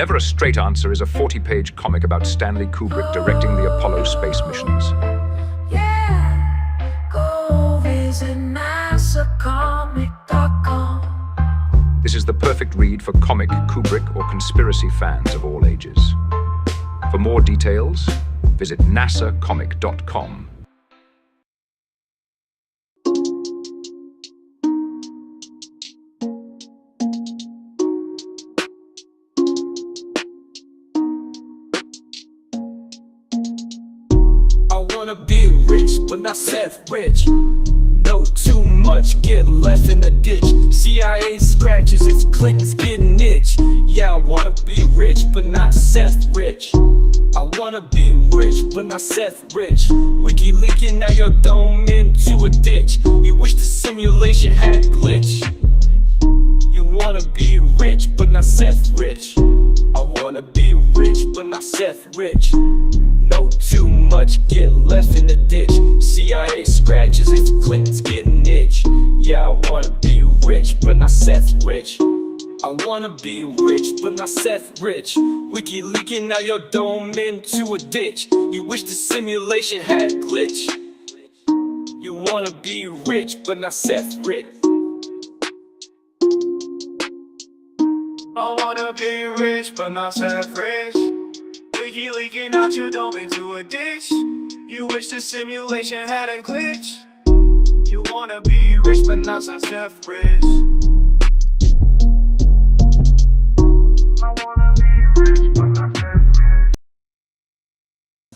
Never a Straight Answer is a 40-page comic about Stanley Kubrick directing the Apollo space missions. Yeah, go visit NASAcomic.com. This is the perfect read for comic, Kubrick, or conspiracy fans of all ages. For more details, visit nasacomic.com. I wanna be rich, but not self-rich. Know too much, get left in the ditch. CIA scratches its clicks, getting itch. Yeah, I wanna be rich, but not self-rich. I wanna be rich, but not self-rich. Wiki leaking, now your dome into a ditch. You wish the simulation had glitch. You wanna be rich, but not self-rich. I wanna be rich, but not self-rich. Know too much, get left in the ditch. CIA scratches its clicks, getting itch. Yeah, I wanna be rich, but not self-rich. I wanna be rich, but not self-rich. Wiki leaking, now your dome into a ditch. You wish the simulation had glitch. You wanna be rich, but not self-rich. I wanna be rich, but not self-rich. Wiki leaking out your dome into a ditch. You wish the simulation had a glitch. You wanna be rich, but not self-rich.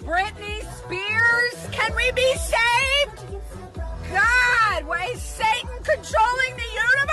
Britney Spears, can we be saved? God, why is Satan controlling the universe?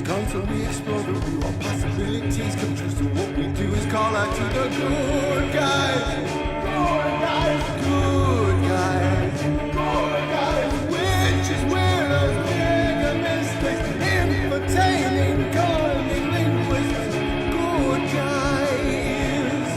Constantly explore the view of possibilities. Come true, so what we do is call out to the good guys. Good guys, good guys, good guys. Witches, widows, mega mistakes, entertaining, calling linguists. Good guys.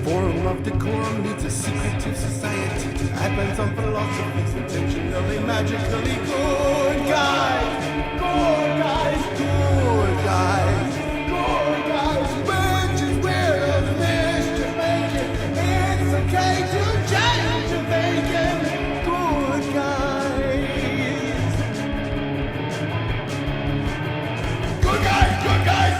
Forum of decorum needs a secretive society to advance on philosophies intentionally, magically. Good guys, good guys, good guys, good guys. Witches, weirdos, mischief making. It's okay to change your thinking. Good guys. Good guys, good guys.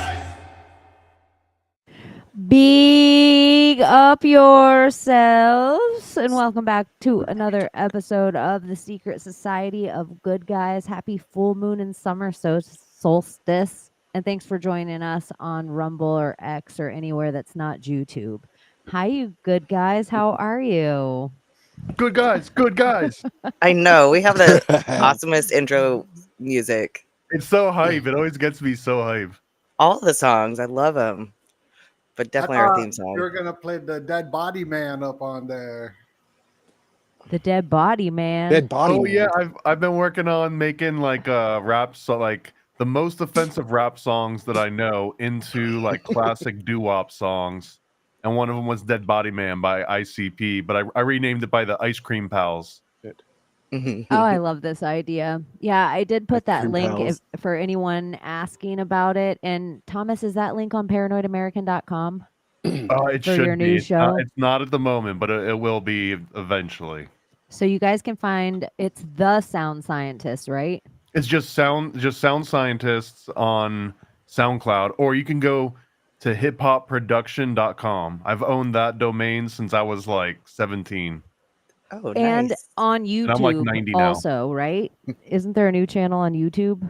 Big up yourselves and welcome back to another episode of the Secret Society of Good Guys. Happy full moon and summer solstice, and thanks for joining us on Rumble or X or anywhere that's not YouTube. Hi, you good guys. How are you? Good guys, good guys. I know. We have the awesomest intro music. It's so hype. It always gets me so hype. All the songs. I love them. But definitely our theme song. You're gonna play the Dead Body Man up on there. The Dead Body Man. Dead Body Oh Man. yeah, I've been working on making like rap, so like the most offensive rap songs that I know into like classic doo-wop songs. And one of them was Dead Body Man by ICP, but I renamed it by the Ice Cream Pals. Oh, I love this idea. Yeah, I did put that Cream link Pals. for anyone asking about it. And Thomas, is that link on paranoidamerican.com? It For should your be. new It's show? It's not at the moment, but it will be eventually. So you guys can find it's The Sound Scientist, right? It's just sound scientists on SoundCloud, or you can go to hiphopproduction.com. I've owned that domain since I was like 17. Oh, And nice. on And I'm like YouTube 90 now. also, right? Isn't there a new channel on YouTube?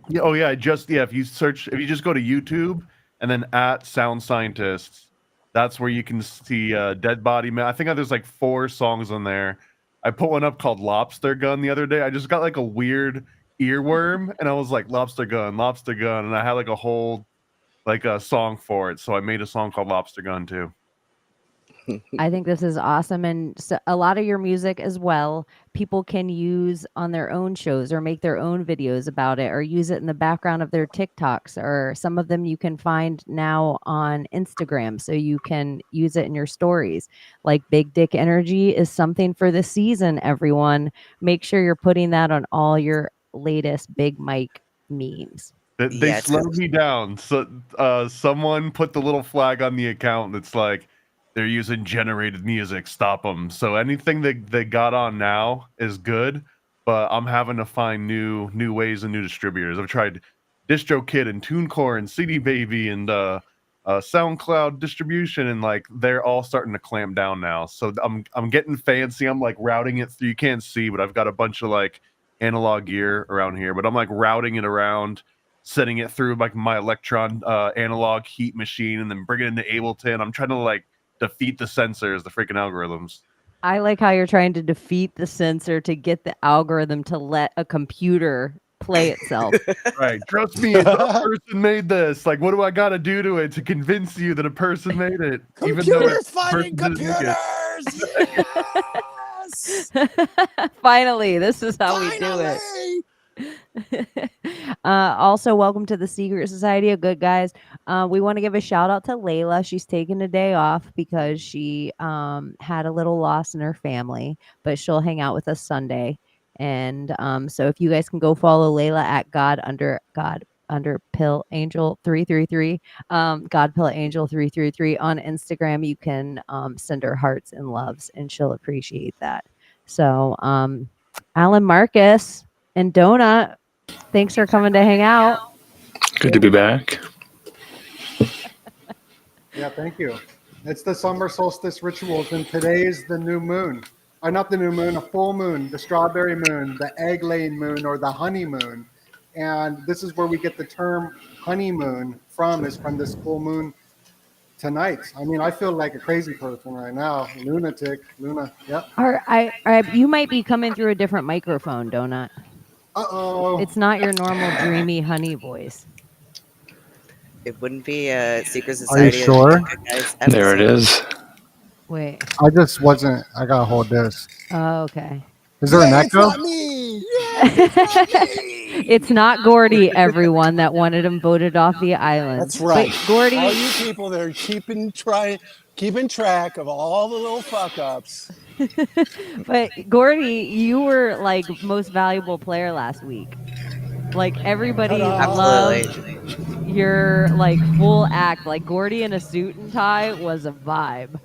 Yeah, oh yeah, if you just go to YouTube and then at Sound Scientists, that's where you can see Dead Body Man. I think there's like 4 songs on there. I put one up called Lobster Gun the other day. I just got like a weird earworm and I was like Lobster Gun, and I had like a whole like a song for it. So I made a song called Lobster Gun too. I think this is awesome. And so a lot of your music as well, people can use on their own shows or make their own videos about it or use it in the background of their TikToks, or some of them you can find now on Instagram. So you can use it in your stories. Like Big Dick Energy is something for the season, everyone. Make sure you're putting that on all your latest Big Mike memes. They slowed me down. So someone put the little flag on the account that's like, they're using generated music, stop them. So anything that they got on now is good, but I'm having to find new ways and new distributors. I've tried DistroKid and TuneCore and CD Baby and SoundCloud distribution, and like they're all starting to clamp down now. So I'm getting fancy. I'm like routing it through. You can't see, but I've got a bunch of like analog gear around here. But I'm like routing it around, setting it through like my Electron analog heat machine, and then bring it into Ableton. I'm trying to like defeat the censors, the freaking algorithms. I like how you're trying to defeat the censor to get the algorithm to let a computer play itself. Right. Trust me, a person made this. Like, what do I got to do to it to convince you that a person made it? Computers fighting computers! Yes! Finally, this is how we do it. Also, welcome to the Secret Society of Good Guys. We want to give a shout out to Layla. She's taking a day off because she had a little loss in her family, but she'll hang out with us Sunday. And so if you guys can go follow Layla at God under Pill Angel 333, God Pill Angel 333 on Instagram, you can send her hearts and loves, and she'll appreciate that. So Alan Marcus and Donut, thanks for coming to hang out. Good to be back. Yeah, thank you. It's the summer solstice rituals, and today is the new moon. Or not the new moon, a full moon, the strawberry moon, the egg-laying moon, or the honeymoon. And this is where we get the term honeymoon from, is from this full moon tonight. I mean, I feel like a crazy person right now. Lunatic. Yep. You might be coming through a different microphone, Donut. Uh-oh. It's not your normal dreamy honey voice. It wouldn't be a Secret Are you Society. sure? There it is. Wait. I just wasn't. I gotta hold this. Oh, okay. Is there an echo? It's not me! It's not Gordy, everyone, that wanted him voted off the island. That's right. But Gordy, all you people that are keeping track of all the little fuck ups. but Gordy, you were like most valuable player last week. Like everybody loved your like full act. Like Gordy in a suit and tie was a vibe.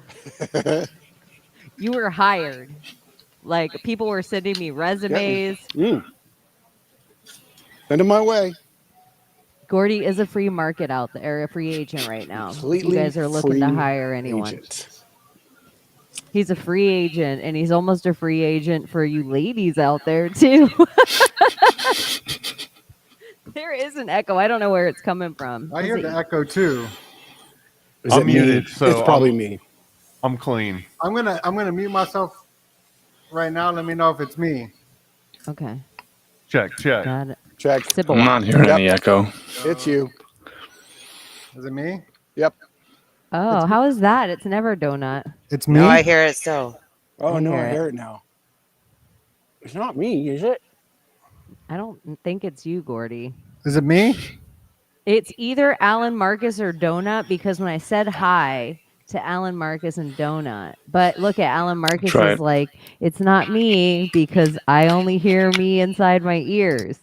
You were hired. Like people were sending me resumes. Send them my way. Gordy is a free market out there, a free agent right now. Completely you guys are looking to hire anyone. Agent. He's a free agent, and he's almost a free agent for you ladies out there too. There is an echo. I don't know where it's coming from. I hear the echo too. I'm muted, so it's probably me. I'm clean. I'm gonna mute myself right now. Let me know if it's me. Okay. Check. Got it. Check. I'm not hearing any echo. It's you. Is it me? Yep. Oh, how is that? It's never Donut. It's me. No, I hear it still. Oh, I no, hear I it. hear it now. It's not me, is it? I don't think it's you, Gordy. Is it me? It's either Alan Marcus or Donut, because when I said hi to Alan Marcus and Donut, but look at Alan Marcus Try is it. like, it's not me because I only hear me inside my ears.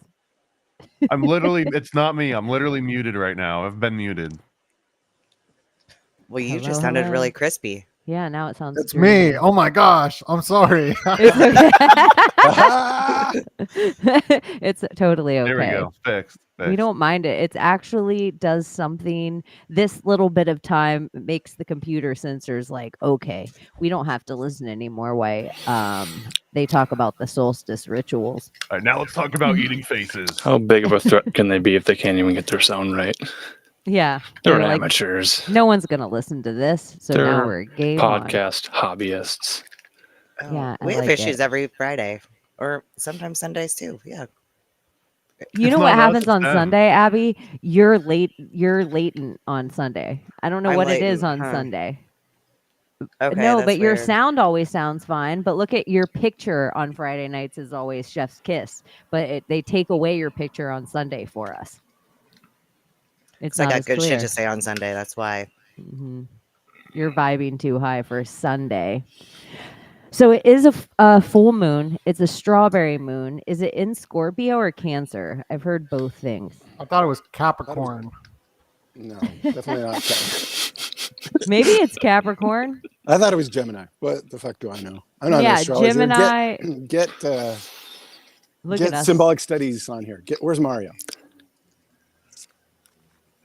It's not me. I'm literally muted right now. I've been muted. Well, you Hello, just sounded hello. really crispy. Yeah, now it sounds. It's me. dreamy. Oh my gosh. I'm sorry. It's okay. It's totally okay. There we go. Fixed. We don't mind it. It actually does something. This little bit of time makes the computer censors like, okay, we don't have to listen anymore. Why they talk about the solstice rituals. All right, now let's talk about eating faces. How big of a threat can they be if they can't even get their sound right? Yeah, They're like, amateurs. no one's gonna listen to this, so now They're we're game on. podcast hobbyists. Oh, Yeah, I we have like issues it. every Friday, or sometimes Sundays too. Yeah. You It's know what not us, happens it's on them. Sunday, Abbie? You're late. You're latent on Sunday. I don't know I'm what it is latent, on huh? Sunday. Okay, No, that's but your weird. sound always sounds fine. But look at your picture on Friday nights is always Chef's Kiss. But they take away your picture on Sunday for us. It's 'Cause I not got as good clear. shit to say on Sunday. That's why. You're vibing too high for Sunday. So it is a full moon. It's a strawberry moon. Is it in Scorpio or Cancer? I've heard both things. I thought it was Capricorn. No, definitely not. Capricorn. Maybe it's Capricorn. I thought it was Gemini. What the fuck do I know? I'm not an Yeah, astrologer. Gemini. Get Look at get us. symbolic studies on here. Where's Mario?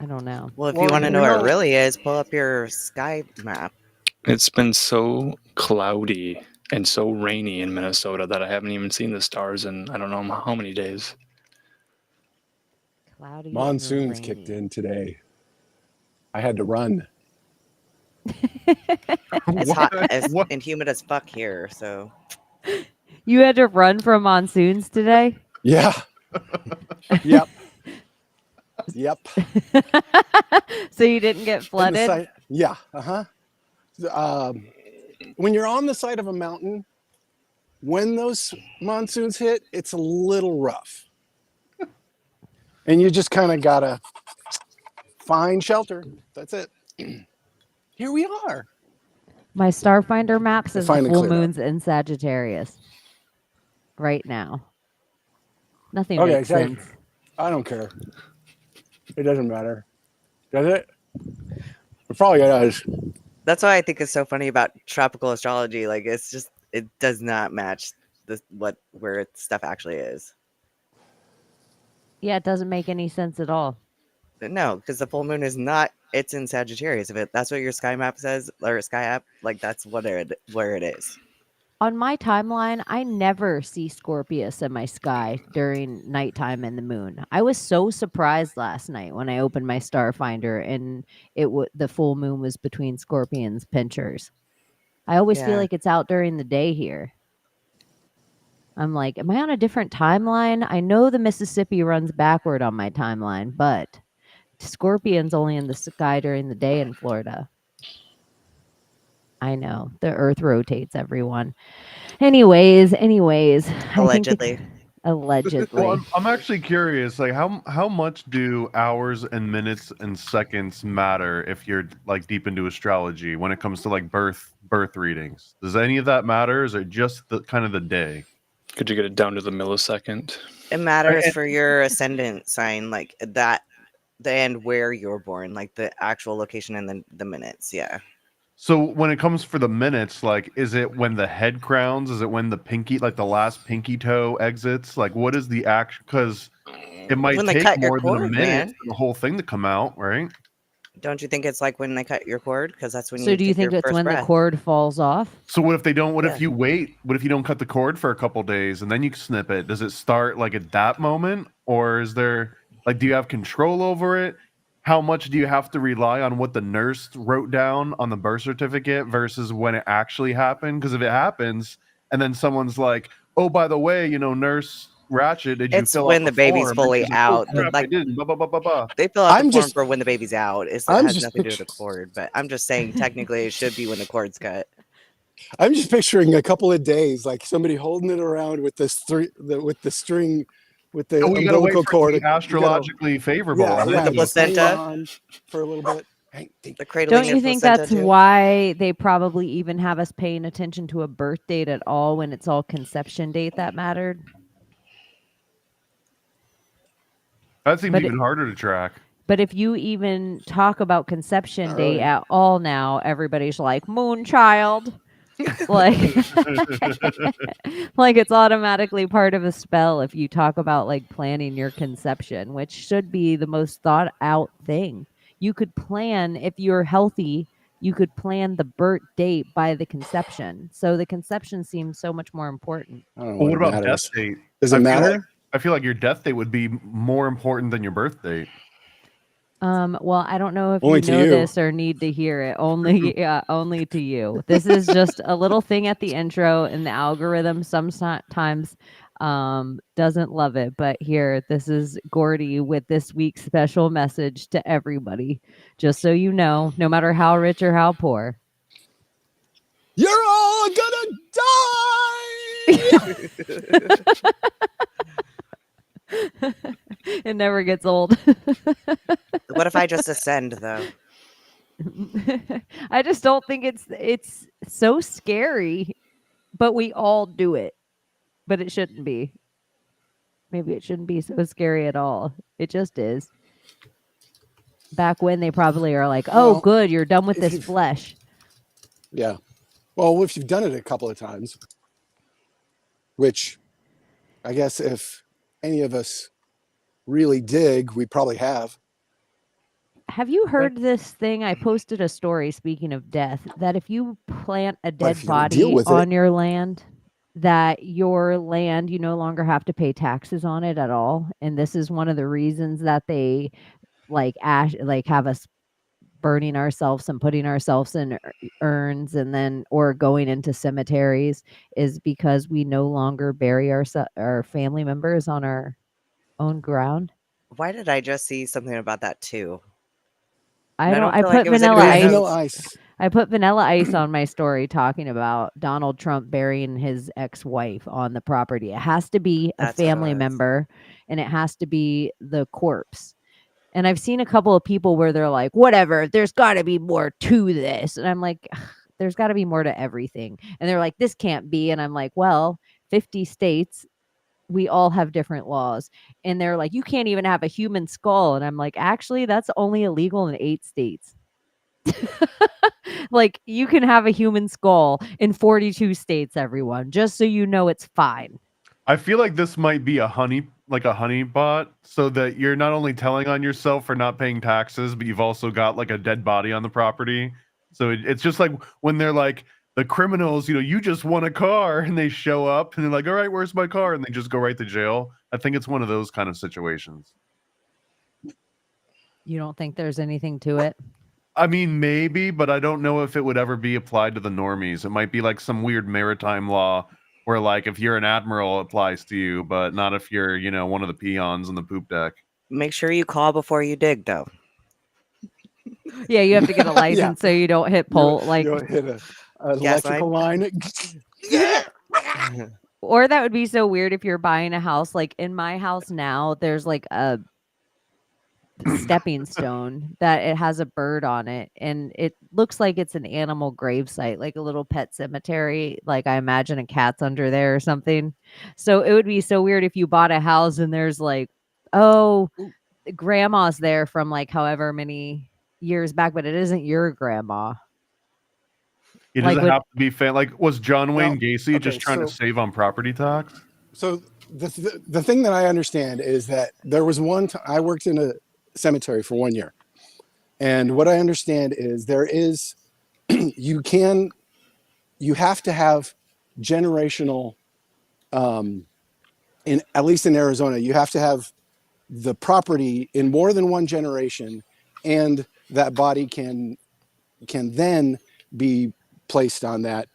I don't know. Well, if Well, you want to we know where it know- really is, pull up your sky map. It's been so cloudy and so rainy in Minnesota that I haven't even seen the stars in I don't know how many days. Cloudy and Monsoons kicked rainy. in today. I had to run. It's hot What? and humid as fuck here. So You had to run from monsoons today? Yeah. Yep. Yep. So you didn't get On the flooded? side- yeah. When you're on the side of a mountain, when those monsoons hit, it's a little rough. And you just kind of gotta find shelter. That's it. Here we are. My Starfinder map says the finally full cleared up. moon's in Sagittarius right now. Nothing Okay, makes sense. I don't care. It doesn't matter. Does it? It probably does. that's why I think it's so funny about tropical astrology. Like it's just it does not match where stuff actually is. Yeah, it doesn't make any sense at all. No, because the full moon is not. It's in Sagittarius. If that's what your sky map says or sky app, like that's where it is. On my timeline, I never see Scorpius in my sky during nighttime and the moon. I was so surprised last night when I opened my Starfinder and the full moon was between Scorpion's pinchers. I always feel Yeah. like it's out during the day here. I'm like, am I on a different timeline? I know the Mississippi runs backward on my timeline, but Scorpion's only in the sky during the day in Florida. I know the Earth rotates, everyone. Anyways, Allegedly. allegedly. Well, I'm actually curious, like how much do hours and minutes and seconds matter if you're like deep into astrology when it comes to like birth readings? Does any of that matter? Or is it just the kind of the day? Could you get it down to the millisecond? It matters for your ascendant sign, like that, and where you're born, like the actual location and the minutes. Yeah. So when it comes for the minutes, like, is it when the head crowns? Is it when the pinky, like the last pinky toe exits? Like, what is the action? Because it might When they take cut your more than a cord, minute man. for the whole thing to come out, right? Don't you think it's like when they cut your cord? Because that's when So you do you take think your it's first when breath. the cord falls off? So what if they don't? What Yeah. if you wait? What if you don't cut the cord for a couple days and then you snip it? Does it start like at that moment, or is there like do you have control over it? How much do you have to rely on what the nurse wrote down on the birth certificate versus when it actually happened? Because if it happens and then someone's like, "Oh, by the way, Nurse Ratchet, did you It's fill when out the baby's form?" And fully she's like, "Oh, out. crap, Like- I didn't. Blah, blah, blah, blah, blah. They fill out I'm the form just- for when the baby's out. It I'm has just nothing to do with the cord. But I'm just saying, technically, it should be when the cord's cut. I'm just picturing a couple of days, like somebody holding it around with the string, with the Oh, we gotta wait umbilical for cord. it to be astrologically favorable. Yeah, right? With the just hang placenta? on for a little bit. The cradling Don't you and think placenta, that's too. why they probably even have us paying attention to a birth date at all when it's all conception date that mattered? That seems But even harder to track. But if you even talk about conception Not date really. at all now, everybody's like moon child. Like like it's automatically part of a spell if you talk about like planning your conception, which should be the most thought out thing. You could plan, if you're healthy, you could plan the birth date by the conception. So the conception seems so much more important. I don't know Well, what what it about matters. death date? Does it matter? I feel like your death date would be more important than your birth date. Well, I don't know if Only you to know you. this or need to hear it. Only, only to you. This is just a little thing at the intro, and the algorithm sometimes doesn't love it. But here, this is Gordy with this week's special message to everybody. Just so you know, no matter how rich or how poor, You're all gonna die. it never gets old. What if I just ascend though? I just don't think it's so scary, but we all do it. But it shouldn't be. Maybe it shouldn't be so scary at all. It just is. Back when they probably are like, "Oh, Well, good, you're done with if this you've- flesh." Yeah. Well, if you've done it a couple of times, which I guess if any of us really dig, we probably have. Have you heard this thing? I posted a story, speaking of death, that if you plant a dead if you don't deal body with on it- your land, that your land, you no longer have to pay taxes on it at all. And this is one of the reasons that they like have us burning ourselves and putting ourselves in urns and then or going into cemeteries, is because we no longer bury our family members on our own ground. Why did I just see something about that too? I And don't. I feel like put it was Vanilla anybody Ice. else's. Vanilla Ice. I put Vanilla Ice on my story talking about Donald Trump burying his ex-wife on the property. It has to be a That's what it family was. member, and it has to be the corpse. And I've seen a couple of people where they're like, "Whatever, there's got to be more to this," and I'm like, "Ugh, there's got to be more to everything." And they're like, "This can't be," and I'm like, "Well, 50 states." We all have different laws. And they're like, "You can't even have a human skull." And I'm like, actually, that's only illegal in 8 states. Like, you can have a human skull in 42 states, everyone, just so you know it's fine. I feel like this might be a honey bot, so that you're not only telling on yourself for not paying taxes, but you've also got like a dead body on the property. So it's just like when they're like the criminals, you just won a car, and they show up and they're like, "All right, where's my car?" And they just go right to jail. I think it's one of those kind of situations. You don't think there's anything to it? I mean, maybe, but I don't know if it would ever be applied to the normies. It might be like some weird maritime law where, like, if you're an admiral, it applies to you, but not if you're, one of the peons on the poop deck. Make sure you call before you dig, though. Yeah, you have to get a license so you don't hit pole. You don't hit a electrical line. Or that would be so weird if you're buying a house. Like in my house now, there's like a stepping stone that it has a bird on it, and it looks like it's an animal grave site, like a little pet cemetery. Like I imagine a cat's under there or something. So it would be so weird if you bought a house and there's like, oh, grandma's there from like however many years back, but it isn't your grandma. It Like doesn't have to be like, was John Wayne Gacy just trying to save on property tax? So the thing that I understand is that there was one time I worked in a cemetery for 1 year, and what I understand is there is you have to have generational in at least in Arizona, you have to have the property in more than one generation, and that body can then be placed on that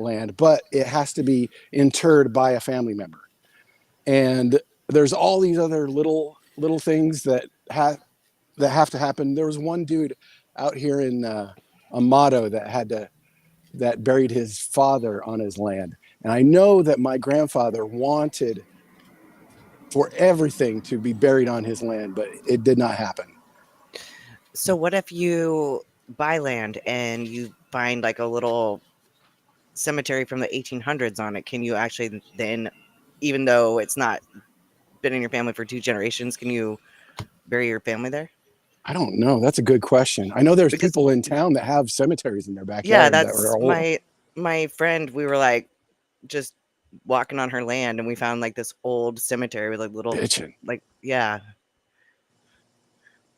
land, but it has to be interred by a family member. And there's all these other little things that have to happen. There was one dude out here in Amato that buried his father on his land, and I know that my grandfather wanted for everything to be buried on his land, but it did not happen. So what if you buy land and you find like a little cemetery from the 1800s on it? Can you actually then, even though it's not been in your family for 2 generations, can you bury your family there? I don't know. That's a good question. I know there's Because- people in town that have cemeteries in their backyard. Yeah, that that's are old. my friend. We were like just walking on her land, and we found like this old cemetery with like little Bitchin'. like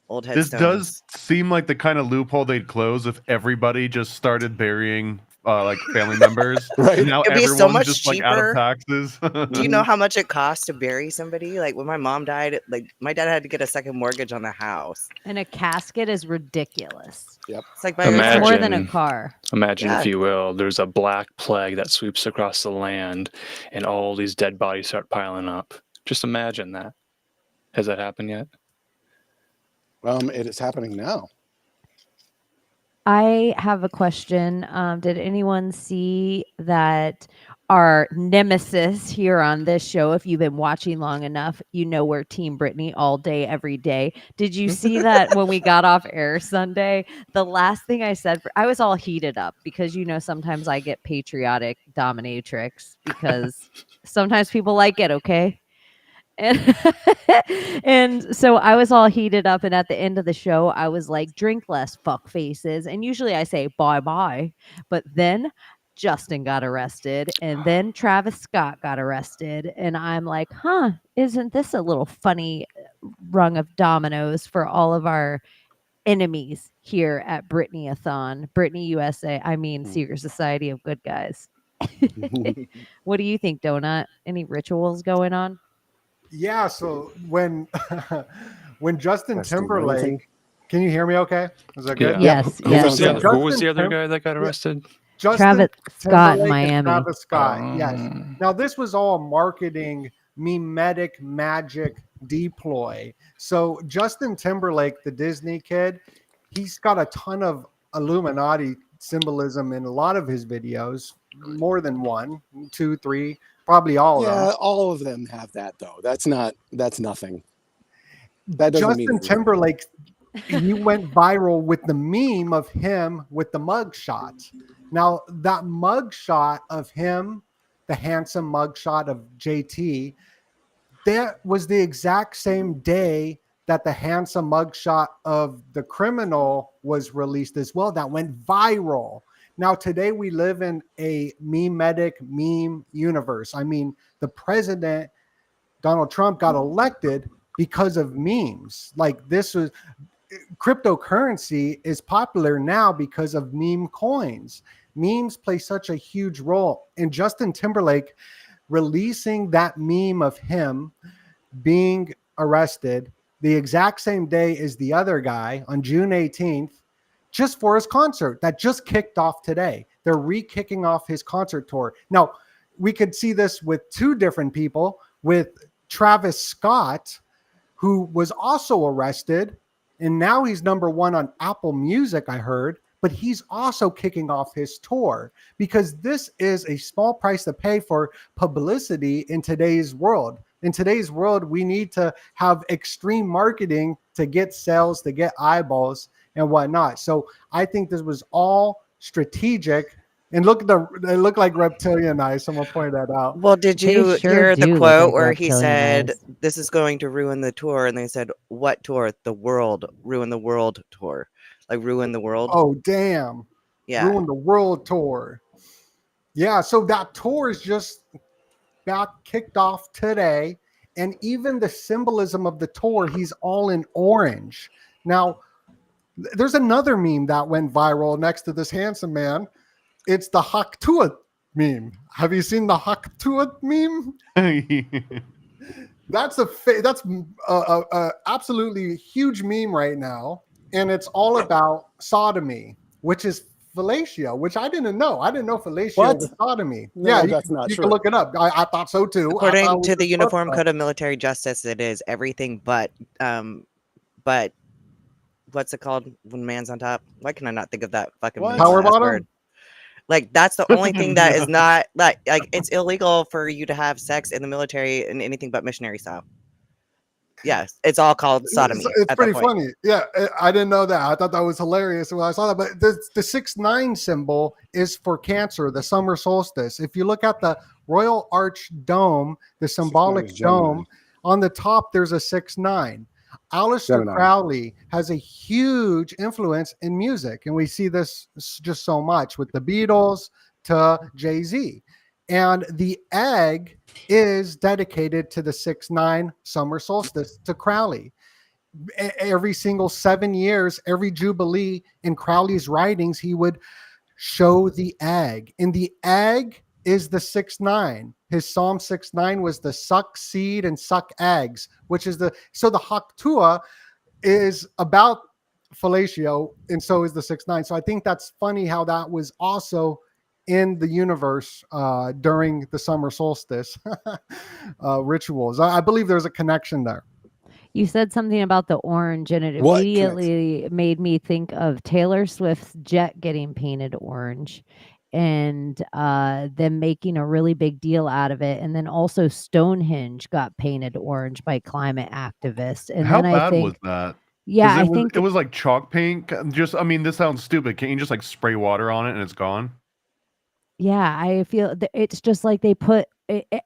old This headstones. does seem like the kind of loophole they'd close if everybody just started burying like family members. Right. And now It'd be everyone's so much just like out of cheaper. taxes. Do you know how much it costs to bury somebody? Like when my mom died, like my dad had to get a second mortgage on the house. And a casket is ridiculous. It's like It's more than a Imagine- car. Imagine, Yeah. if you will, there's a black plague that sweeps across the land and all these dead bodies start piling up. Just imagine that. Has that happened yet? It is happening now. I have a question. Did anyone see that our nemesis here on this show, if you've been watching long enough, you know we're Team Brittany all day, every day. Did you see that when we got off air Sunday? The last thing I said, I was all heated up because, sometimes I get patriotic dominatrix because sometimes people like it, okay? And and so I was all heated up, and at the end of the show, I was like, "Drink less, fuck faces." And usually I say bye bye, but then Justin got arrested, and then Travis Scott got arrested, and I'm like, "Huh? Isn't this a little funny rung of dominoes for all of our enemies here at Brittany-a-thon, Brittany USA? I mean, Secret Society of Good Guys." What do you think, Donut? Any rituals going on? Yeah, so when Justin That's the main Timberlake, thing. can you hear me okay? Is that good? Yeah. Yes, Who yes. was the other, who was Justin the other Tim- guy that got arrested? Justin Travis Scott in Timberlake and Miami. Travis Scott, yes. Oh. Now, this was all marketing, mimetic magic deploy. So Justin Timberlake, the Disney kid, he's got a ton of Illuminati symbolism in a lot of his videos, more than 1, 2, 3, probably all of them. Yeah, all of them have that though. That's nothing. That doesn't mean Justin anything. Timberlake, he went viral with the meme of him with the mug shot. Now, that mug shot of him, the handsome mug shot of JT, that was the exact same day that the handsome mug shot of the criminal was released as well. That went viral. Now, today we live in a memetic meme universe. I mean, the president, Donald Trump, got elected because of memes. Like this was cryptocurrency is popular now because of meme coins. Memes play such a huge role. And Justin Timberlake releasing that meme of him being arrested the exact same day as the other guy on June 18th, just for his concert that just kicked off today. They're re-kicking off his concert tour. Now, we could see this with 2 different people, with Travis Scott, who was also arrested, and now he's #1 on Apple Music, I heard, but he's also kicking off his tour because this is a small price to pay for publicity in today's world. In today's world, we need to have extreme marketing to get sales, to get eyeballs and whatnot. So I think this was all strategic. And look, they look like reptilian eyes. Someone pointed that out. Well, did They you sure hear do the look quote like where he reptilian said, eyes. "This is going to ruin the tour," and they said, "What tour? The world, ruin the world tour, like ruin the world." Oh, damn. yeah. Ruin the world tour. Yeah, so that tour is just got kicked off today. And even the symbolism of the tour, he's all in orange. Now, there's another meme that went viral next to this handsome man. It's the Haktuat meme. Have you seen the Haktuat meme? That's a absolutely huge meme right now, and it's all about sodomy, which is fellatio, which I didn't know. I didn't know fellatio What? was sodomy. No, yeah, that's not you true. can look it up. I thought so too. I thought According it to was the a Uniform fuck Code of Military Justice, it is everything but what's it called when man's on top? Why can I not think of that fucking What? middle Power ass bottom? word? Like that's the only thing that is not like it's illegal for you to have sex in the military in anything but missionary style. Yes, it's all called sodomy. It's at that pretty point. funny. Yeah, I didn't know that. I thought that was hilarious when I saw that. But the 6-9 symbol is for Cancer, the summer solstice. If you look at the Royal Arch Dome, the symbolic is Gemini. dome, on the top there's a 6-9. Aleister Gemini. Crowley has a huge influence in music, and we see this just so much with the Beatles to Jay-Z. And the egg is dedicated to the 6/9 summer solstice to Crowley. Every single 7 years, every Jubilee in Crowley's writings, he would show the egg. And the egg is the 6/9. His Psalm 6/9 was the suck seed and suck eggs, which is the Haktua is about fellatio, and so is the 6/9. So I think that's funny how that was also in the universe during the summer solstice rituals. I believe there's a connection there. You said something about the orange, and it What immediately made me think of Taylor Swift's jet getting painted orange, and them making a really big deal out of it. And then also Stonehenge got painted orange by climate activists. And How then bad I think, was that? yeah, I It was, think it was like chalk paint. Just, I mean, this sounds stupid. Can't you just like spray water on it and it's gone? yeah, I feel it's just like they put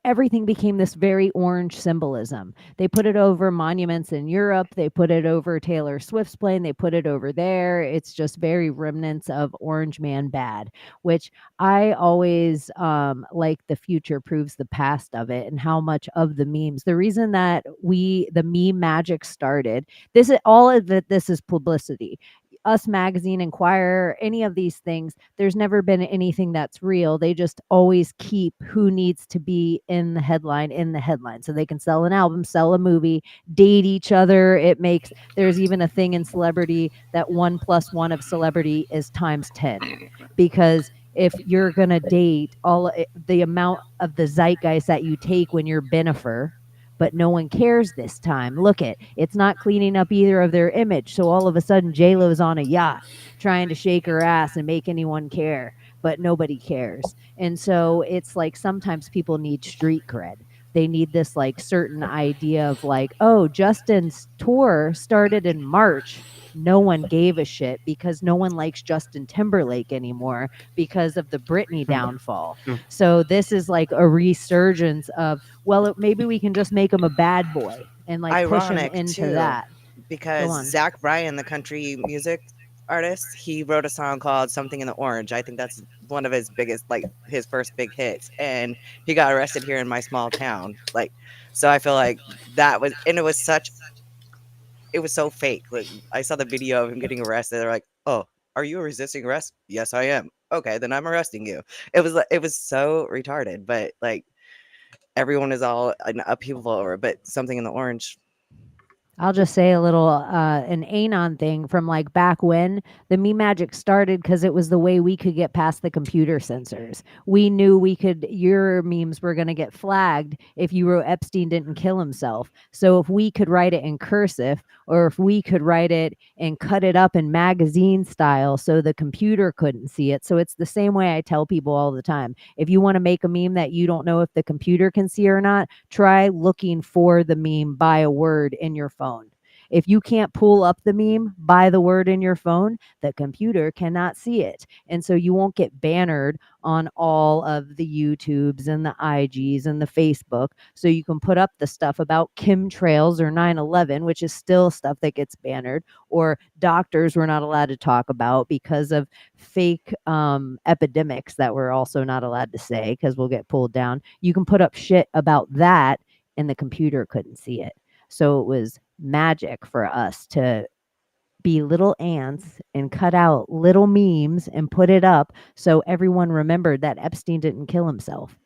everything became this very orange symbolism. They put it over monuments in Europe. They put it over Taylor Swift's plane. They put it over there. It's just very remnants of Orange Man bad, which I always like. The future proves the past of it, and how much of the memes. The reason that the meme magic started. This is all of it. This is publicity. Us Magazine, Inquirer, any of these things, there's never been anything that's real. They just always keep who needs to be in the headline so they can sell an album, sell a movie, date each other. There's even a thing in celebrity that 1 + 1 of celebrity is times 10, because if you're going to date the amount of the zeitgeist that you take when you're Benifer, but no one cares this time. Look it's not cleaning up either of their image. So all of a sudden J-Lo's on a yacht trying to shake her ass and make anyone care, but nobody cares. And so it's like sometimes people need street cred. They need this like certain idea of like, oh, Justin's tour started in March. No one gave a shit because no one likes Justin Timberlake anymore because of the Britney downfall. So this is like a resurgence of, well, maybe we can just make him a bad boy and like Ironic, push him into too, that. because Zach Bryan, the country music artist, he wrote a song called Something in the Orange. I think that's one of his biggest, like his first big hits, and he got arrested here in my small town. Like, so I feel like that was, and it was so fake. Like, I saw the video of him getting arrested. They're like, "Oh, are you resisting arrest?" "Yes, I am." "Okay, then I'm arresting you." It was so retarded, but like everyone is all an upheaval over it. But Something in the Orange. I'll just say a little an anon thing from like back when the meme magic started, because it was the way we could get past the computer censors. We knew your memes were going to get flagged if you wrote Epstein didn't kill himself. So if we could write it in cursive, or if we could write it and cut it up in magazine style so the computer couldn't see it. So it's the same way I tell people all the time. If you want to make a meme that you don't know if the computer can see or not, try looking for the meme by a word in your phone. If you can't pull up the meme by the word in your phone, the computer cannot see it. And so you won't get bannered on all of the YouTubes and the IGs and the Facebook. So you can put up the stuff about chemtrails or 9/11, which is still stuff that gets bannered, or doctors we're not allowed to talk about because of fake epidemics that we're also not allowed to say because we'll get pulled down. You can put up shit about that and the computer couldn't see it. So it was magic for us to be little ants and cut out little memes and put it up so everyone remembered that Epstein didn't kill himself.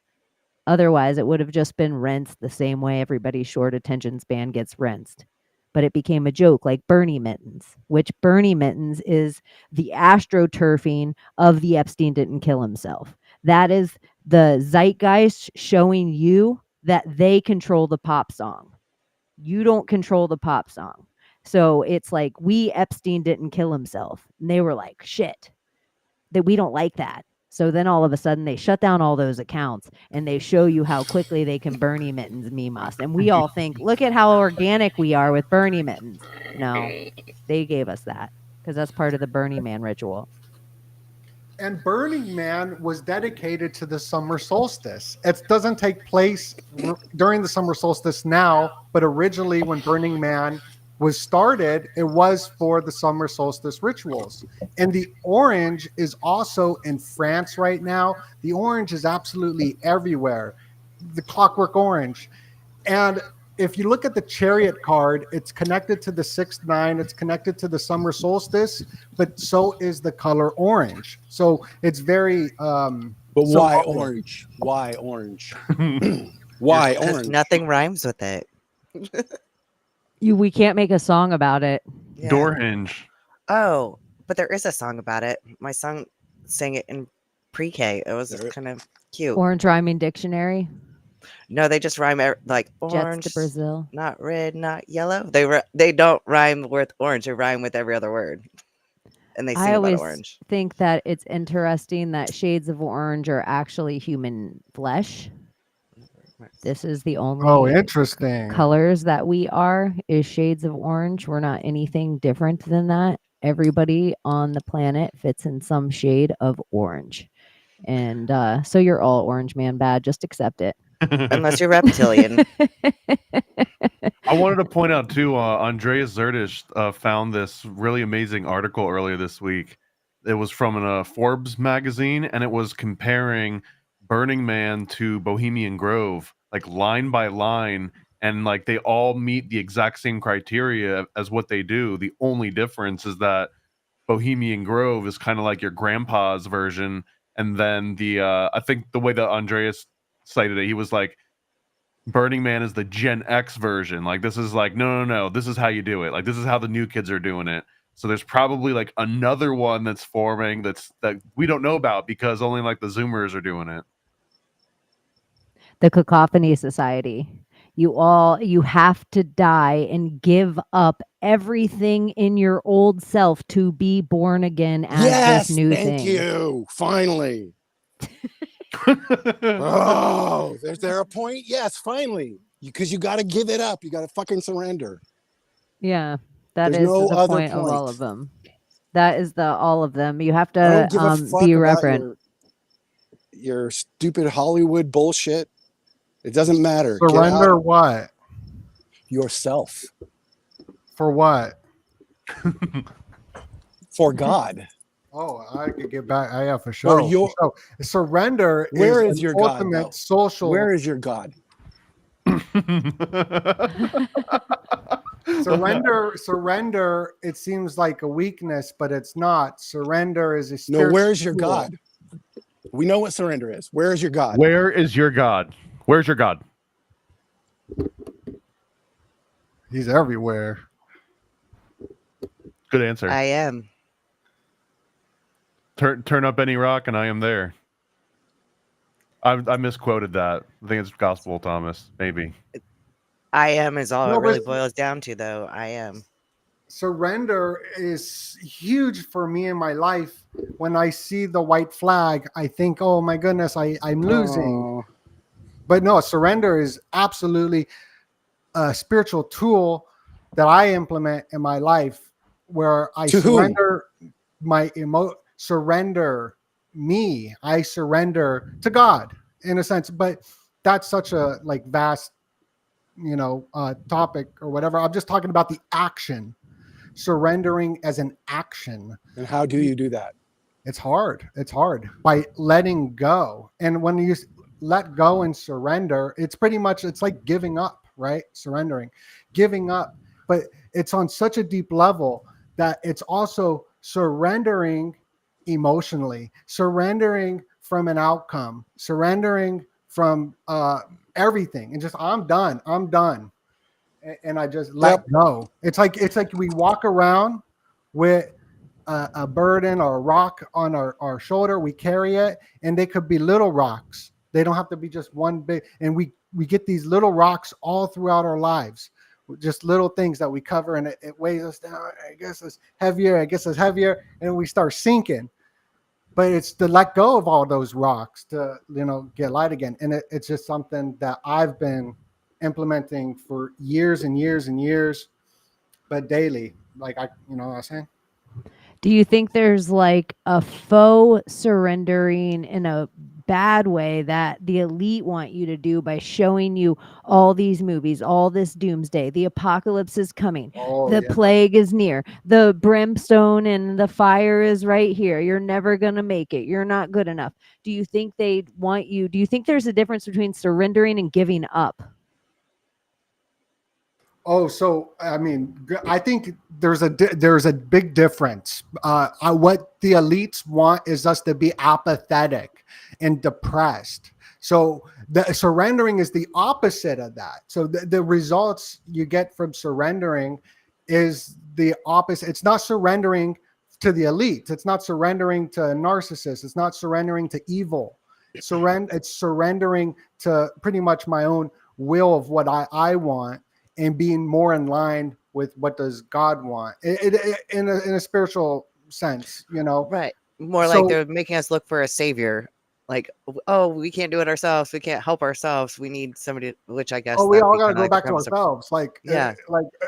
Otherwise, it would have just been rinsed the same way everybody's short attention span gets rinsed. But it became a joke, like Bernie Mittens, which Bernie Mittens is the astroturfing of the Epstein didn't kill himself. That is the zeitgeist showing you that they control the pop song. You don't control the pop song. So it's like, Epstein didn't kill himself. And they were like, shit, that we don't like that. So then all of a sudden they shut down all those accounts and they show you how quickly they can Bernie Mittens meme us. And we all think, look at how organic we are with Bernie Mittens. No, they gave us that because that's part of the Burning Man ritual. And Burning Man was dedicated to the summer solstice. It doesn't take place during the summer solstice now, but originally when Burning Man was started, it was for the summer solstice rituals. And the orange is also in France right now. The orange is absolutely everywhere. The clockwork orange. And if you look at the chariot card, it's connected to the 6th-9, it's connected to the summer solstice, but so is the color orange. So it's very But why symbolic. orange? Why orange? Why Because orange? nothing rhymes with it. We can't make a song about it. Yeah. Door hinge. Oh, but there is a song about it. My son sang it in pre-K. It was kind of cute. Orange rhyming dictionary. No, they just rhyme like orange, Jets to Brazil. not red, not yellow. They don't rhyme with orange. They rhyme with every other word, and they sing I about always orange. think that it's interesting that shades of orange are actually human flesh. This is the only Oh, interesting. colors that we are is shades of orange. We're not anything different than that. Everybody on the planet fits in some shade of orange. And so you're all orange man bad. Just accept it. Unless you're reptilian. I wanted to point out too, Andreas Zerdish found this really amazing article earlier this week. It was from a Forbes magazine, and it was comparing Burning Man to Bohemian Grove, like line by line, and like they all meet the exact same criteria as what they do. The only difference is that Bohemian Grove is kind of like your grandpa's version, and then the I think the way that Andreas cited it, he was like, Burning Man is the Gen X version. Like, this is like, no, this is how you do it. Like, this is how the new kids are doing it. So there's probably like another one that's forming that we don't know about because only like the Zoomers are doing it. The Cacophony Society. You have to die and give up everything in your old self to be born again as Yes, this new thank thing. you. Finally. Oh, is there a point? Yes, finally. Because you got to give it up. You got to fucking surrender. Yeah, that There's is no the other point of all point. of them. That is the all of them. You have I don't to give a fuck be about reverent. your stupid Hollywood bullshit. It doesn't matter. Get Surrender out what? yourself For what? for God. Oh, I could get back. Yeah, for sure. Or your, So where surrender is an your God? ultimate Though? social. Where is your God? Surrender. It seems like a weakness, but it's not. Surrender is a No, spiritual where's your tool. God? We know what surrender is. Where is your God? Where is your God? Where's your God? He's everywhere. Good answer. I am. Turn up any rock and I am there. I misquoted that. I think it's Gospel Thomas, maybe. I am is all No, it really but- boils down to, though. I am. Surrender is huge for me in my life. When I see the white flag, I think, oh my goodness, I'm losing. But no, surrender is absolutely a spiritual tool that I implement in my life where I To whom? surrender surrender me. I surrender to God in a sense, but that's such a like vast, topic or whatever. I'm just talking about the action, surrendering as an action. And how do you do that? It's hard. It's hard by letting go. And when you let go and surrender, it's pretty much, it's like giving up, right? Surrendering, giving up. But it's on such a deep level that it's also surrendering emotionally, surrendering from an outcome, surrendering from everything, and just I'm done, and I just let go. It's like we walk around with a burden or a rock on our shoulder. We carry it, and they could be little rocks. They don't have to be just one big. And we get these little rocks all throughout our lives, just little things that we cover, and it weighs us down. I guess it's heavier. And we start sinking. But it's to let go of all those rocks to get light again. And it's just something that I've been implementing for years and years and years, but daily. Like what I'm saying. Do you think there's like a faux surrendering and a bad way that the elite want you to do by showing you all these movies, all this doomsday, the apocalypse is coming, the plague is near, the brimstone and the fire is right here, you're never going to make it, you're not good enough. Do you think they want you? Do you think there's a difference between surrendering and giving up? Oh, so I mean, I think there's a big difference. What the elites want is us to be apathetic and depressed. So the surrendering is the opposite of that. So the results you get from surrendering is the opposite. It's not surrendering to the elite. It's not surrendering to narcissists. It's not surrendering to evil. It's surrendering to pretty much my own will of what I want, and being more in line with what does God want in a spiritual sense, you know? Right. More like they're making us look for a savior. Like, oh, we can't do it ourselves. We can't help ourselves. We need somebody, which I guess. Oh, we all got to go back to ourselves. Like, yeah.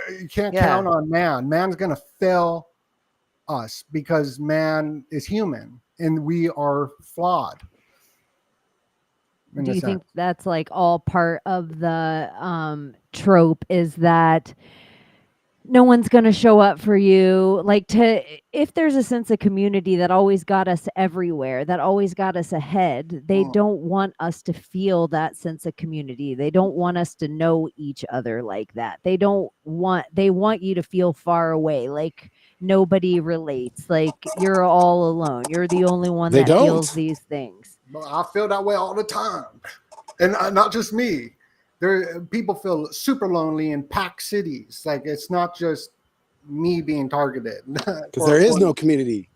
You can't count on man. Man's going to fail us because man is human and we are flawed. Do you think that's like all part of the trope, is that no one's going to show up for you? Like, if there's a sense of community that always got us everywhere, that always got us ahead, they don't want us to feel that sense of community. They don't want us to know each other like that. They want you to feel far away, like nobody relates, like you're all alone. You're the only one that feels these things. I feel that way all the time, and not just me. People feel super lonely in packed cities. Like, it's not just me being targeted. Because there is no community.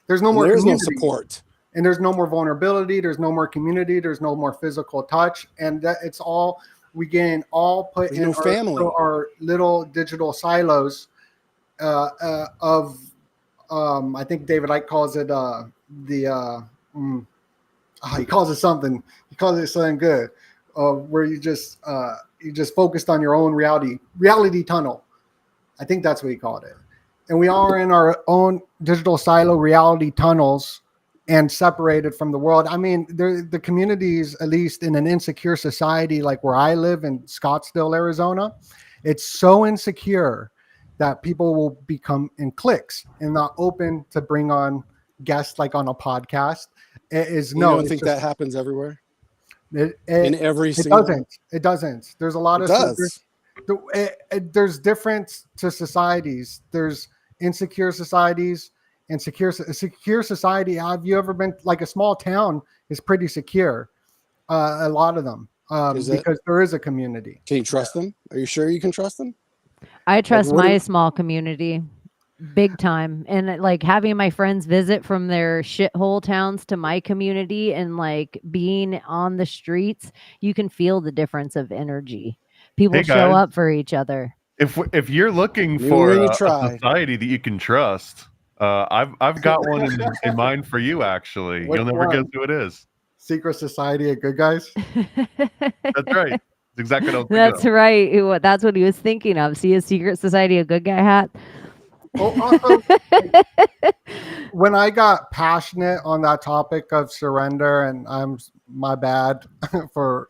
There's no more. There's no support, and there's no more vulnerability. There's no more community. There's no more physical touch, and it's all we gain. All put in our little digital silos of. I think David Icke calls it he calls it something. He calls it something good, where you just focused on your own reality tunnel. I think that's what he called it. And we all are in our own digital silo reality tunnels and separated from the world. I mean, the communities, at least in an insecure society like where I live in Scottsdale, Arizona, it's so insecure that people will become in cliques and not open to bring on guests like on a podcast. You don't think that happens everywhere? In every it single... It doesn't. There's a lot of... There's different to societies. There's insecure societies and secure society. Have you ever been... Like, a small town is pretty secure. A lot of them. Because there is a community. Can you trust them? Are you sure you can trust them? I trust my small community. Big time. And like having my friends visit from their shithole towns to my community, and like being on the streets, you can feel the difference of energy. People show up for each other. If you're looking for a society that you can trust, I've got one in mind for you. Actually, you'll never guess who it is. Secret Society of Good Guys. That's right. That's exactly what I was thinking. That's right. That's what he was thinking of. See a Secret Society of Good Guy hat. Well, also, when I got passionate on that topic of surrender, and my bad for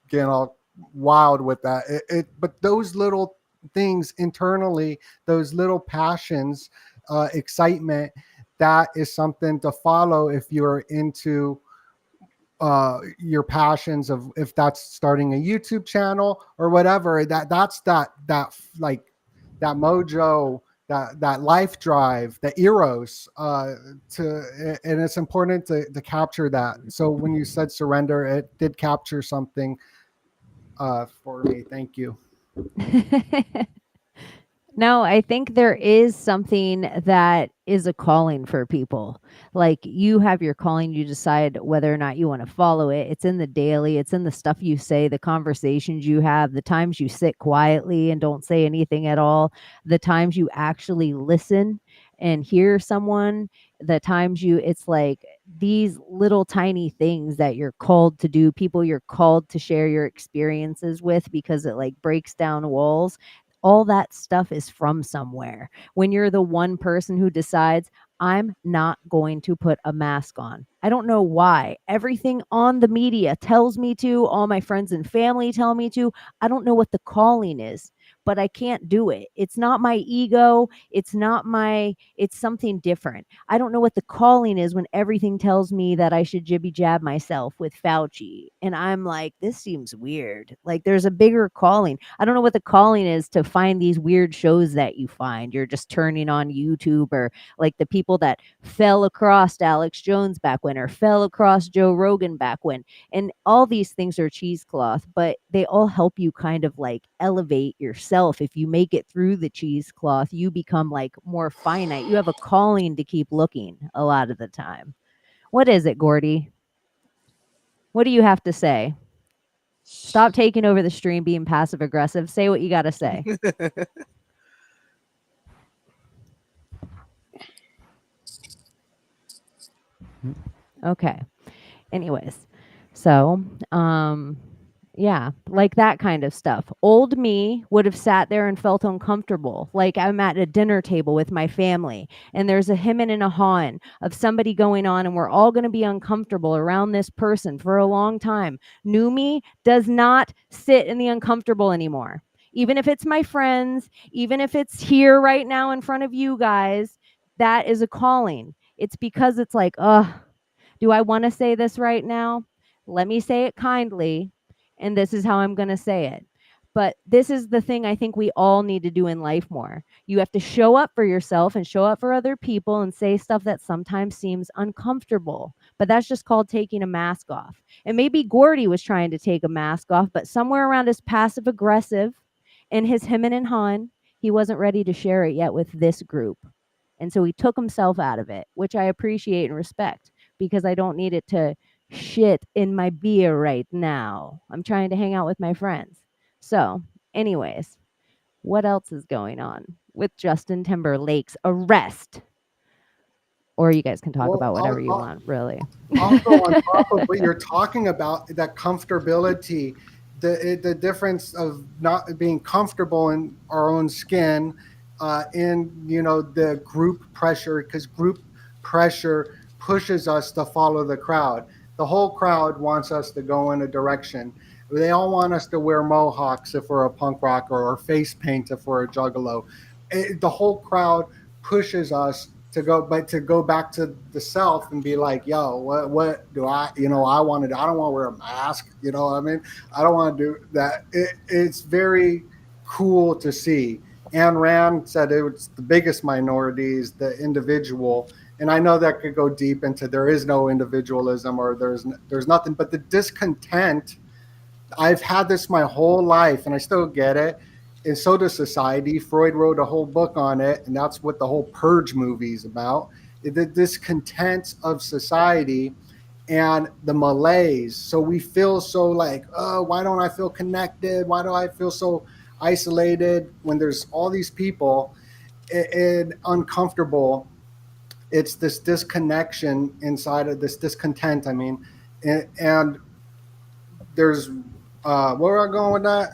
getting all wild with that. But those little things internally, those little passions, excitement, that is something to follow if you're into your passions of, if that's starting a YouTube channel or whatever. That's that mojo. That life drive, the eros, and it's important to capture that. So when you said surrender, it did capture something for me. Thank you. No, I think there is something that is a calling for people. Like, you have your calling, you decide whether or not you want to follow it. It's in the daily, it's in the stuff you say, the conversations you have, the times you sit quietly and don't say anything at all, the times you actually listen and hear someone, the times it's like these little tiny things that you're called to do, people you're called to share your experiences with, because it like breaks down walls. All that stuff is from somewhere. When you're the one person who decides, I'm not going to put a mask on. I don't know why. Everything on the media tells me to, all my friends and family tell me to. I don't know what the calling is, but I can't do it. It's not my ego. It's something different. I don't know what the calling is when everything tells me that I should jibby jab myself with Fauci. And I'm like, this seems weird. Like there's a bigger calling. I don't know what the calling is to find these weird shows that you find. You're just turning on YouTube, or like the people that fell across Alex Jones back when, or fell across Joe Rogan back when. And all these things are cheesecloth, but they all help you kind of like elevate yourself. If you make it through the cheesecloth, you become like more finite. You have a calling to keep looking a lot of the time. What is it, Gordy? What do you have to say? Stop taking over the stream, being passive aggressive. Say what you got to say. Okay. Anyways, so yeah, like that kind of stuff. Old me would have sat there and felt uncomfortable. Like I'm at a dinner table with my family and there's a hemming and a hawing of somebody going on, and we're all going to be uncomfortable around this person for a long time. New me does not sit in the uncomfortable anymore. Even if it's my friends, even if it's here right now in front of you guys, that is a calling. It's because it's like, do I want to say this right now? Let me say it kindly. And this is how I'm going to say it. But this is the thing I think we all need to do in life more. You have to show up for yourself and show up for other people and say stuff that sometimes seems uncomfortable. But that's just called taking a mask off. And maybe Gordy was trying to take a mask off, but somewhere around his passive aggressive and his hemming and hawing, he wasn't ready to share it yet with this group. And so he took himself out of it, which I appreciate and respect, because I don't need it to shit in my beer right now. I'm trying to hang out with my friends. So, anyways, what else is going on with Justin Timberlake's arrest? Or you guys can talk about whatever you want, really. Also, on top of what you're talking about, that comfortability, the difference of not being comfortable in our own skin, in the group pressure, because group pressure pushes us to follow the crowd. The whole crowd wants us to go in a direction. They all want us to wear mohawks if we're a punk rocker, or face paint if we're a juggalo. The whole crowd pushes us to go, but to go back to the self and be like, yo, what do I want to do? I don't want to wear a mask. You know what I mean? I don't want to do that. It's very cool to see. Ayn Rand said it was the biggest minority is the individual. And I know that could go deep into there is no individualism, or there's nothing, but the discontent, I've had this my whole life and I still get it. And so does society. Freud wrote a whole book on it, and that's what the whole Purge movie is about. The discontent of society and the malaise. So we feel so like, oh, why don't I feel connected? Why do I feel so isolated when there's all these people and uncomfortable? It's this disconnection inside of this discontent. I mean, and there's where am I going with that?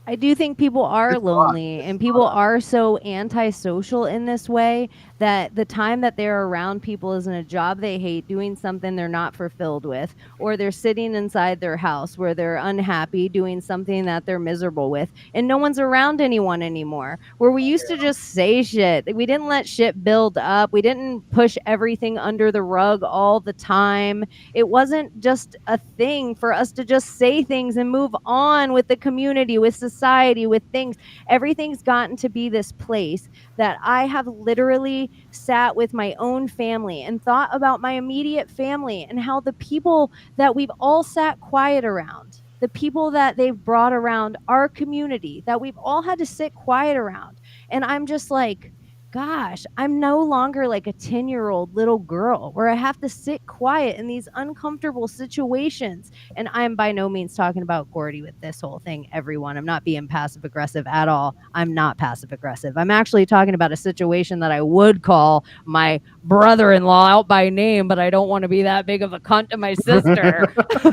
I do think people are lonely, and people are so antisocial in this way that the time that they're around people is in a job they hate, doing something they're not fulfilled with, or they're sitting inside their house where they're unhappy, doing something that they're miserable with, and no one's around anyone anymore. Where we used to just say shit. We didn't let shit build up. We didn't push everything under the rug all the time. It wasn't just a thing for us to just say things and move on with the community, with society, with things. Everything's gotten to be this place that I have literally sat with my own family and thought about my immediate family and how the people that we've all sat quiet around, the people that they've brought around our community, that we've all had to sit quiet around. And I'm just like, gosh, I'm no longer like a 10-year-old little girl where I have to sit quiet in these uncomfortable situations. And I'm by no means talking about Gordy with this whole thing, everyone. I'm not being passive aggressive at all. I'm not passive aggressive. I'm actually talking about a situation that I would call my brother-in-law out by name, but I don't want to be that big of a cunt to my sister. How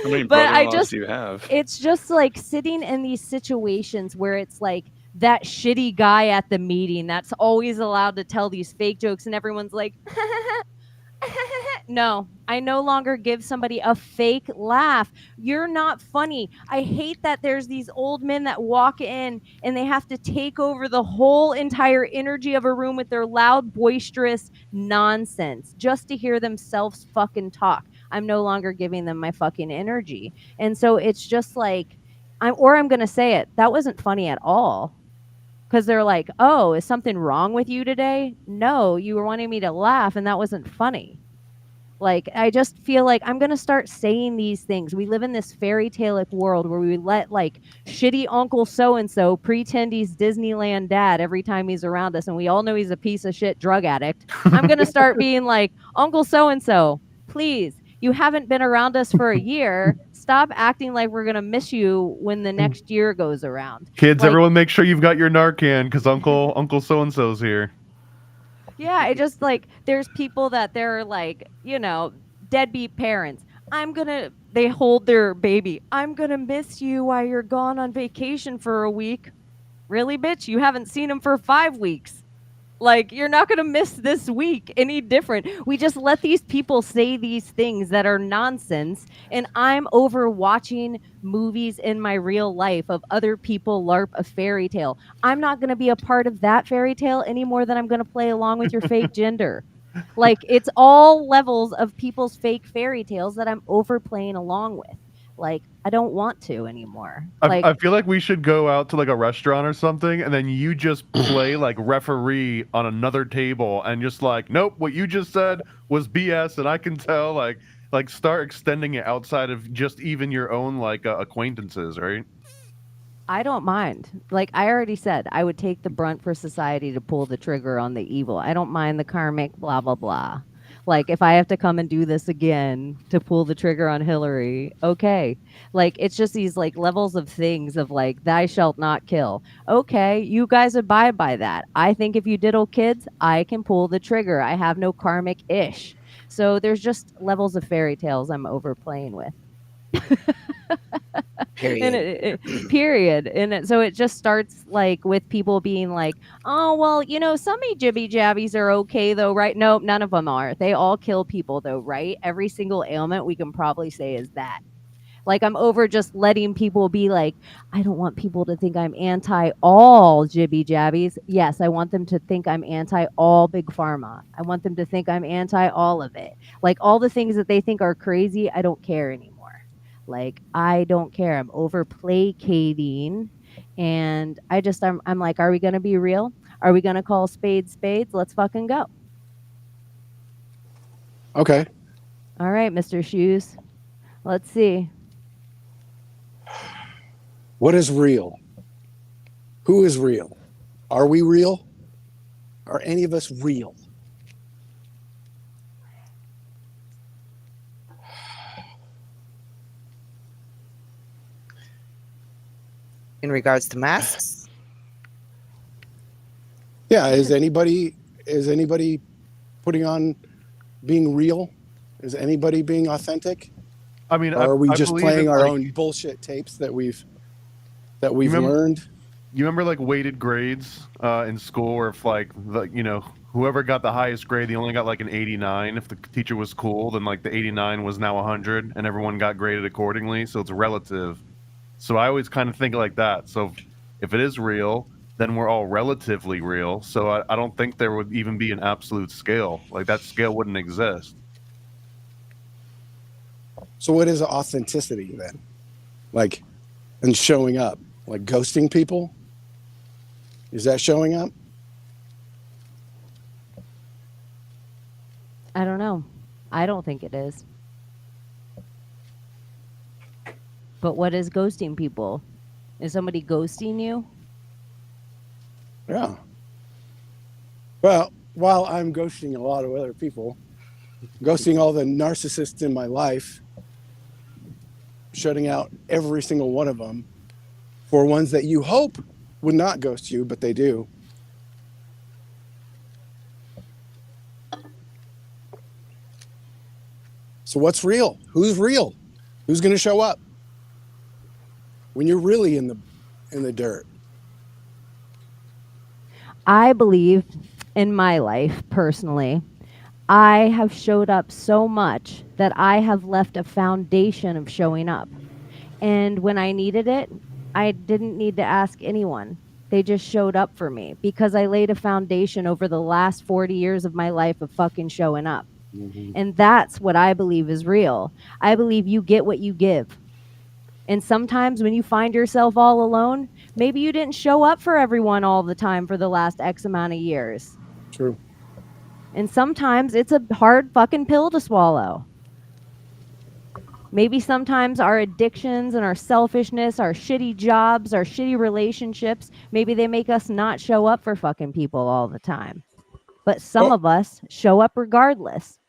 many But brother-in-laws do you have? It's just like sitting in these situations where it's like, that shitty guy at the meeting that's always allowed to tell these fake jokes and everyone's like, no, I no longer give somebody a fake laugh. You're not funny. I hate that there's these old men that walk in and they have to take over the whole entire energy of a room with their loud, boisterous nonsense just to hear themselves fucking talk. I'm no longer giving them my fucking energy. And so it's just like, I'm going to say it. That wasn't funny at all. Because they're like, oh, is something wrong with you today? No, you were wanting me to laugh and that wasn't funny. Like, I just feel like I'm going to start saying these things. We live in this fairy tale-ic world where we let like shitty Uncle so-and-so pretend he's Disneyland dad every time he's around us. And we all know he's a piece of shit drug addict. I'm going to start being like, Uncle so-and-so, please, you haven't been around us for a year. Stop acting like we're going to miss you when the next year goes around. Kids, Like, everyone make sure you've got your Narcan because Uncle so-and-so's here. yeah, I just like there's people that they're like, deadbeat parents. They hold their baby. I'm gonna miss you while you're gone on vacation for a week. Really, bitch? You haven't seen him for 5 weeks. Like, you're not gonna miss this week any different. We just let these people say these things that are nonsense, and I'm over watching movies in my real life of other people LARP a fairy tale. I'm not gonna be a part of that fairy tale any more than I'm gonna play along with your fake gender. Like, it's all levels of people's fake fairy tales that I'm overplaying along with. Like, I don't want to anymore. I feel like we should go out to like a restaurant or something, and then you just play like referee on another table, and just like, nope, what you just said was BS, and I can tell. Like start extending it outside of just even your own like acquaintances, right? I don't mind. Like I already said, I would take the brunt for society to pull the trigger on the evil. I don't mind the karmic blah, blah, blah. Like if I have to come and do this again to pull the trigger on Hillary, okay. Like it's just these like levels of things of like, thou shalt not kill. Okay, you guys abide by that. I think if you diddle kids, I can pull the trigger. I have no karmic ish. So there's just levels of fairy tales I'm overplaying with. Period. Period. So it just starts like with people being like, oh, well, some jibby jabbies are okay though, right? Nope, none of them are. They all kill people though, right? Every single ailment we can probably say is that. Like I'm over just letting people be like, I don't want people to think I'm anti all jibby jabbies. Yes, I want them to think I'm anti all big pharma. I want them to think I'm anti all of it. Like all the things that they think are crazy, I don't care anymore. Like, I don't care. I'm over placating. And I'm like, are we going to be real? Are we going to call spades spades? Let's fucking go. Okay. All right, Mr. Shoes. Let's see. What is real? Who is real? Are we real? Are any of us real? In regards to masks? Yeah, is anybody putting on being real? Is anybody being authentic? I mean, or are we just playing our like, own bullshit tapes that we've learned? You remember like weighted grades in school, where if like whoever got the highest grade, they only got like an 89. If the teacher was cool, then like the 89 was now 100, and everyone got graded accordingly. So it's relative. So I always kind of think like that. So if it is real, then we're all relatively real. So I don't think there would even be an absolute scale. Like that scale wouldn't exist. So what is authenticity then? Like, and showing up, like ghosting people? Is that showing up? I don't know. I don't think it is. But what is ghosting people? Is somebody ghosting you? Yeah. Well, while I'm ghosting a lot of other people, ghosting all the narcissists in my life, shutting out every single one of them for ones that you hope would not ghost you, but they do. So what's real? Who's real? Who's going to show up when you're really in the dirt? I believe in my life personally, I have showed up so much that I have left a foundation of showing up. And when I needed it, I didn't need to ask anyone. They just showed up for me because I laid a foundation over the last 40 years of my life of fucking showing up. And that's what I believe is real. I believe you get what you give. And sometimes when you find yourself all alone, maybe you didn't show up for everyone all the time for the last X amount of years. True. And sometimes it's a hard fucking pill to swallow. Maybe sometimes our addictions and our selfishness, our shitty jobs, our shitty relationships, maybe they make us not show up for fucking people all the time. But some of us show up regardless.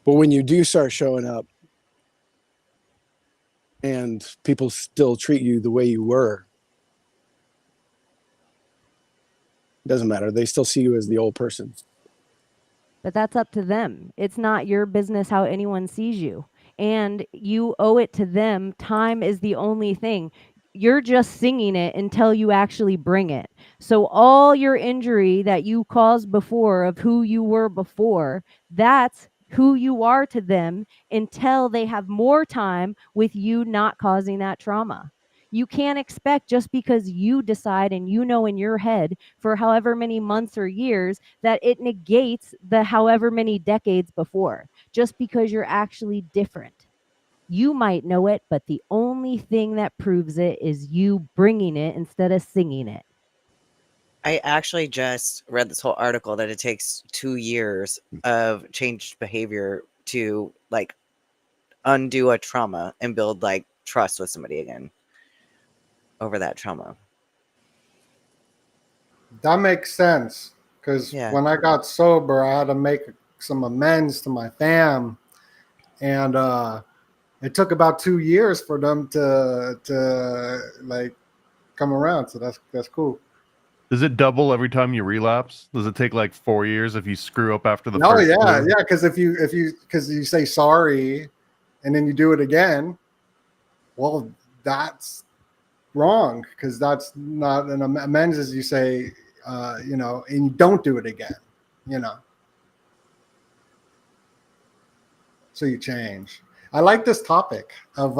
But when you do start showing up and people still treat you the way you were, it doesn't matter. They still see you as the old person. But that's up to them. It's not your business how anyone sees you. And you owe it to them. Time is the only thing. You're just singing it until you actually bring it. So all your injury that you caused before of who you were before, that's who you are to them until they have more time with you not causing that trauma. You can't expect just because you decide and you know in your head for however many months or years that it negates the however many decades before, just because you're actually different. You might know it, but the only thing that proves it is you bringing it instead of singing it. I actually just read this whole article that it takes 2 years of changed behavior to like undo a trauma and build like trust with somebody again over that trauma. That makes sense because when I got sober, I had to make some amends to my fam, and it took about 2 years for them to like come around. So that's cool. Does it double every time you relapse? Does it take like 4 years if you screw up after the No, first? yeah, because if you say sorry, and then you do it again, well, that's wrong because that's not an amends. As you say, and you don't do it again, So you change. I like this topic of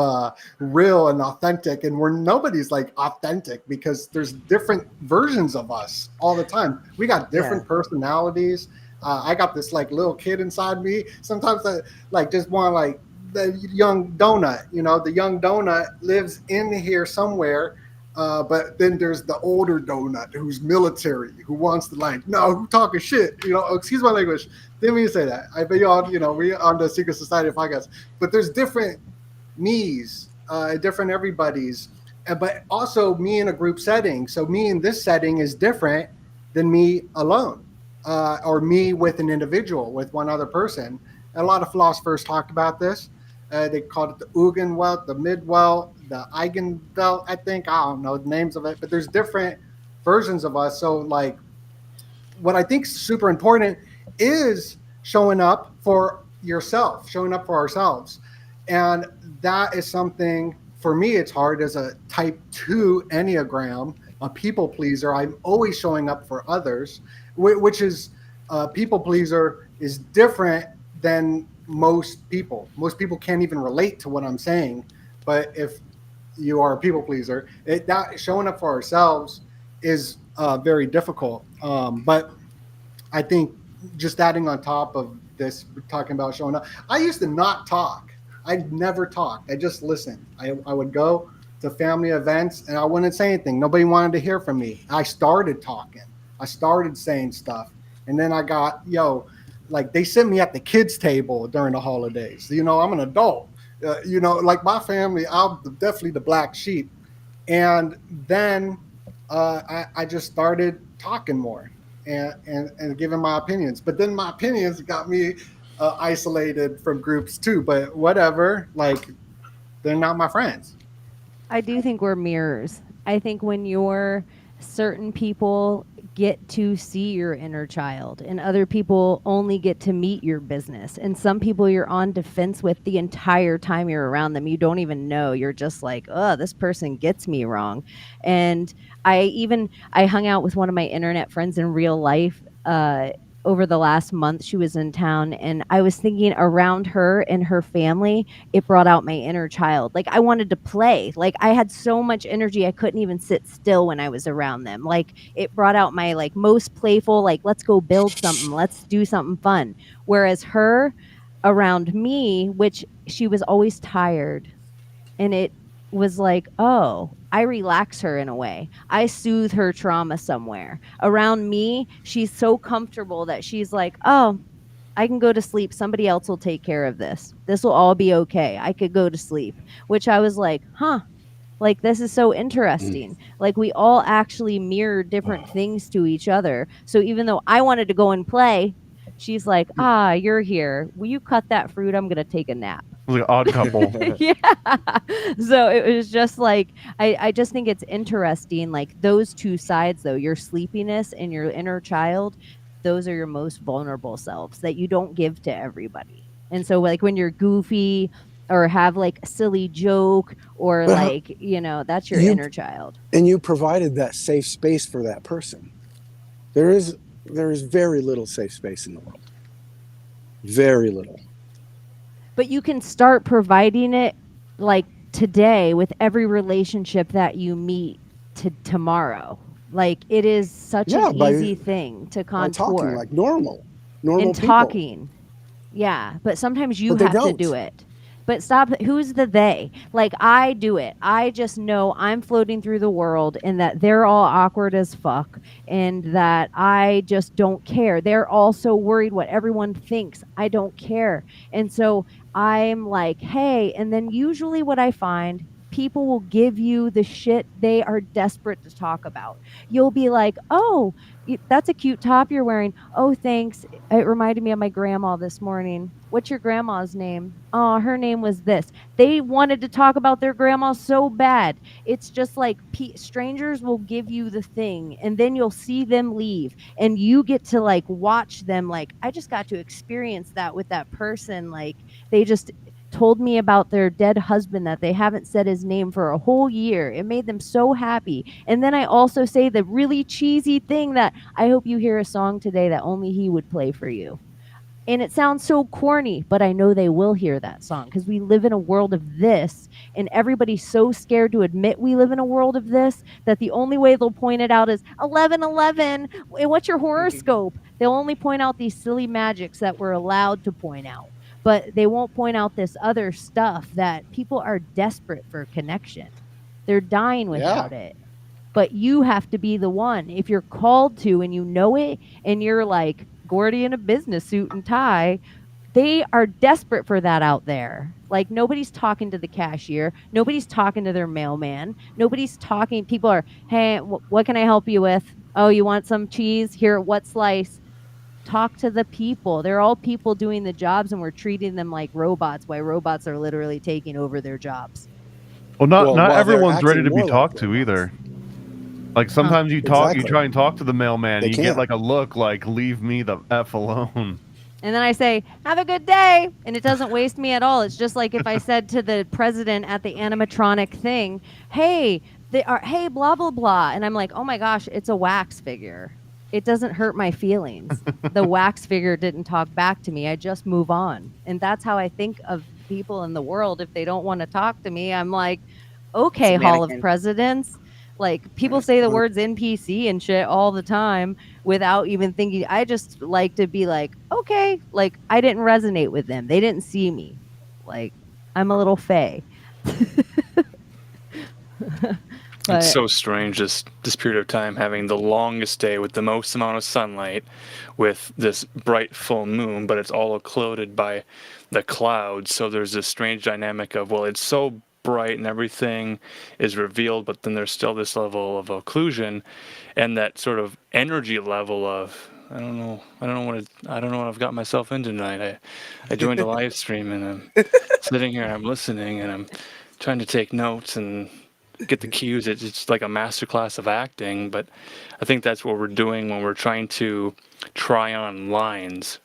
real and authentic, and where nobody's like authentic because there's different versions of us all the time. We got different personalities. I got this like little kid inside me. Sometimes I like just want like the young donut. The young donut lives in here somewhere. But then there's the older donut who's military, who wants to who talking shit, excuse my language. Didn't mean to say that. I bet y'all, we on the Secret Society of Podcasts. But there's different me's, different everybody's, but also me in a group setting. So me in this setting is different than me alone, or me with an individual, with one other person. And a lot of philosophers talked about this. They called it the Ugenwelt, the Midwelt, the Eigenwelt, I think. I don't know the names of it, but there's different versions of us. So like what I think is super important is showing up for yourself, showing up for ourselves. And that is something, for me, it's hard as a type 2 Enneagram, a people pleaser. I'm always showing up for others, which is people pleaser is different than most people. Most people can't even relate to what I'm saying. But if you are a people pleaser, that showing up for ourselves is very difficult. But I think just adding on top of this, talking about showing up, I used to not talk. I never talked. I just listened. I would go to family events and I wouldn't say anything. Nobody wanted to hear from me. I started talking. I started saying stuff. And then I got, like they sit me at the kids' table during the holidays. I'm an adult. Like my family, I'm definitely the black sheep. And then I just started talking more and giving my opinions. But then my opinions got me isolated from groups too. But whatever, like they're not my friends. I do think we're mirrors. I think when you're certain people get to see your inner child, and other people only get to meet your business. And some people you're on defense with the entire time you're around them. You don't even know. You're just like, oh, this person gets me wrong. And I hung out with one of my internet friends in real life over the last month. She was in town, and I was thinking around her and her family, it brought out my inner child. Like, I wanted to play. Like, I had so much energy, I couldn't even sit still when I was around them. Like, it brought out my like most playful, like, let's go build something, let's do something fun. Whereas her around me, which she was always tired, and it was like, oh, I relax her in a way. I soothe her trauma somewhere. Around me, she's so comfortable that she's like, oh, I can go to sleep. Somebody else will take care of this. This will all be okay. I could go to sleep. Which I was like, huh, like, this is so interesting. Like, we all actually mirror different things to each other. So even though I wanted to go and play, she's like, you're here. Will you cut that fruit? I'm going to take a nap. It was like an odd couple. Yeah. So it was just like, I just think it's interesting. Like, those two sides, though, your sleepiness and your inner child, those are your most vulnerable selves that you don't give to everybody. And so, like, when you're goofy or have like a silly joke or like, you know, that's your inner child. And you provided that safe space for that person. There is very little safe space in the world. Very little. But you can start providing it like today with every relationship that you meet tomorrow. Like, it is such an easy thing to contour. Talking like normal and people. Talking. Yeah, but sometimes you have to do it. But stop. Who's the they? Like, I do it. I just know I'm floating through the world and that they're all awkward as fuck and that I just don't care. They're all so worried what everyone thinks. I don't care. And so I'm like, hey, and then usually what I find, people will give you the shit they are desperate to talk about. You'll be like, oh, that's a cute top you're wearing. Oh, thanks. It reminded me of my grandma this morning. What's your grandma's name? Oh, her name was this. They wanted to talk about their grandma so bad. It's just like strangers will give you the thing and then you'll see them leave and you get to like watch them. Like, I just got to experience that with that person. Like, they just told me about their dead husband that they haven't said his name for a whole year. It made them so happy. And then I also say the really cheesy thing that I hope you hear a song today that only he would play for you. And it sounds so corny, but I know they will hear that song because we live in a world of this, and everybody's so scared to admit we live in a world of this that the only way they'll point it out is 11:11. What's your horoscope? They'll only point out these silly magics that we're allowed to point out, but they won't point out this other stuff that people are desperate for connection. They're dying without it. But you have to be the one. If you're called to and you know it, and you're like Gordy in a business suit and tie, they are desperate for that out there. Like, nobody's talking to the cashier. Nobody's talking to their mailman. Nobody's talking. People are, hey, what can I help you with? Oh, you want some cheese? Here, what slice? Talk to the people. They're all people doing the jobs, and we're treating them like robots, while robots are literally taking over their jobs. Well, not everyone's ready to be talked to either. Like, sometimes you try and talk to the mailman, and you get like a look like, leave me the F alone. And then I say, have a good day. And it doesn't waste me at all. It's just like if I said to the president at the animatronic thing, hey, blah, blah, blah. And I'm like, oh my gosh, it's a wax figure. It doesn't hurt my feelings. The wax figure didn't talk back to me. I just move on. And that's how I think of people in the world. If they don't want to talk to me, I'm like, okay, Hall of Presidents. Like, people say the words NPC and shit all the time without even thinking. I just like to be like, okay, like, I didn't resonate with them. They didn't see me. Like, I'm a little fey. It's so strange, this period of time, having the longest day with the most amount of sunlight with this bright full moon, but it's all occluded by the clouds. So there's this strange dynamic of, well, it's so bright and everything is revealed, but then there's still this level of occlusion and that sort of energy level of, I don't know what I've got myself into tonight. I joined a live stream and I'm sitting here and I'm listening and I'm trying to take notes and get the cues. It's like a masterclass of acting, but I think that's what we're doing when we're trying to try on lines.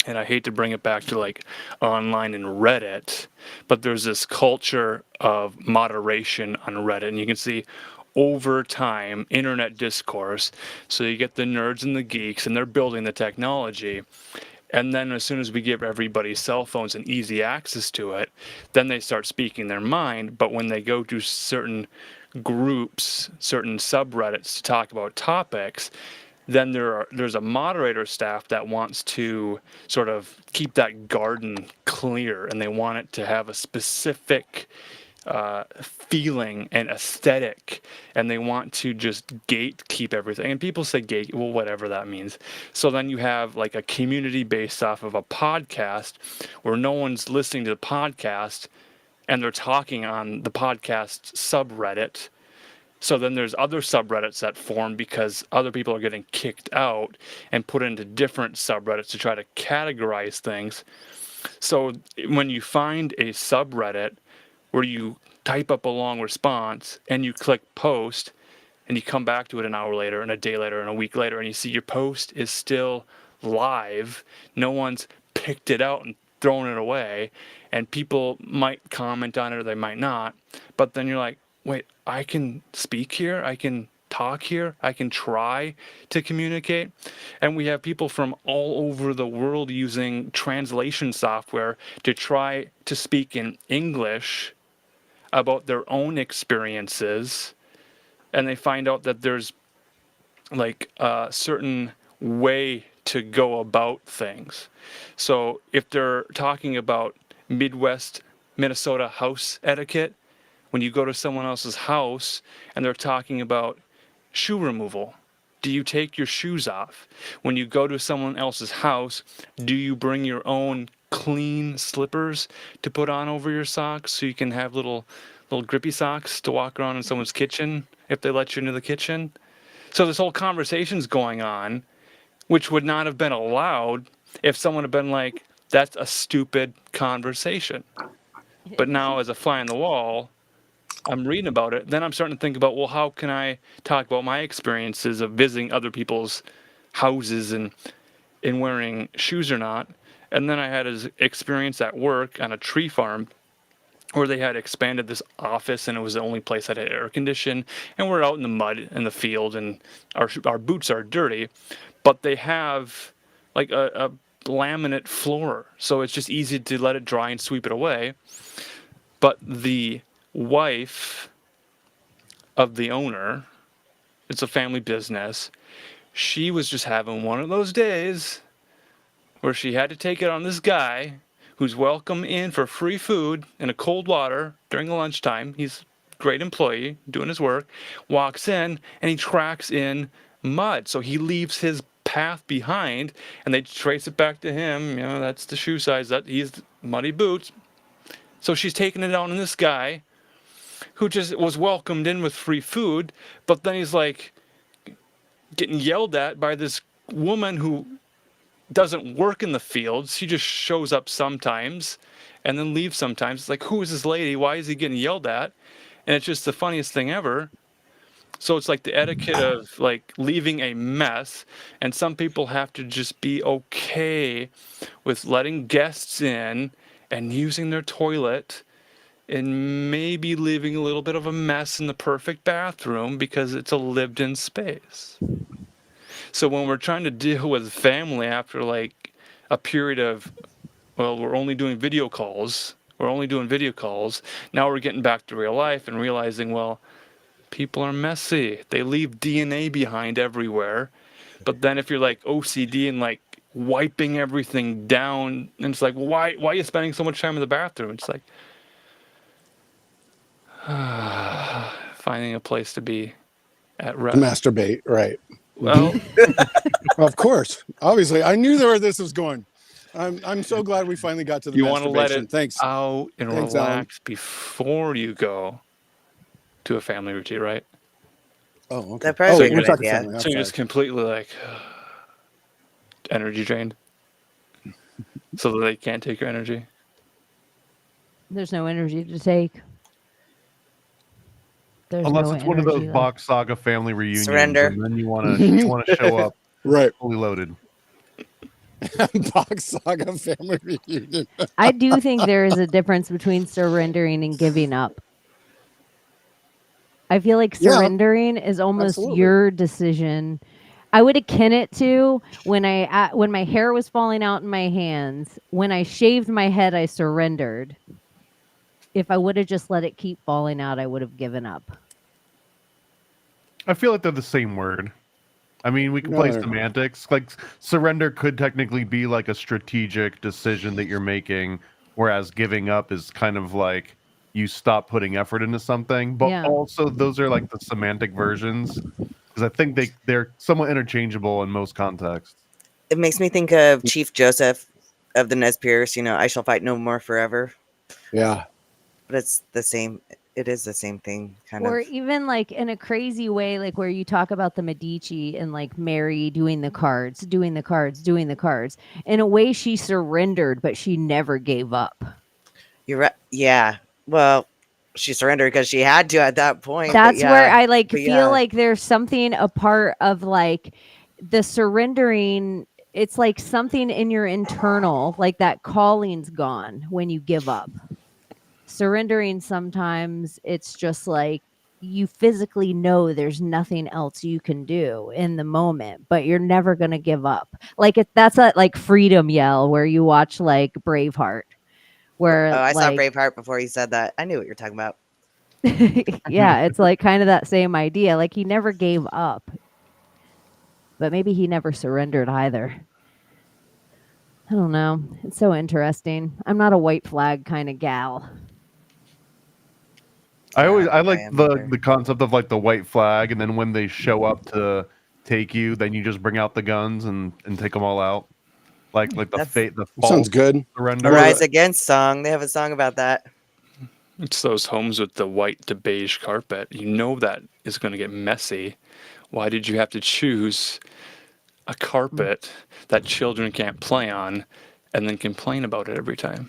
And I hate to bring it back to like online and Reddit, but there's this culture of moderation on Reddit, and you can see over time internet discourse. So you get the nerds and the geeks, and they're building the technology. And then as soon as we give everybody cell phones and easy access to it, then they start speaking their mind. But when they go to certain groups, certain subreddits to talk about topics, then there's a moderator staff that wants to sort of keep that garden clear, and they want it to have a specific feeling and aesthetic, and they want to just gatekeep everything. And people say gate, well, whatever that means. So then you have like a community based off of a podcast where no one's listening to the podcast, and they're talking on the podcast subreddit. So then there's other subreddits that form because other people are getting kicked out and put into different subreddits to try to categorize things. So when you find a subreddit where you type up a long response and you click post and you come back to it an hour later and a day later and a week later and you see your post is still live, no one's picked it out and thrown it away, and people might comment on it or they might not, but then you're like, wait, I can speak here, I can talk here, I can try to communicate. And we have people from all over the world using translation software to try to speak in English about their own experiences, and they find out that there's like a certain way to go about things. So if they're talking about Midwest Minnesota house etiquette, when you go to someone else's house and they're talking about shoe removal, do you take your shoes off? When you go to someone else's house, do you bring your own clean slippers to put on over your socks so you can have little grippy socks to walk around in someone's kitchen if they let you into the kitchen? So this whole conversation's going on, which would not have been allowed if someone had been like, that's a stupid conversation. But now as a fly on the wall, I'm reading about it, then I'm starting to think about, well, how can I talk about my experiences of visiting other people's houses and wearing shoes or not? And then I had an experience at work on a tree farm where they had expanded this office, and it was the only place that had air conditioning, and we're out in the mud in the field, and our boots are dirty, but they have like a laminate floor, so it's just easy to let it dry and sweep it away. But the wife of the owner, it's a family business, she was just having one of those days where she had to take it on this guy who's welcome in for free food and a cold water during the lunchtime. He's a great employee doing his work, walks in and he tracks in mud. So he leaves his path behind and they trace it back to him. You know, that's the shoe size, that he's muddy boots. So she's taking it out on this guy who just was welcomed in with free food, but then he's like getting yelled at by this woman who doesn't work in the fields. She just shows up sometimes and then leaves sometimes. It's like, who is this lady? Why is he getting yelled at? And it's just the funniest thing ever. So it's like the etiquette of like leaving a mess, and some people have to just be okay with letting guests in and using their toilet and maybe leaving a little bit of a mess in the perfect bathroom because it's a lived-in space. So when we're trying to deal with family after like a period of, well, we're only doing video calls, now we're getting back to real life and realizing, well, people are messy. They leave DNA behind everywhere. But then if you're like OCD and like wiping everything down, and it's like, well, why are you spending so much time in the bathroom? It's like finding a place to be at rest. Masturbate, right? Well, of course. Obviously, I knew this was going. I'm so glad we finally got to the you want to let it Thanks. out and Thanks, relax before you go to a family retreat, right? Oh, okay. That probably we're a good talking idea. family. I'm So you're sorry. just completely like energy drained, so that they can't take your energy. There's no energy to take. There's Unless no it's one of those energy left. Box Saga family reunions, Surrender. and then you want to show up Right. fully loaded. Box Saga family reunion. I do think there is a difference between surrendering and giving up. I feel like Yeah, surrendering is almost absolutely. your decision. I would akin it to when my hair was falling out in my hands. When I shaved my head, I surrendered. If I would have just let it keep falling out, I would have given up. I feel like they're the same word. I mean, we can No, play they're not. semantics. Like surrender could technically be like a strategic decision that you're making, whereas giving up is kind of like you stop putting effort into something. But Yeah. also, those are like the semantic versions because I think they're somewhat interchangeable in most contexts. It makes me think of Chief Joseph of the Nez Perce, I shall fight no more forever. Yeah. But it's the same. It is the same thing, kind Or of. even like in a crazy way, like where you talk about the Medici and like Mary doing the cards. In a way, she surrendered, but she never gave up. You're right. Yeah. Well, she surrendered because she had to at that point. That's where I like But feel yeah. like there's something a part of like the surrendering. It's like something in your internal, like that calling's gone when you give up. Surrendering, sometimes it's just like you physically know there's nothing else you can do in the moment, but you're never going to give up. Like that's a like freedom yell where you watch like Braveheart, where I saw like, Braveheart before he said that. I knew what you're talking about. yeah, it's like kind of that same idea. Like he never gave up, but maybe he never surrendered either. I don't know. It's so interesting. I'm not a white flag kind of gal. I like am the concept of like the white flag, and then when they show up to take you, then you just bring out the guns and take them all out, like the That's- false Sounds good. surrender. A Rise Against song. They have a song about that. It's those homes with the white to beige carpet. You know that is going to get messy. Why did you have to choose a carpet that children can't play on and then complain about it every time?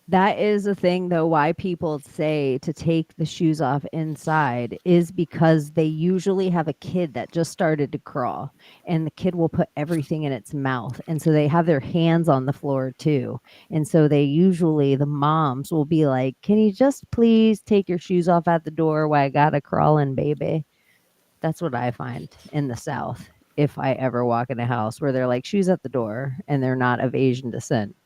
That is a thing, though, why people say to take the shoes off inside is because they usually have a kid that just started to crawl, and the kid will put everything in its mouth. And so they have their hands on the floor, too. And so the moms will be like, can you just please take your shoes off at the door while I got a crawling baby? That's what I find in the South if I ever walk in a house where they're like, shoes at the door, and they're not of Asian descent.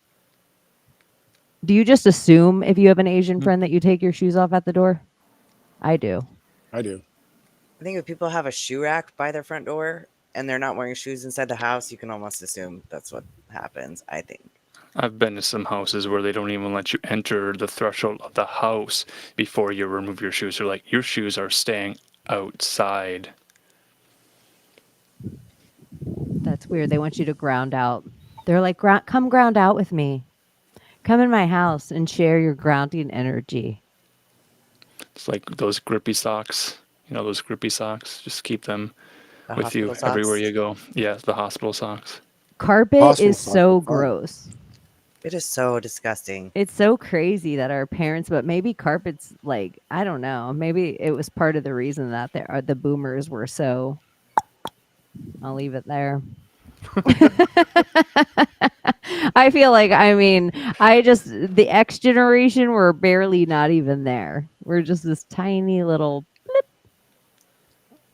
Do you just assume if you have an Asian friend that you take your shoes off at the door? I do. I do. I think if people have a shoe rack by their front door and they're not wearing shoes inside the house, you can almost assume that's what happens, I think. I've been to some houses where they don't even let you enter the threshold of the house before you remove your shoes. They're like, your shoes are staying outside. That's weird. They want you to ground out. They're like, come ground out with me. Come in my house and share your grounding energy. It's like those grippy socks. You know those grippy socks? Just keep them The with you hospital socks. everywhere you go. Yeah, the hospital socks. Carpet Hospital is socks so are fun. gross. It is so disgusting. It's so crazy that our parents, but maybe carpets, like, I don't know. Maybe it was part of the reason that the boomers were so. I'll leave it there. I feel like, the X generation were barely not even there. We're just this tiny little blip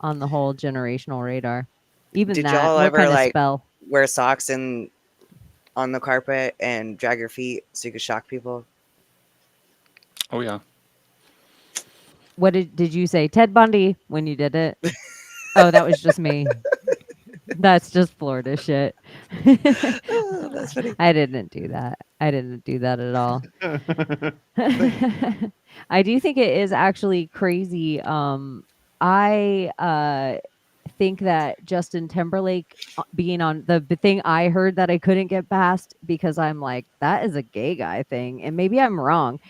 on the whole generational radar. Even Did that, y'all what ever kind of like spell? wear socks on the carpet and drag your feet so you could shock people? Oh, yeah. What did you say? Ted Bundy when you did it? Oh, that was just me. That's just Florida shit. Oh, that's funny. I didn't do that. I didn't do that at all. I do think it is actually crazy. I think that Justin Timberlake being on the thing I heard that I couldn't get past because I'm like, that is a gay guy thing. And maybe I'm wrong.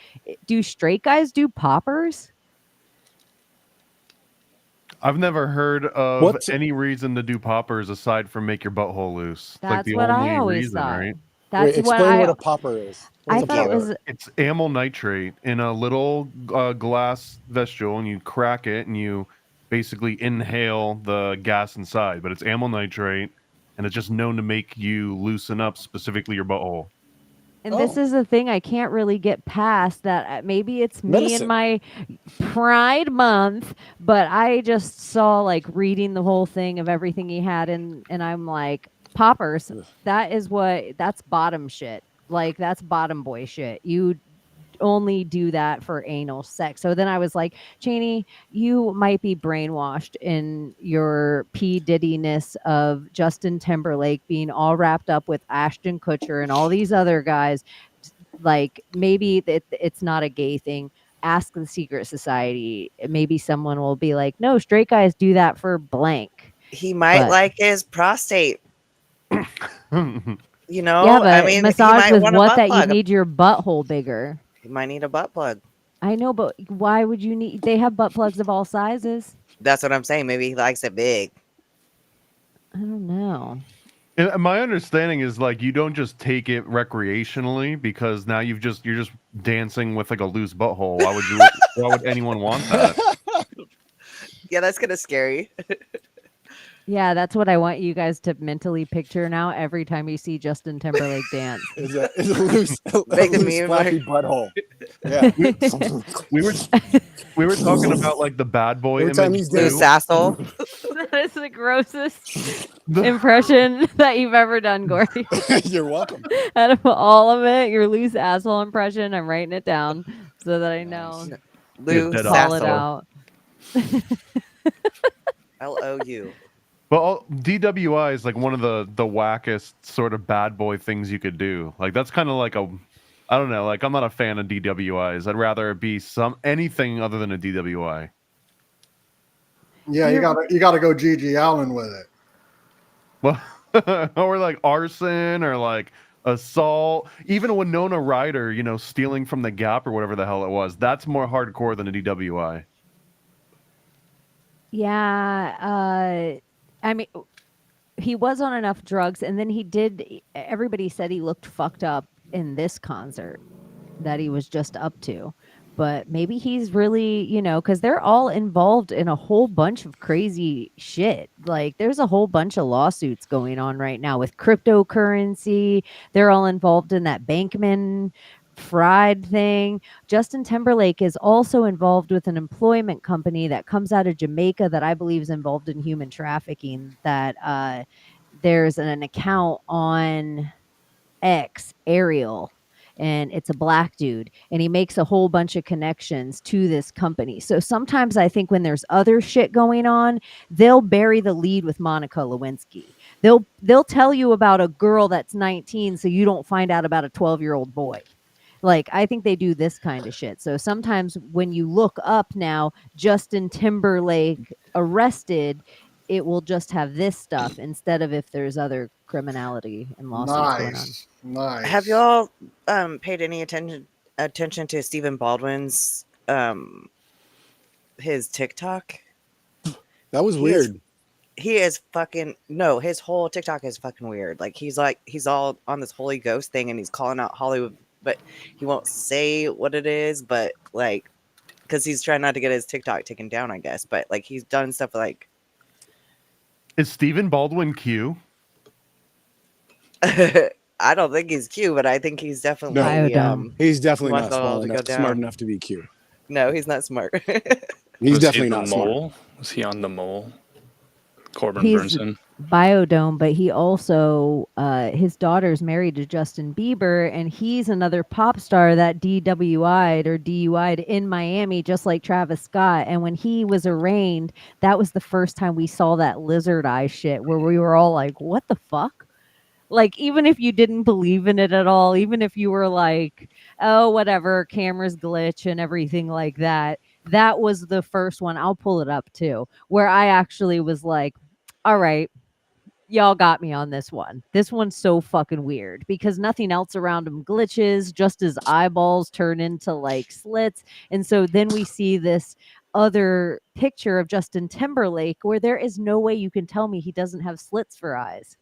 Do straight guys do poppers? I've never heard of What's- any reason to do poppers aside from make your butthole loose. It's like That's the what I only always reason, thought. right? That's Wait, explain what a popper is. I What's a thought it popper? was It's amyl nitrate in a little glass vessel, and you crack it, and you basically inhale the gas inside. But it's amyl nitrate, and it's just known to make you loosen up, specifically your butthole. And this is the thing I can't really get past that maybe it's me and Medicine. my Pride Month, but I just saw like reading the whole thing of everything he had and I'm like, poppers, that's bottom shit. Like that's bottom boy shit. You only do that for anal sex. So then I was like, Chaney, you might be brainwashed in your P. Diddy-ness of Justin Timberlake being all wrapped up with Ashton Kutcher and all these other guys. Like maybe it's not a gay thing. Ask the secret society. Maybe someone will be like, no, straight guys do that for blank. He might But- like his prostate. You know, yeah, but I mean, massage he might with want a what butt that you plug. need your butthole bigger. He might need a butt plug. I know, but why would you need? They have butt plugs of all sizes. That's what I'm saying. Maybe he likes it big. I don't know. And my understanding is like you don't just take it recreationally because now you're just dancing with like a loose butthole. Why would anyone want that? Yeah, that's kind of scary. Yeah, that's what I want you guys to mentally picture now every time you see Justin Timberlake dance. Is a loose, Make the loose meme flappy like- butthole. Yeah. we were talking about like the bad boy Every time image he's too. Loose asshole. That is the grossest impression that you've ever done, Gordy. You're welcome. Out of all of it, your loose asshole impression, I'm writing it down so that I know. Loose dead Call it asshole. out. LOU. But DWI is like one of the wackest sort of bad boy things you could do. Like that's kind of like I don't know. Like I'm not a fan of DWIs. I'd rather it be anything other than a DWI. Yeah, you gotta go Gigi Allen with it. Well, or like arson or like assault. Even a Winona Ryder, stealing from the Gap or whatever the hell it was. That's more hardcore than a DWI. Yeah, I mean, he was on enough drugs, and then everybody said he looked fucked up in this concert that he was just up to. But maybe he's really, because they're all involved in a whole bunch of crazy shit. Like, there's a whole bunch of lawsuits going on right now with cryptocurrency. They're all involved in that Bankman Fried thing. Justin Timberlake is also involved with an employment company that comes out of Jamaica that I believe is involved in human trafficking. That there's an account on X, Ariel, and it's a black dude, and he makes a whole bunch of connections to this company. So sometimes I think when there's other shit going on, they'll bury the lead with Monica Lewinsky. They'll tell you about a girl that's 19 so you don't find out about a 12-year-old boy. Like, I think they do this kind of shit. So sometimes when you look up now, Justin Timberlake arrested, it will just have this stuff instead of if there's other criminality and lawsuits going on. Nice. Have y'all paid any attention to Stephen Baldwin's his TikTok? That was weird. He is fucking no. His whole TikTok is fucking weird. Like he's all on this holy ghost thing, and he's calling out Hollywood, but he won't say what it is. But like, because he's trying not to get his TikTok taken down, I guess. But like, he's done stuff like. Is Stephen Baldwin Q? I don't think he's Q, but I think he's definitely he's definitely wants not it all to go smart down. enough to be Q. No, he's not smart. He's Was definitely he the not smart. mole? Was he on the mole? Corbin He's Burnson. Biodome, but he also his daughter's married to Justin Bieber, and he's another pop star that DUI'd in Miami, just like Travis Scott. And when he was arraigned, that was the first time we saw that lizard eye shit where we were all like, what the fuck? Like, even if you didn't believe in it at all, even if you were like, oh, whatever, cameras glitch and everything like that, that was the first one. I'll pull it up too, where I actually was like, all right, y'all got me on this one. This one's so fucking weird because nothing else around him glitches, just his eyeballs turn into like slits. And so then we see this other picture of Justin Timberlake where there is no way you can tell me he doesn't have slits for eyes.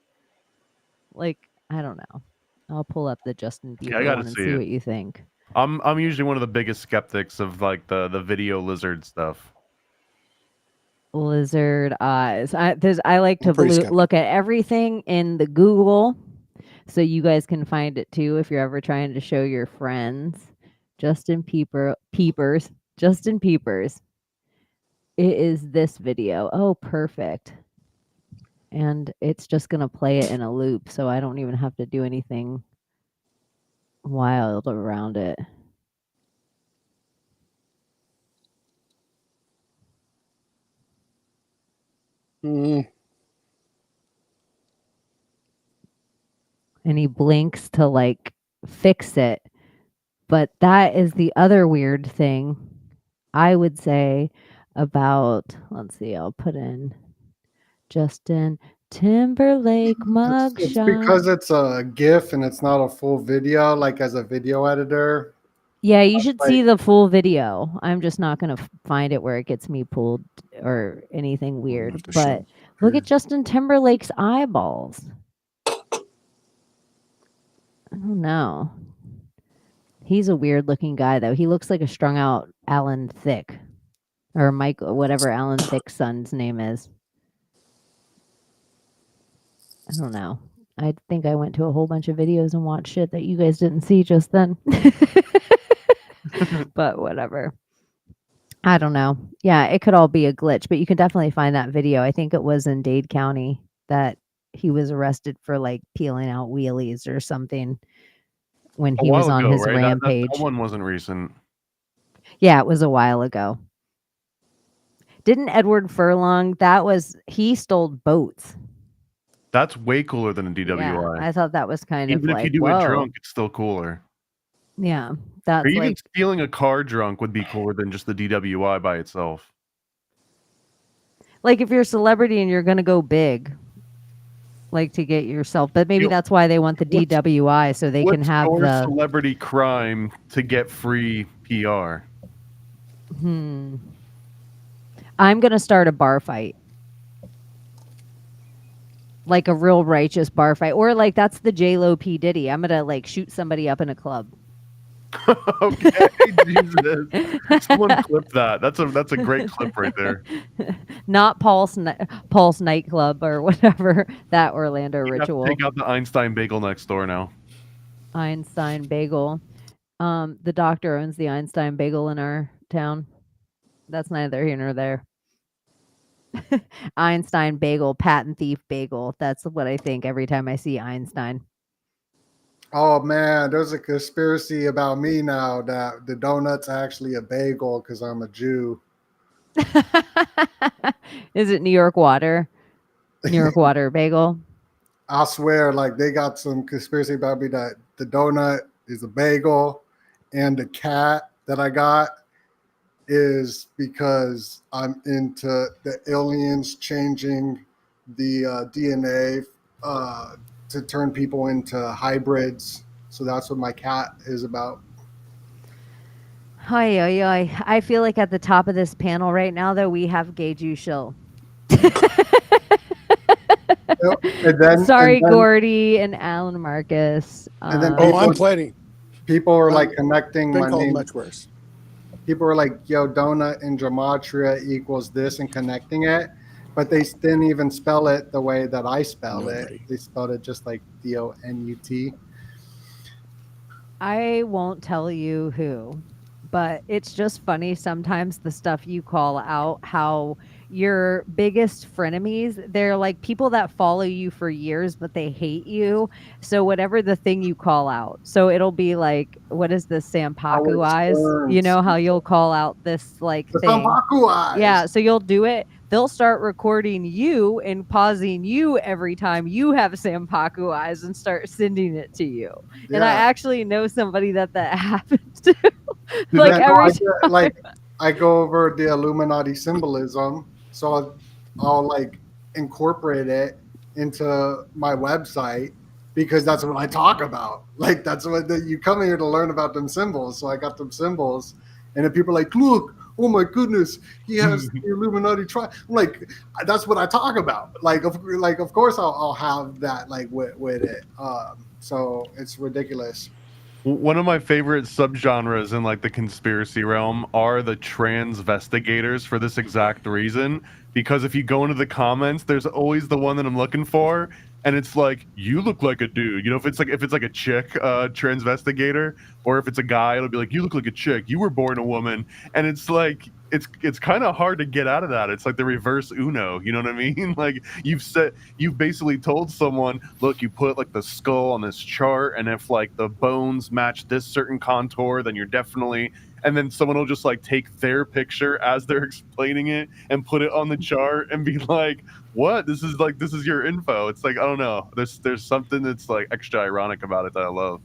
Like, I don't know. I'll pull up the Justin Yeah, I Bieber gotta one and see see it. what you think. I'm usually one of the biggest skeptics of like the video lizard stuff. Lizard eyes. I like to I'm pretty skeptical. look at everything in the Google, so you guys can find it too if you're ever trying to show your friends. Justin Peepers. Justin Peepers. It is this video. Oh, perfect. And it's just gonna play it in a loop, so I don't even have to do anything wild around it. Mm. And he blinks to like fix it. But that is the other weird thing I would say about, let's see, I'll put in Justin Timberlake It's because mugshot. it's a GIF and it's not a full video. Like as a video editor, Yeah, you should like see the full video. I'm just not going to find it where it gets me pulled or anything weird. But look at Justin Timberlake's eyeballs. I don't know. He's a weird looking guy, though. He looks like a strung out Alan Thicke or Mike, whatever Alan Thicke's son's name is. I don't know. I think I went to a whole bunch of videos and watched shit that you guys didn't see just then. But whatever. I don't know. Yeah, it could all be a glitch, but you can definitely find that video. I think it was in Dade County that he was arrested for like peeling out wheelies or something when he was on his right? rampage. That one wasn't recent. Yeah, it was a while ago. Didn't Edward Furlong, he stole boats. That's way cooler than a DWI. Yeah, I thought that was kind Even of if like, you do whoa. it drunk, it's still cooler. Yeah, Or that's even like, stealing a car drunk would be cooler than just the DWI by itself. if you're a celebrity and you're going to go big, like to get yourself, but maybe that's why they want the DWI so they can have more the celebrity crime to get free PR. I'm going to start a bar fight. Like a real righteous bar fight. Or like that's the J-Lo P. Diddy. I'm going to like shoot somebody up in a club. Okay, Jesus. Someone clip that. That's a great clip right there. Not Pulse nightclub or whatever, that Orlando ritual. Take out the Einstein bagel next door now. Einstein bagel. The doctor owns the Einstein bagel in our town. That's neither here nor there. Einstein bagel, patent thief bagel. That's what I think every time I see Einstein. oh man, there's a conspiracy about me now that the donut's actually a bagel because I'm a Jew. Is it New York water? New York water bagel? I swear, like they got some conspiracy about me that the donut is a bagel, and the cat that I got is because I'm into the aliens changing the DNA to turn people into hybrids. So that's what my cat is about. I feel like at the top of this panel right now, though, we have Gay Jew Shill. Sorry, Gordy and Alan Marcus. And then I'm plenty. People are like connecting Been my called name. much worse. People are like, yo, donut in gematria equals this and connecting it. But they didn't even spell it the way that I spell it. They spelled it just like DONUT. I won't tell you who, but it's just funny sometimes the stuff you call out, how your biggest frenemies, they're like people that follow you for years, but they hate you. So whatever the thing you call out. So it'll be like, what is this, Sampaku eyes? You know how you'll call out this like The thing. Sampaku eyes. Yeah, so you'll do it. They'll start recording you and pausing you every time you have Sampaku eyes and start sending it to you. Yeah. And I actually know somebody that happens to. I go over the Illuminati symbolism, so I'll like incorporate it into my website because that's what I talk about. Like that's what you come here to learn about them symbols. So I got them symbols, and then people are like, look, oh my goodness, he has the Illuminati I'm like, that's what I talk about. Like of course I'll have that like with it. So it's ridiculous. One of my favorite subgenres in like the conspiracy realm are the transvestigators for this exact reason. Because if you go into the comments, there's always the one that I'm looking for, and it's like, you look like a dude. You know, if it's like a chick transvestigator, or if it's a guy, it'll be like, you look like a chick. You were born a woman, and it's like it's kind of hard to get out of that. It's like the reverse Uno. You know what I mean? Like you've basically told someone, look, you put like the skull on this chart, and if like the bones match this certain contour, then you're definitely. And then someone will just like take their picture as they're explaining it and put it on the chart and be like, what? This is your info. It's like, I don't know. There's something that's like extra ironic about it that I love.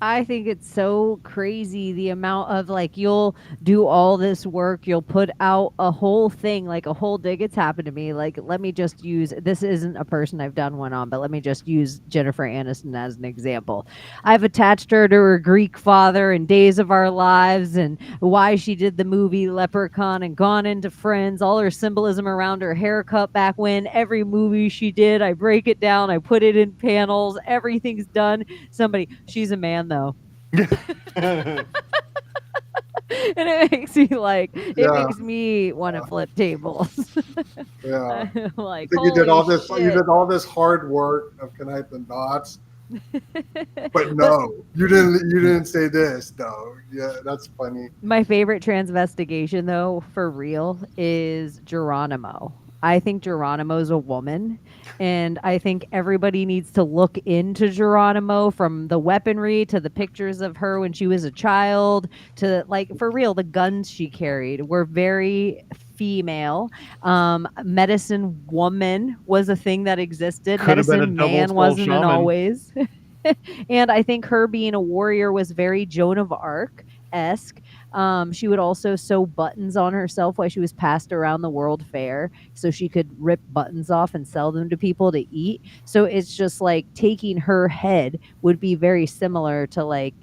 I think it's so crazy the amount of like you'll do all this work, you'll put out a whole thing, like a whole dig. It's happened to me. Like, let me just use this isn't a person I've done one on, but let me just use Jennifer Aniston as an example. I've attached her to her Greek father and Days of Our Lives and why she did the movie Leprechaun and gone into Friends, all her symbolism around her haircut back when, every movie she did. I break it down, I put it in panels, everything's done. She's a man though. And it makes me like it makes me want to flip tables. Yeah. Like, you did all this shit. you did all this hard work of connecting dots. But no, you didn't say this though. Yeah, that's funny. My favorite transvestigation though, for real, is Geronimo. I think Geronimo's a woman, and I think everybody needs to look into Geronimo, from the weaponry to the pictures of her when she was a child to, like, for real, the guns she carried were very female. Medicine woman was a thing that existed. Could have been a Medicine double man skull wasn't shaman. always. And I think her being a warrior was very Joan of Arc-esque. She would also sew buttons on herself while she was passed around the World Fair, so she could rip buttons off and sell them to people to eat. So it's just like taking her head would be very similar to like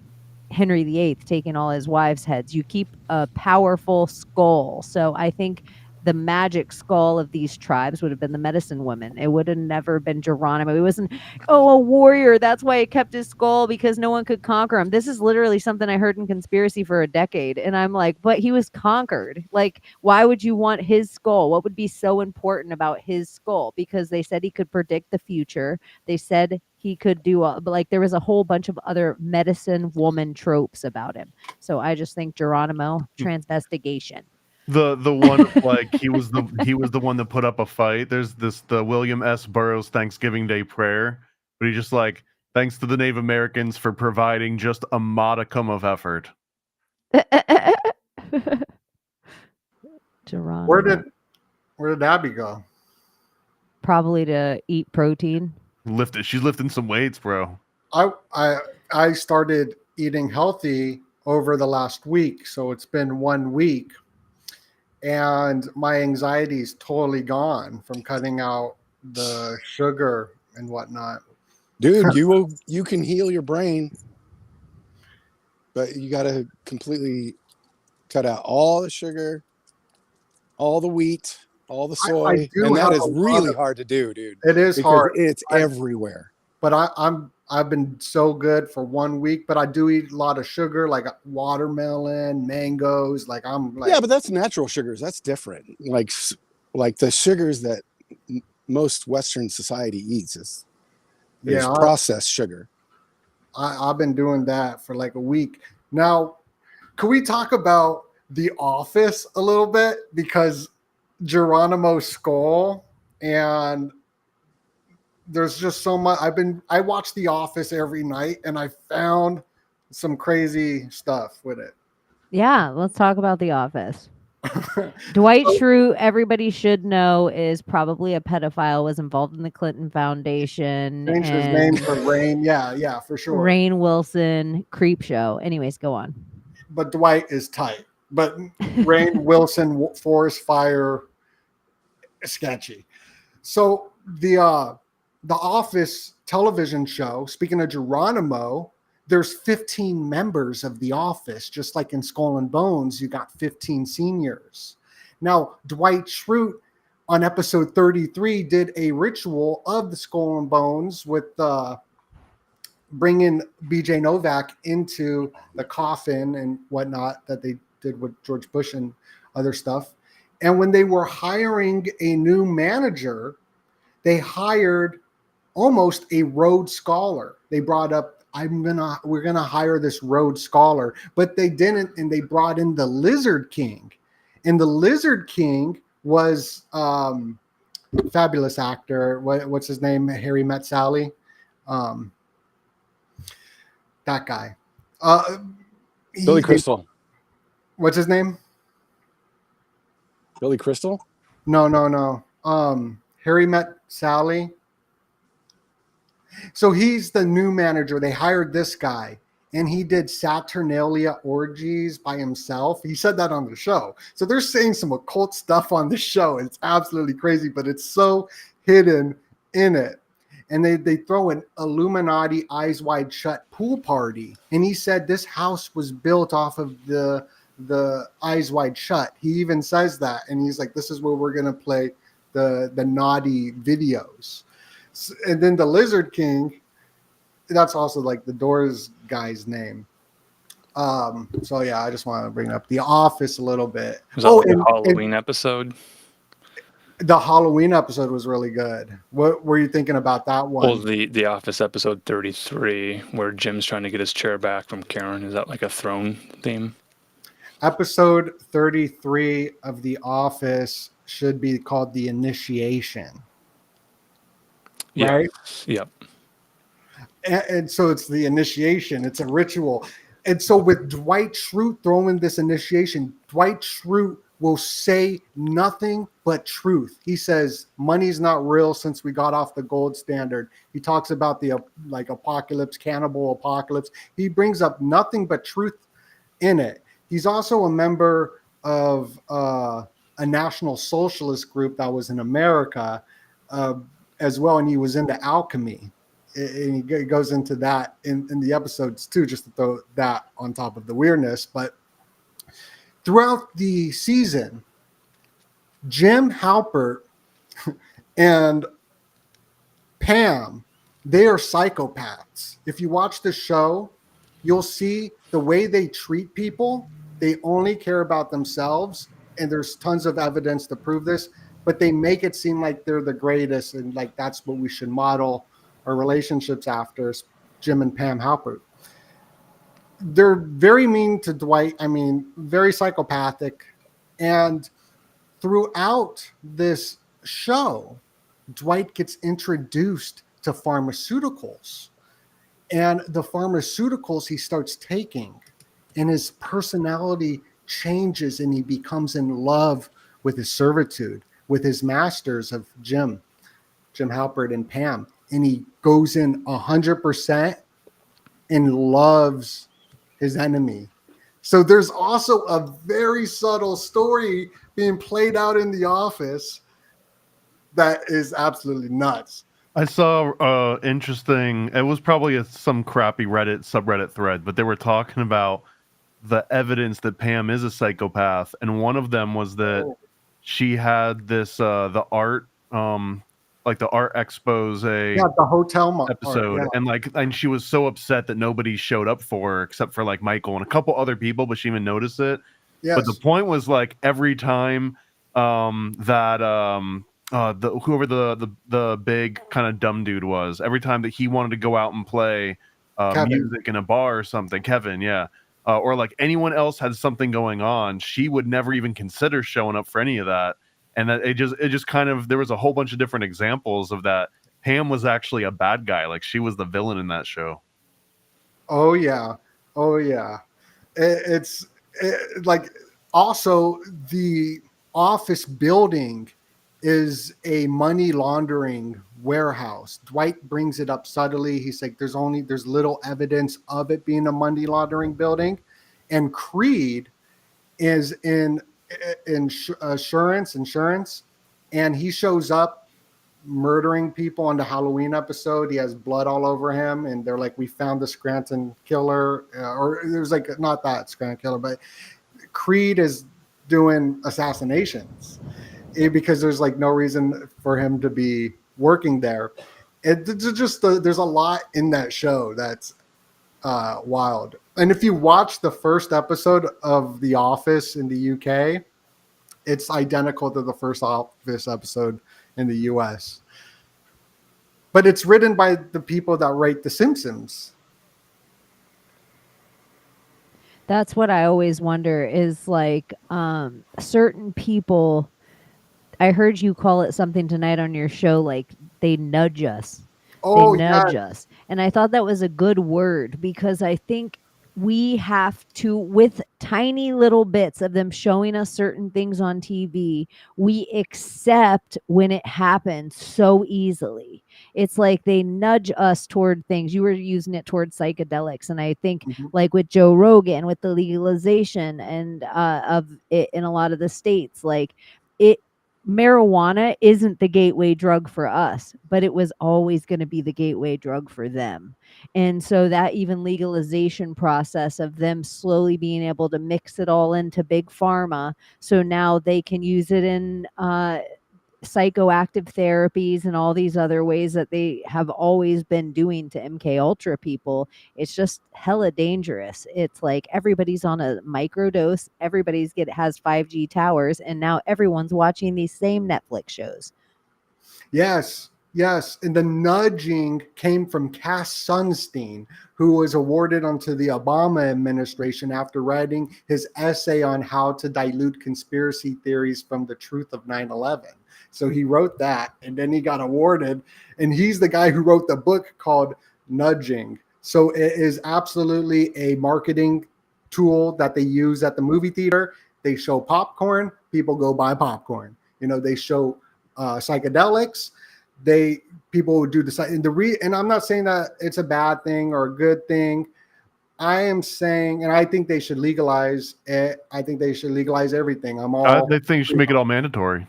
Henry VIII taking all his wives' heads. You keep a powerful skull. So I think the magic skull of these tribes would have been the medicine woman. It would have never been Geronimo. It wasn't, oh, a warrior. That's why it kept his skull, because no one could conquer him. This is literally something I heard in conspiracy for a decade. And I'm like, but he was conquered. Like, why would you want his skull? What would be so important about his skull? Because they said he could predict the future. They said he could do but like there was a whole bunch of other medicine woman tropes about him. So I just think Geronimo, transvestigation. The one like he was the one that put up a fight. There's the William S. Burroughs Thanksgiving Day prayer, but he just like, thanks to the Native Americans for providing just a modicum of effort. Geronimo. Where did Abbie go? Probably to eat protein. She's lifting some weights, bro. I started eating healthy over the last week, so it's been 1 week. And my anxiety is totally gone from cutting out the sugar and whatnot. Dude, you can heal your brain, but you got to completely cut out all the sugar, all the wheat, all the soy, and that is really hard to do, dude. It is hard. It's everywhere. But I've been so good for 1 week, but I do eat a lot of sugar, like watermelon, mangoes. Like yeah, but that's natural sugars. That's different. Like the sugars that most Western society eats is processed sugar. I've been doing that for like a week. Now, can we talk about The Office a little bit? Because Geronimo's skull, and there's just so much. I watch The Office every night, and I found some crazy stuff with it. Yeah, let's talk about The Office. Dwight Schrute, everybody should know, is probably a pedophile, was involved in the Clinton Foundation. Changed his name for Rainn. Yeah, for sure. Rainn Wilson, creep show. Anyways, go on. But Dwight is tight. But Rainn Wilson, forest fire, sketchy. So the Office television show, speaking of Geronimo, there's 15 members of The Office, just like in Skull and Bones, you got 15 seniors. Now, Dwight Schrute on episode 33 did a ritual of the Skull and Bones with bringing BJ Novak into the coffin and whatnot that they did with George Bush and other stuff. And when they were hiring a new manager, they hired almost a Rhodes Scholar. They brought up, we're gonna hire this Rhodes Scholar, but they didn't, and they brought in the Lizard King, and the Lizard King was fabulous actor. What's his name? Harry Met Sally. That guy. Billy Crystal. What's his name? Billy Crystal? No. Harry Met Sally. So he's the new manager. They hired this guy, and he did Saturnalia orgies by himself. He said that on the show. So they're saying some occult stuff on the show. It's absolutely crazy, but it's so hidden in it. And they throw an Illuminati Eyes Wide Shut pool party. And he said this house was built off of the Eyes Wide Shut. He even says that. And he's like, this is where we're going to play the naughty videos. And then the Lizard King, that's also like the Doors guy's name. So yeah, I just want to bring up The Office a little bit. Was that like a Halloween episode? The Halloween episode was really good. What were you thinking about that one? Well, the Office episode 33, where Jim's trying to get his chair back from Karen. Is that like a throne theme? Episode 33 of The Office should be called The Initiation. Yeah. Right? Yep. And so it's the initiation. It's a ritual. And so with Dwight Schrute throwing this initiation, Dwight Schrute will say nothing but truth. He says money's not real since we got off the gold standard. He talks about the apocalypse, cannibal apocalypse. He brings up nothing but truth in it. He's also a member of a National Socialist group that was in America as well, and he was into alchemy. And he goes into that in the episodes too, just to throw that on top of the weirdness. But throughout the season, Jim Halpert and Pam, they are psychopaths. If you watch the show, you'll see the way they treat people. They only care about themselves, and there's tons of evidence to prove this, but they make it seem like they're the greatest, and like that's what we should model our relationships after, Jim and Pam Halpert. They're very mean to Dwight. I mean, very psychopathic. And throughout this show, Dwight gets introduced to pharmaceuticals. And the pharmaceuticals he starts taking, and his personality changes, and he becomes in love with his servitude, with his masters of Jim Halpert and Pam. And he goes in 100% and loves his enemy. So there's also a very subtle story being played out in The Office that is absolutely nuts. I saw interesting, it was probably some crappy Reddit subreddit thread, but they were talking about the evidence that Pam is a psychopath, and one of them was that she had this the art like the art expose the hotel episode, art, yeah. and she was so upset that nobody showed up for her except for like Michael and a couple other people, but she even noticed it. Yes. But the point was like every time that whoever the big kind of dumb dude was, every time that he wanted to go out and play music in a bar or something, Kevin, or like anyone else had something going on, she would never even consider showing up for any of that. And that it just kind of, there was a whole bunch of different examples of that. Pam was actually a bad guy. Like she was the villain in that show. Oh yeah. It's like also the office building is a money laundering warehouse. Dwight brings it up subtly. He's like, there's little evidence of it being a money laundering building. And Creed is in insurance, and he shows up murdering people on the Halloween episode. He has blood all over him, and they're like, we found the Scranton killer, or there's like, not that Scranton killer, but Creed is doing assassinations because there's like no reason for him to be working there. There's a lot in that show that's wild. And if you watch the first episode of The Office in the UK, it's identical to the first Office episode in the US. But it's written by the people that write The Simpsons. That's what I always wonder is like certain people. I heard you call it something tonight on your show, like they nudge us. Oh, They nudge yeah. us. And I thought that was a good word because I think we have to, with tiny little bits of them showing us certain things on TV, we accept when it happens so easily. It's like they nudge us toward things. You were using it toward psychedelics. And I think like with Joe Rogan, with the legalization and of it in a lot of the states, like it, marijuana isn't the gateway drug for us, but it was always going to be the gateway drug for them. And so that even legalization process of them slowly being able to mix it all into big pharma, so now they can use it in psychoactive therapies and all these other ways that they have always been doing to MK Ultra people. It's just hella dangerous. It's like everybody's on a microdose, everybody's has 5G towers, and now everyone's watching these same Netflix shows. Yes. And the nudging came from Cass Sunstein, who was awarded onto the Obama administration after writing his essay on how to dilute conspiracy theories from the truth of 9/11. So he wrote that, and then he got awarded, and he's the guy who wrote the book called Nudging. So it is absolutely a marketing tool that they use at the movie theater. They show popcorn, people go buy popcorn. They show psychedelics. People would do and I'm not saying that it's a bad thing or a good thing. I am saying, and I think they should legalize it. I think they should legalize everything. They think you should make it all mandatory.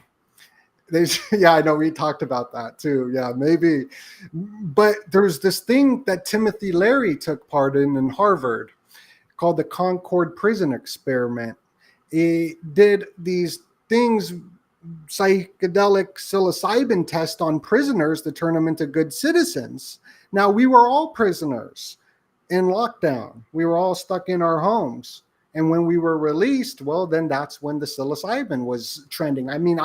Yeah, I know we talked about that too. Yeah, maybe. But there's this thing that Timothy Leary took part in Harvard called the Concord Prison Experiment. He did these things, psychedelic psilocybin test on prisoners to turn them into good citizens. Now, we were all prisoners in lockdown. We were all stuck in our homes. And when we were released, well, then that's when the psilocybin was trending. I mean,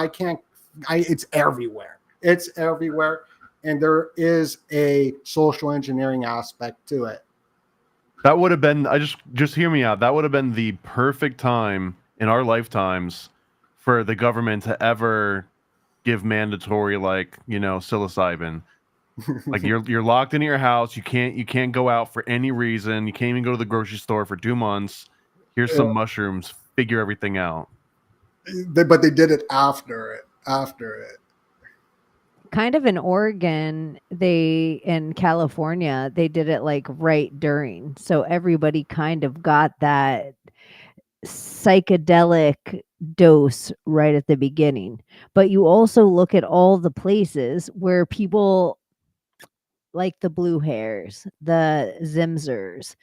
it's everywhere. It's everywhere. And there is a social engineering aspect to it. That would have been, just hear me out. That would have been the perfect time in our lifetimes for the government to ever give mandatory, psilocybin. Like you're locked in your house. You can't go out for any reason. You can't even go to the grocery store for 2 months. Here's some mushrooms. Figure everything out. But they did it after it. Kind of in Oregon, in California, they did it like right during. So everybody kind of got that psychedelic dose right at the beginning. But you also look at all the places where people like the blue hairs, the Zimzers.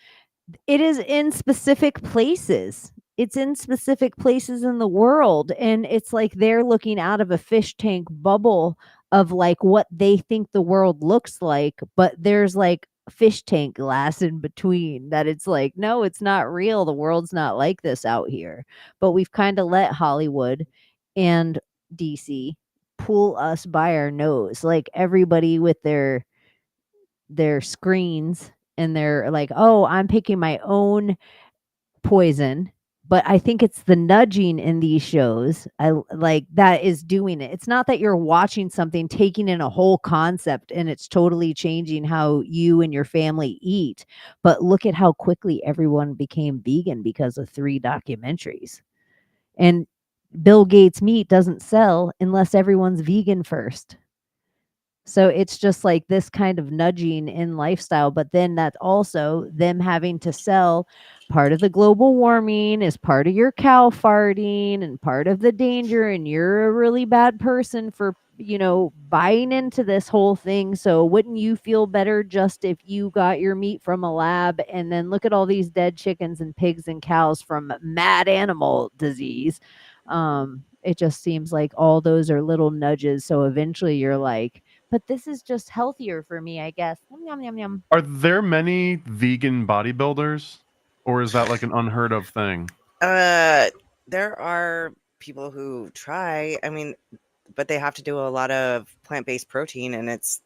It is in specific places. It's in specific places in the world. And it's like they're looking out of a fish tank bubble of like what they think the world looks like. But there's like fish tank glass in between that it's like, no, it's not real. The world's not like this out here. But we've kind of let Hollywood and DC pull us by our nose. Like everybody with their screens and they're like, oh, I'm picking my own poison. But I think it's the nudging in these shows. I like that is doing it. It's not that you're watching something, taking in a whole concept and it's totally changing how you and your family eat. But look at how quickly everyone became vegan because of 3 documentaries. And Bill Gates' meat doesn't sell unless everyone's vegan first. So it's just like this kind of nudging in lifestyle, but then that's also them having to sell part of the global warming is part of your cow farting and part of the danger. And you're a really bad person for, buying into this whole thing. So wouldn't you feel better just if you got your meat from a lab and then look at all these dead chickens and pigs and cows from mad animal disease? It just seems like all those are little nudges. So eventually you're like, but this is just healthier for me, I guess. Yum, yum, yum, yum. Are there many vegan bodybuilders, or is that like an unheard of thing? There are people who try. I mean, but they have to do a lot of plant-based protein, and it's.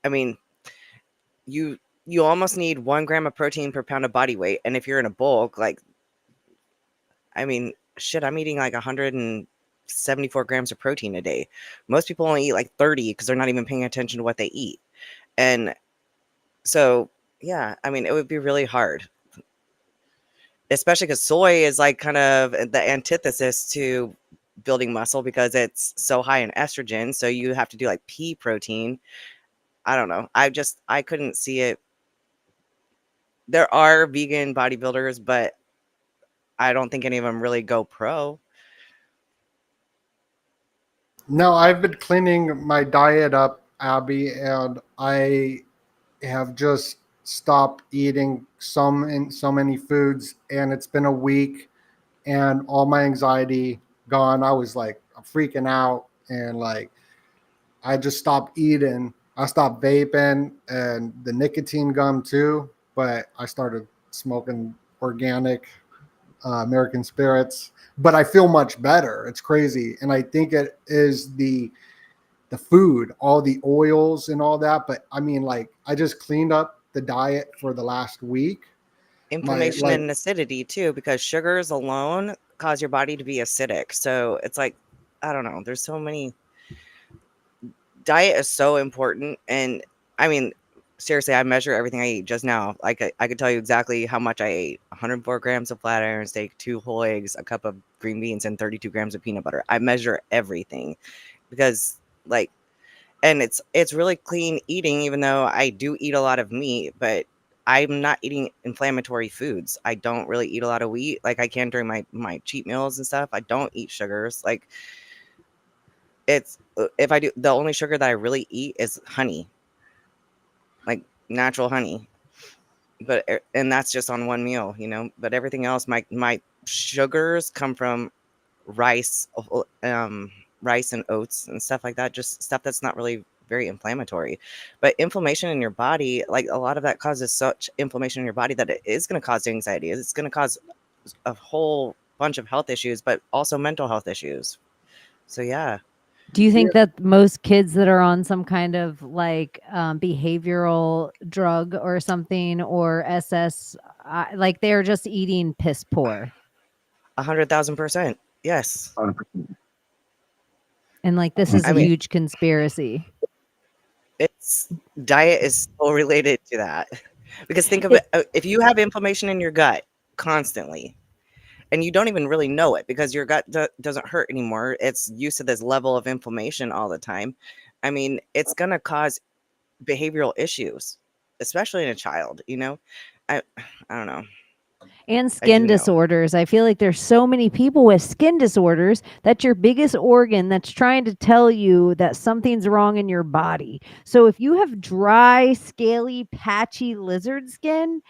I mean, you almost need 1 gram of protein per pound of body weight, and if you're in a bulk, like, I mean, shit, I'm eating like 174 grams of protein a day. Most people only eat like 30 because they're not even paying attention to what they eat, and so yeah, I mean, it would be really hard. Especially because soy is like kind of the antithesis to building muscle because it's so high in estrogen. So you have to do like pea protein. I don't know. I couldn't see it. There are vegan bodybuilders, but I don't think any of them really go pro. No, I've been cleaning my diet up, Abbie, and I have just stopped eating so many foods, and it's been a week, and all my anxiety gone. I was like freaking out, and like I just stopped eating. I stopped vaping and the nicotine gum too, but I started smoking organic American spirits. But I feel much better. It's crazy, and I think it is the food, all the oils and all that. But I mean, like, I just cleaned up the diet for the last week. Inflammation and acidity too, because sugars alone cause your body to be acidic. So it's like, I don't know. There's so many. Diet is so important, and I mean, seriously, I measure everything I eat just now. Like I could tell you exactly how much I ate: 104 grams of flat iron steak, 2 whole eggs, a cup of green beans, and 32 grams of peanut butter. I measure everything because, like, and it's really clean eating. Even though I do eat a lot of meat, but I'm not eating inflammatory foods. I don't really eat a lot of wheat like I can during my cheat meals and stuff. I don't eat sugars. Like, it's if I do, the only sugar that I really eat is honey, like natural honey. But and that's just on one meal, you know. But everything else, my sugars come from rice, rice and oats and stuff like that. Just stuff that's not really very inflammatory. But inflammation in your body, like a lot of that causes such inflammation in your body that it is going to cause anxiety. It's going to cause a whole bunch of health issues, but also mental health issues. So yeah. Do you think that most kids that are on some kind of like behavioral drug or something, or SS, like they're just eating piss poor? 100,000%. Yes. 100%. And like this is a huge conspiracy. It's diet is so related to that, because think of it, if you have inflammation in your gut constantly, and you don't even really know it because your gut doesn't hurt anymore. It's used to this level of inflammation all the time. I mean, it's going to cause behavioral issues, especially in a child, you know? I don't know. And skin disorders. I feel like there's so many people with skin disorders. That's your biggest organ that's trying to tell you that something's wrong in your body. So if you have dry, scaly, patchy lizard skin,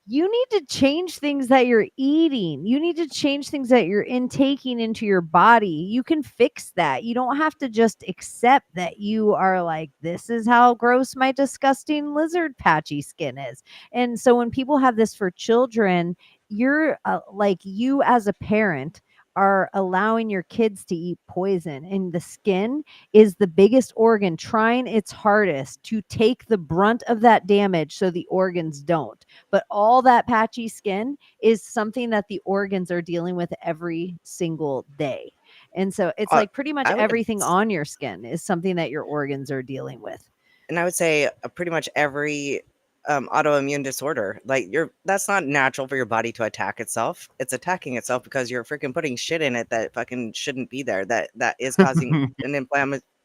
you need to change things that you're eating. You need to change things that you're intaking into your body. You can fix that. You don't have to just accept that you are like, this is how gross my disgusting lizard patchy skin is. And so when people have this for children, you're like, you as a parent are allowing your kids to eat poison, and the skin is the biggest organ trying its hardest to take the brunt of that damage so the organs don't. But all that patchy skin is something that the organs are dealing with every single day. And so it's like pretty much everything on your skin is something that your organs are dealing with. And I would say pretty much every autoimmune disorder, like that's not natural for your body to attack itself. It's attacking itself because you're freaking putting shit in it that fucking shouldn't be there, that is causing an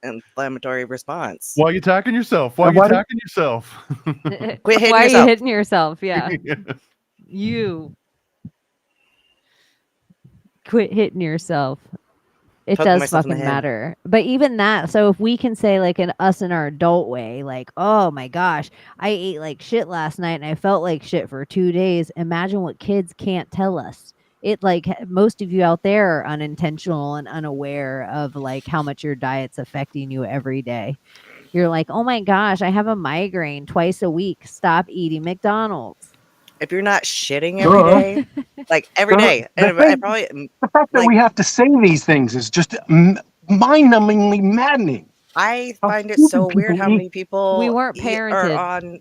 inflammatory response. Why are you attacking yourself? Why are you attacking yourself? Quit hitting Why yourself. are you hitting yourself? Yeah. You quit hitting yourself. It does fucking matter. But even that, so if we can say like us in our adult way, like, oh my gosh, I ate like shit last night and I felt like shit for 2 days. Imagine what kids can't tell us. It like most of you out there are unintentional and unaware of like how much your diet's affecting you every day. You're like, oh my gosh, I have a migraine twice a week. Stop eating McDonald's. If you're not shitting every day, like every day, and I probably the fact that we have to say these things is just mind-numbingly maddening. I How find it stupid so weird people how eat. many people We weren't are parented. on.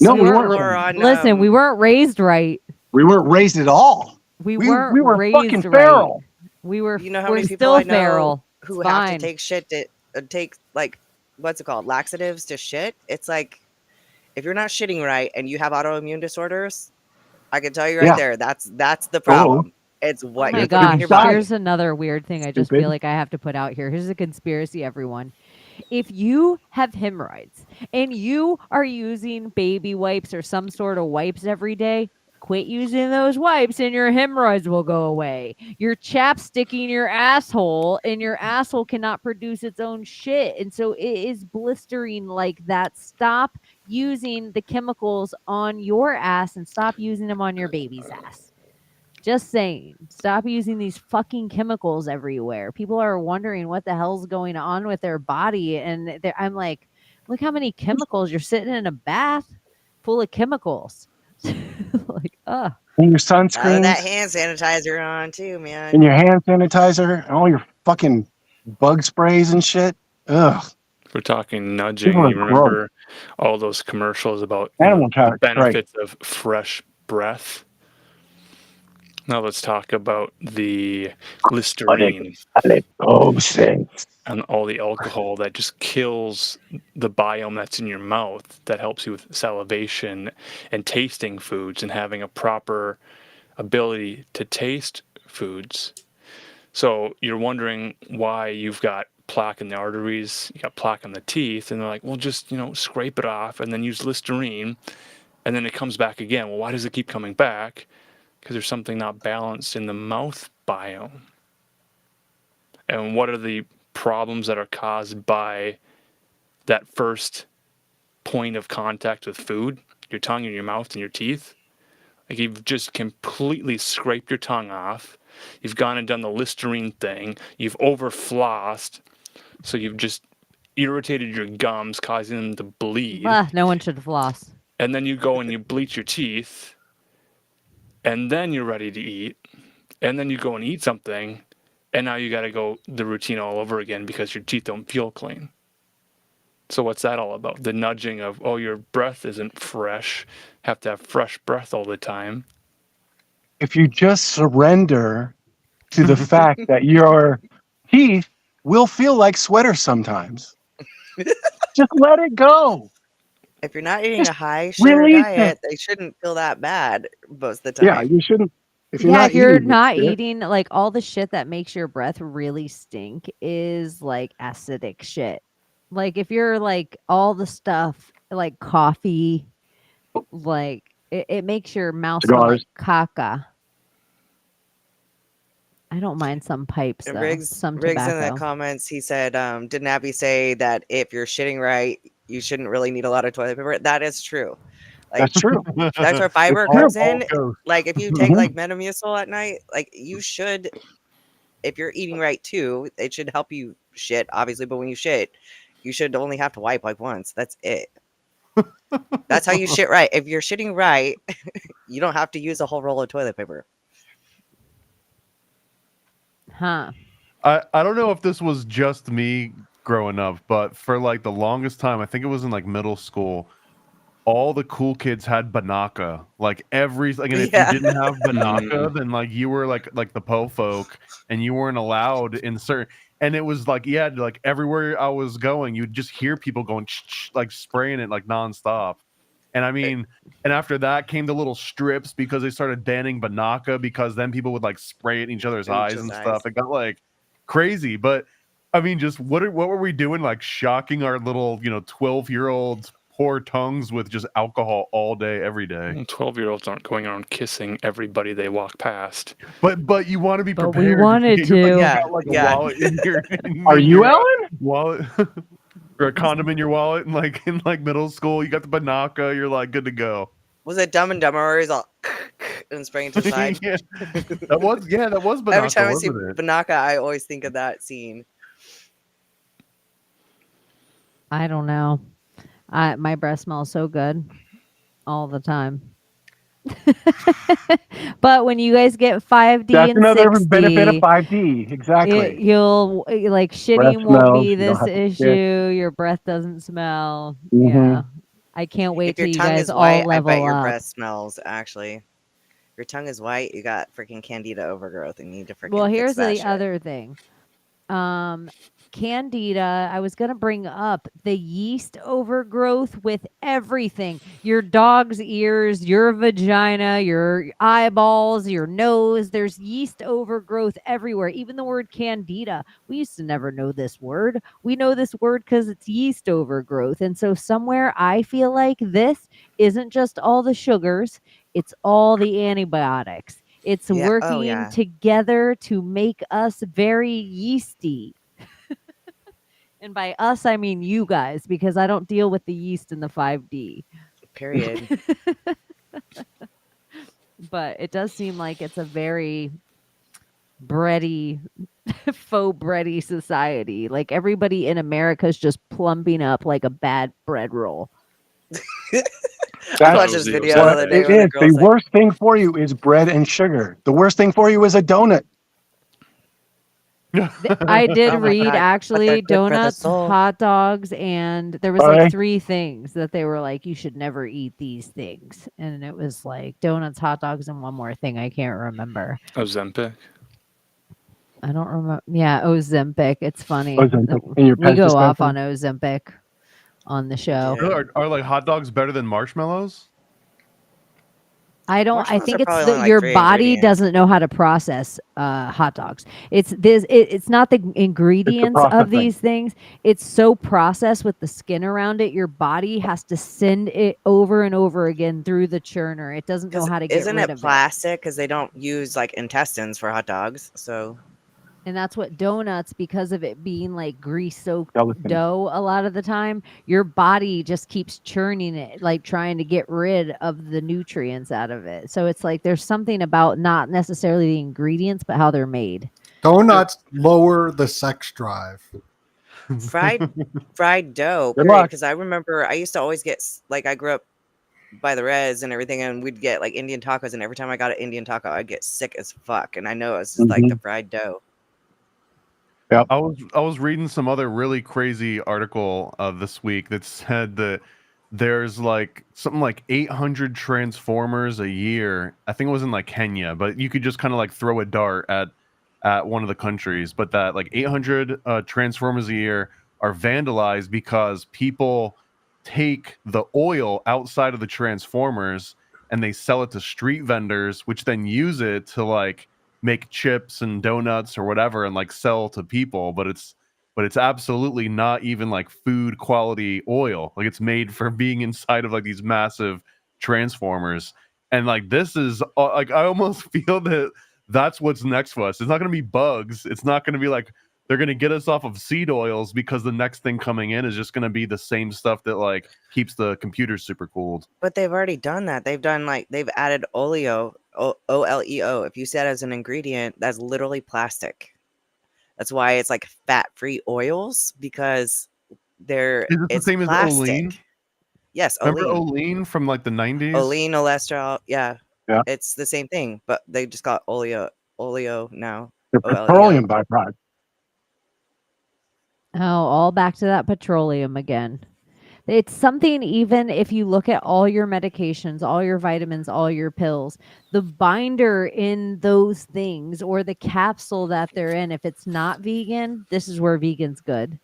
No, some we people weren't. are on. Listen, we weren't raised right. We weren't raised at all. We We weren't were raised fucking right. feral. We were. You know how we're many people still I know feral. who It's have fine. to take shit to take like what's it called, laxatives to shit. It's like if you're not shitting right and you have autoimmune disorders, I can tell you right Yeah. there, that's the problem. It's Oh what my you're putting in gosh! your body. Here's another weird thing I just Stupid. feel like I have to put out here. Here's a conspiracy, everyone. If you have hemorrhoids and you are using baby wipes or some sort of wipes every day, quit using those wipes and your hemorrhoids will go away. You're chapsticking your asshole and your asshole cannot produce its own shit. And so it is blistering like that. Stop using the chemicals on your ass and stop using them on your baby's ass. Just saying, stop using these fucking chemicals everywhere. People are wondering what the hell's going on with their body. And I'm like, look how many chemicals. You're sitting in a bath full of chemicals. Like, And your That sunscreens hand sanitizer on too, man. and your hand sanitizer and all your fucking bug sprays and shit. Ugh. If we're talking nudging, People are you remember all those commercials about Animal the tax, right. benefits of fresh breath? Now let's talk about the Listerine and all the alcohol that just kills the biome that's in your mouth, that helps you with salivation and tasting foods and having a proper ability to taste foods. So you're wondering why you've got plaque in the arteries, you got plaque on the teeth, and they're like, well, just, scrape it off and then use Listerine, and then it comes back again. Well, why does it keep coming back? Because there's something not balanced in the mouth biome. And what are the problems that are caused by that first point of contact with food? Your tongue and your mouth and your teeth. Like, you've just completely scraped your tongue off. You've gone and done the Listerine thing. You've over-flossed. So you've just irritated your gums, causing them to bleed. no one should floss. And then you go and you bleach your teeth. And then you're ready to eat. And then you go and eat something. And now you got to go the routine all over again because your teeth don't feel clean. So what's that all about? The nudging of, oh, your breath isn't fresh. Have to have fresh breath all the time. If you just surrender to the fact that your teeth will feel like sweaters sometimes, just let it go. If you're not eating a high sugar release diet, it. they shouldn't feel that bad most of the time. Yeah, you shouldn't. If you're Yeah, not if you're eating, not this shit, eating, like, all the shit that makes your breath really stink is like acidic shit. Like, if you're like all the stuff like coffee, like it makes your mouth smell like cigars. caca. I don't mind some pipes And though. Riggs Some in the tobacco. comments, he said, didn't Abbie say that if you're shitting right, you shouldn't really need a lot of toilet paper? That is true. Like, That's true. that's where fiber It's true. comes in. Like, if you take Mhm. like Metamucil at night, like, you should, if you're eating right too, it should help you shit, obviously. But when you shit, you should only have to wipe like once. That's it. That's how you shit right. If you're shitting right, you don't have to use a whole roll of toilet paper. Huh. I don't know if this was just me growing up, but for like the longest time, I think it was in like middle school, all the cool kids had Banaka. Like and if you didn't have Banaka, then like you were like the po folk, and you weren't allowed in certain. And it was like, yeah, like everywhere I was going, you'd just hear people going like spraying it like nonstop. And I mean, and after that came the little strips because they started banning Banaka, because then people would like spray it in each other's eyes and stuff. It got like crazy. But I mean, just what were we doing? Like shocking our little 12-year-old poor tongues with just alcohol all day, every day. 12-year-olds aren't going around kissing everybody they walk past. But you want to be But prepared. we wanted You to. got like a wallet in your. Are you Ellen? Wallet. Or a condom in your wallet, and like in like middle school, you got the Banaka. You're like good to go. Was it Dumb and Dumber where he's all and spraying to the side? Yeah. That was Banaka. Every time I see wasn't it? Banaka, I always think of that scene. I don't know. My breath smells so good all the time. But when you guys get 5D That's and another benefit of 6D, 5D. Exactly. you'll like Breath shitting won't smells. be You don't this have to spit. issue. Your breath doesn't smell. Hmm. Yeah. I can't wait If your till you tongue guys is all white, I bet level your up. breath smells. Actually, your tongue is white. You got freaking candida overgrowth, and you need to Well, freaking fix here's that the shit. other thing. Candida, I was going to bring up the yeast overgrowth with everything. Your dog's ears, your vagina, your eyeballs, your nose. There's yeast overgrowth everywhere. Even the word candida. We used to never know this word. We know this word because it's yeast overgrowth. And so somewhere I feel like this isn't just all the sugars, it's all the antibiotics. It's Yeah. Oh working yeah. together to make us very yeasty. And by us, I mean you guys, because I don't deal with the yeast in the 5D. Period. But it does seem like it's a very bready, faux bready society. Like everybody in America is just plumping up like a bad bread roll. I watched this video the other day It where the is. The girl's like, worst thing for you is bread and sugar. The worst thing for you is a donut. I did Oh my read God, but they're actually good for the donuts, soul. hot dogs, and there was Okay. like 3 things that they were like, you should never eat these things. And it was like donuts, hot dogs, and one more thing I can't remember. Ozempic. I don't remember. Yeah, Ozempic. It's funny. Ozempic in your We Pez go off on dispenser? Ozempic on the show. Yeah. Are like hot dogs better than marshmallows? I Marshmallows think are it's probably that only like your 3 body ingredients. doesn't know how to process hot dogs. It's not the ingredients of processing. these things. It's so processed with the skin around it. Your body has to send it over and over again through the churner. It doesn't know Because how to get isn't rid it of it. plastic? Because they don't use like intestines for hot dogs. So And that's what donuts, because of it being like grease soaked Gelatin. dough a lot of the time, your body just keeps churning it, like trying to get rid of the nutrients out of it. So it's like there's something about not necessarily the ingredients, but how they're made. Donuts lower the sex drive. fried dough. Good Period. luck. Because I remember I used to always get like I grew up by the res and everything, and we'd get like Indian tacos, and every time I got an Indian taco, I'd get sick as fuck. And I know it's just like the fried dough. Yep. I was reading some other really crazy article this week that said that there's like something like 800 transformers a year. I think it was in like Kenya, but you could just kind of like throw a dart at one of the countries. But that like 800 transformers a year are vandalized because people take the oil outside of the transformers and they sell it to street vendors, which then use it to like make chips and donuts or whatever and like sell to people. But it's absolutely not even like food quality oil. Like it's made for being inside of like these massive transformers. And like this is like I almost feel that that's what's next for us. It's not going to be bugs. It's not going to be like they're going to get us off of seed oils, because the next thing coming in is just going to be the same stuff that like keeps the computers super cooled. But they've already done that. They've done like they've added oleo, OLEO. If you see that as an ingredient, that's literally plastic. That's why it's like fat-free oils, because Is it the same as Olean? Yes, Remember Olean. Olean from like the 90s? Olean, cholesterol. Yeah. Yeah. It's the same thing, but they just got oleo now. The petroleum byproduct. Oh, all back to that petroleum again. It's something, even if you look at all your medications, all your vitamins, all your pills, the binder in those things or the capsule that they're in, if it's not vegan, this is where vegan's good.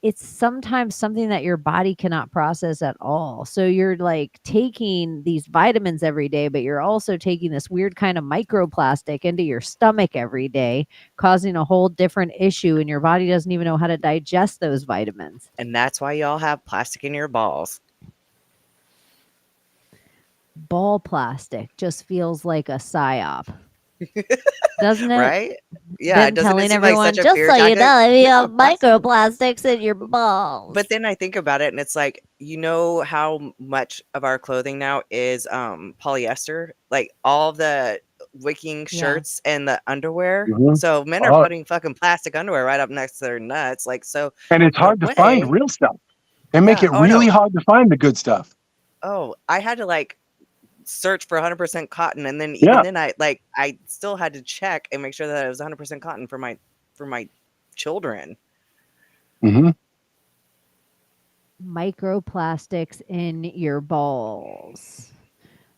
It's sometimes something that your body cannot process at all. So you're like taking these vitamins every day, but you're also taking this weird kind of microplastic into your stomach every day, causing a whole different issue, and your body doesn't even know how to digest those vitamins. And that's why y'all have plastic in your balls. Ball plastic just feels like a psyop, doesn't it? Right? Yeah, Been doesn't it telling seem like everyone, such a just fear so you tactic? know, if you Yeah, have plastic. microplastics in your balls. But then I think about it, and it's like, you know how much of our clothing now is polyester? Like all the wicking Yeah. shirts and the underwear. Mhm. So men are Oh. putting fucking plastic underwear right up next to their nuts. Like, so And it's in a hard to find way- real stuff. They make Yeah. it Oh, really no. hard to find the good stuff. Oh, I had to like search for 100% cotton, and then Yeah. then I still had to check and make sure that it was 100% cotton for my children. hmm Microplastics in your balls.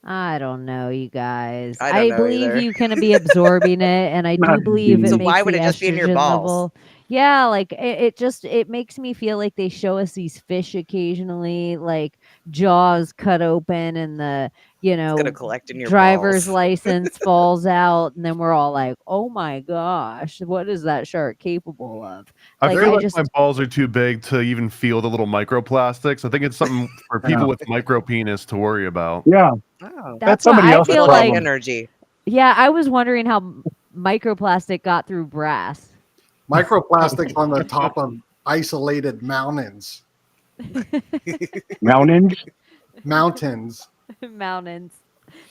I don't know, you guys. I don't know believe either. you can be absorbing it, and I do Not believe it So makes why would the it just be in your estrogen balls? level. Yeah, like it makes me feel like they show us these fish occasionally, like jaws cut open, and the It's gonna collect in your driver's balls. license falls out, and then we're all like, "Oh my gosh, what is that shark capable of?" I Like, feel I like just my balls are too big to even feel the little microplastics. I think it's something for people with micro penis to worry about. Yeah. Oh, That's That's somebody what I else's feel problem. like. energy. Yeah, I was wondering how microplastic got through brass. Microplastics on the top of isolated mountains. Mountains. Mountains. Mountains.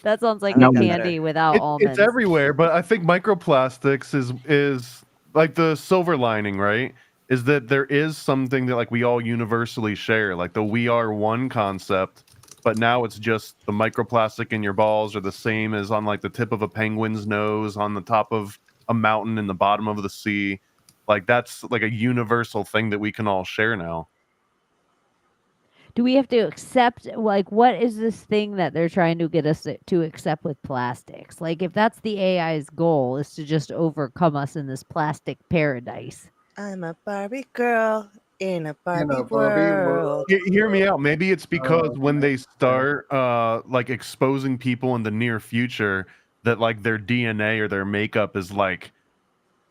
That sounds like I a like that candy better. without almonds. It's everywhere, but I think microplastics is like the silver lining, right? Is that there is something that like we all universally share, like the "we are one" concept. But now it's just the microplastic in your balls are the same as on like the tip of a penguin's nose, on the top of a mountain, in the bottom of the sea. Like that's like a universal thing that we can all share now. Do we have to accept, like, what is this thing that they're trying to get us to accept with plastics? Like, if that's the AI's goal, is to just overcome us in this plastic paradise. I'm a Barbie girl in a Barbie, Barbie world. Hear me out. Maybe it's because when they start like exposing people in the near future that like their DNA or their makeup is like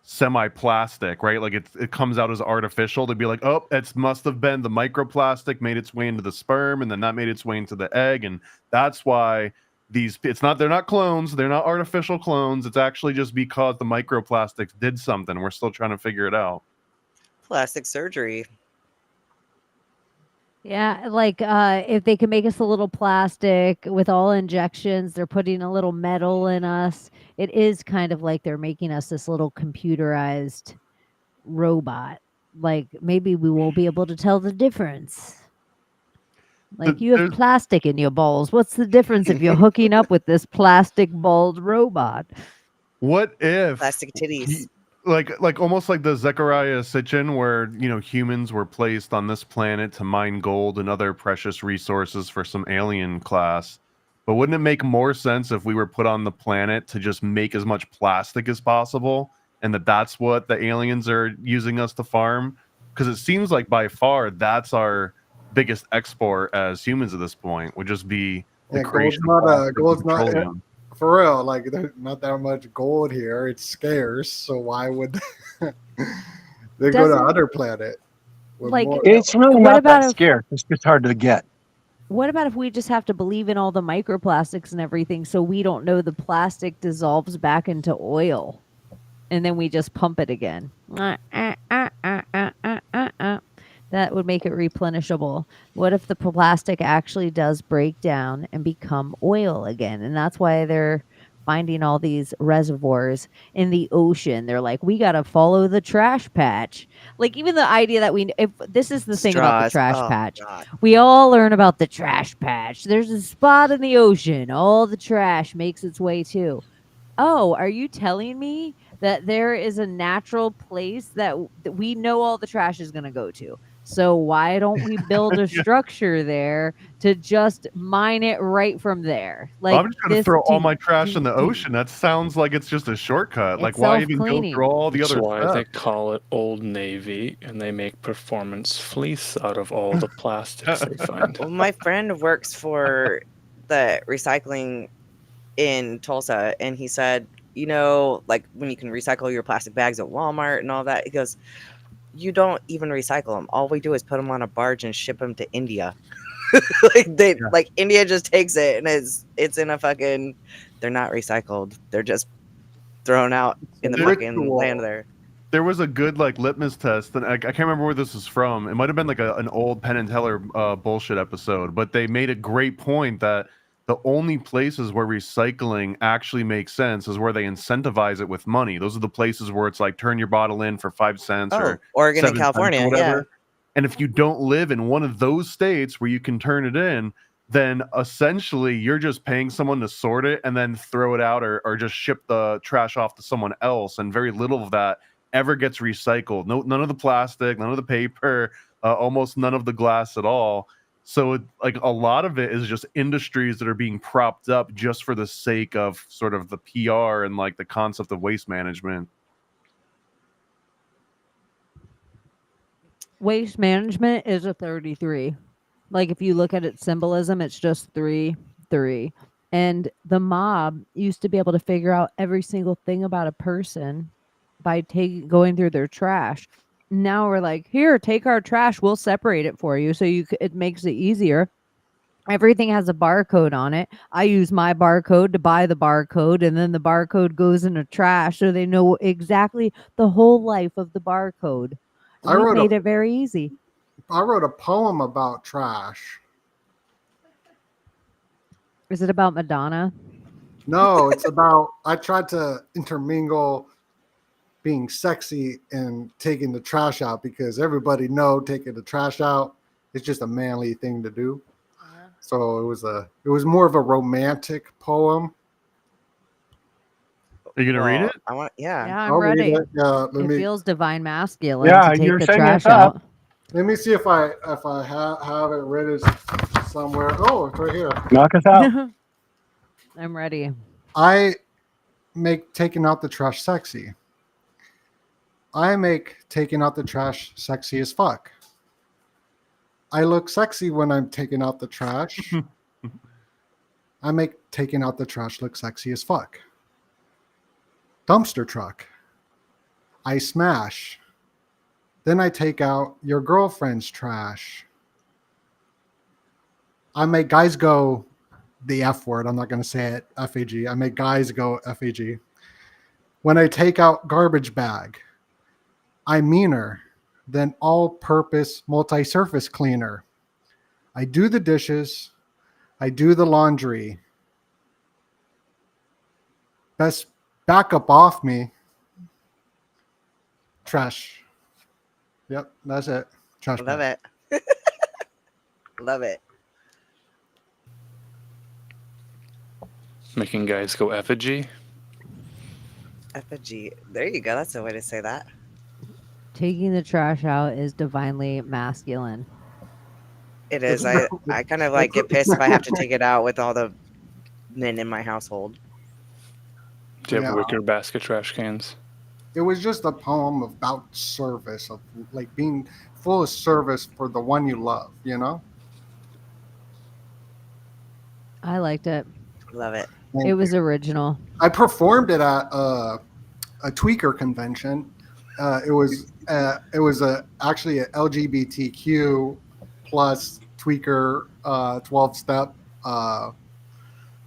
semi-plastic, right? Like it comes out as artificial. They'd be like, oh, it must have been the microplastic made its way into the sperm, and then that made its way into the egg, and that's why they're not clones, they're not artificial clones. It's actually just because the microplastics did something. We're still trying to figure it out. Plastic surgery. Yeah, like if they can make us a little plastic with all injections, they're putting a little metal in us. It is kind of like they're making us this little computerized robot. Like maybe we won't be able to tell the difference. Like you have plastic in your balls. What's the difference if you're hooking up with this plastic balled robot? What if Plastic titties. like almost like the Zechariah Sitchin, where humans were placed on this planet to mine gold and other precious resources for some alien class. But wouldn't it make more sense if we were put on the planet to just make as much plastic as possible, and that's what the aliens are using us to farm? Because it seems like by far that's our biggest export as humans at this point, would just be the Yeah, creation gold's of not plastic gold's and not petroleum. for real. Like there's not that much gold here. It's scarce, so why would they go to Doesn't- other planet? with Like, more- It's really What not about that if- scarce. It's just hard to get. What about if we just have to believe in all the microplastics and everything so we don't know the plastic dissolves back into oil and then we just pump it again? That would make it replenishable. What if the plastic actually does break down and become oil again? And that's why they're finding all these reservoirs in the ocean. They're like, we got to follow the trash patch. Like even the idea that if this is the thing about the Straws. trash Oh, patch. God. We all learn about the trash patch. There's a spot in the ocean. All the trash makes its way to. Oh, are you telling me that there is a natural place that we know all the trash is going to go to? So why don't we build a structure there to just mine it right from there? Like I'm just going to throw all my trash in the ocean. That sounds like it's just a shortcut. Like, why even go self-cleaning. through all the That's other why stuff? they call it Old Navy, and they make performance fleece out of all the plastics they find. Well, my friend works for the recycling in Tulsa, and he said, like when you can recycle your plastic bags at Walmart and all that, he goes, you don't even recycle them. All we do is put them on a barge and ship them to India. Like India just takes it and it's in a fucking. They're not recycled. They're just thrown out in the fucking land there. There was a good like litmus test, and I can't remember where this was from. It might have been like an old Penn and Teller bullshit episode, but they made a great point that the only places where recycling actually makes sense is where they incentivize it with money. Those are the places where it's like turn your bottle in for 5 cents or Oregon 7 and California, cents or whatever. yeah. And if you don't live in one of those states where you can turn it in, then essentially you're just paying someone to sort it and then throw it out or just ship the trash off to someone else. And very little of that ever gets recycled. None of the plastic, none of the paper, almost none of the glass at all. So like a lot of it is just industries that are being propped up just for the sake of sort of the PR and like the concept of waste management. Waste management is a 33. Like if you look at it, symbolism, it's just 3, 3. And the mob used to be able to figure out every single thing about a person by going through their trash. Now we're like, here, take our trash. We'll separate it for you. So it makes it easier. Everything has a barcode on it. I use my barcode to buy the barcode, and then the barcode goes in the trash. So they know exactly the whole life of the barcode. We made it very easy. I wrote a poem about trash. Is it about Madonna? No, it's about, I tried to intermingle being sexy and taking the trash out, because everybody know taking the trash out is just a manly thing to do. So it was more of a romantic poem. Are you gonna read it? I want, yeah. Yeah, I'm ready. It. It feels divine masculine Yeah, to take you're the setting trash us up. out. Let me see if I have it written somewhere. Oh, it's right here. Knock us out. I'm ready. I make taking out the trash sexy. I make taking out the trash sexy as fuck. I look sexy when I'm taking out the trash. I make taking out the trash look sexy as fuck. Dumpster truck. I smash. Then I take out your girlfriend's trash. I make guys go the F word. I'm not going to say it, F-A-G. I make guys go F-A-G. When I take out garbage bag, I'm meaner than all-purpose multi-surface cleaner. I do the dishes. I do the laundry. Best back up off me. Trash. Yep, that's it. Trash. Love it. Love it. Making guys go effigy. Effigy. There you go. That's a way to say that. Taking the trash out is divinely masculine. It is. I kind of like get pissed if I have to take it out with all the men in my household. Do you have Yeah. wicker basket trash cans? It was just a poem about service, of like being full of service for the one you love, you know? I liked it. Love it. It was original. I performed it at a tweaker convention. It was actually a LGBTQ plus tweaker 12-step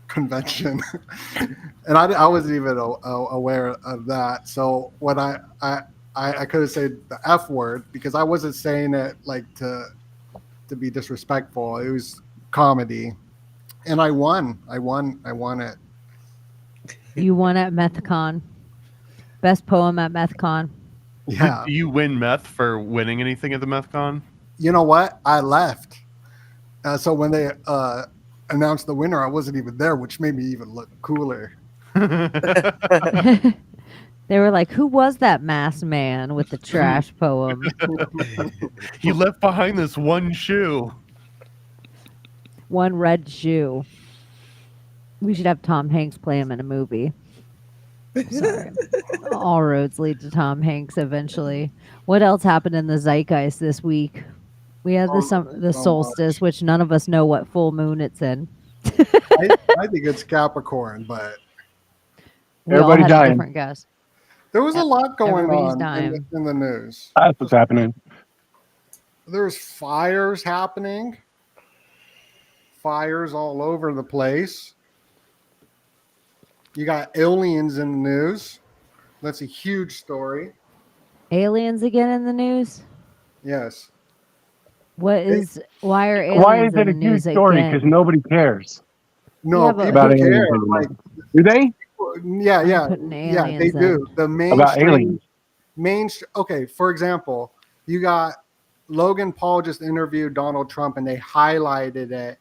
convention, and I wasn't even aware of that. So when I could have said the F word, because I wasn't saying it like to be disrespectful. It was comedy, and I won it. You won at MethCon. Best poem at MethCon. Yeah. Do you win meth for winning anything at the MethCon? You know what? I left. So when they announced the winner, I wasn't even there, which made me even look cooler. They were like, who was that masked man with the trash poem? He left behind this one shoe. One red shoe. We should have Tom Hanks play him in a movie. Sorry. All roads lead to Tom Hanks eventually. What else happened in the zeitgeist this week? We had the solstice, which none of us know what full moon it's in. I think it's Capricorn, but we all had a different guess. There was a lot going Everybody's on dying. in the news. That's what's happening. There's fires happening. Fires all over the place. You got aliens in the news. That's a huge story. Aliens again in the news? Yes. Why are aliens Why is in it the a huge news story? again? Because nobody cares. No, Yeah, but people About aliens. care. isn't Like, it? Do they? yeah, I'm yeah, putting yeah, they aliens do. in. The About mainstream, aliens. okay, for example, you got Logan Paul just interviewed Donald Trump and they highlighted it.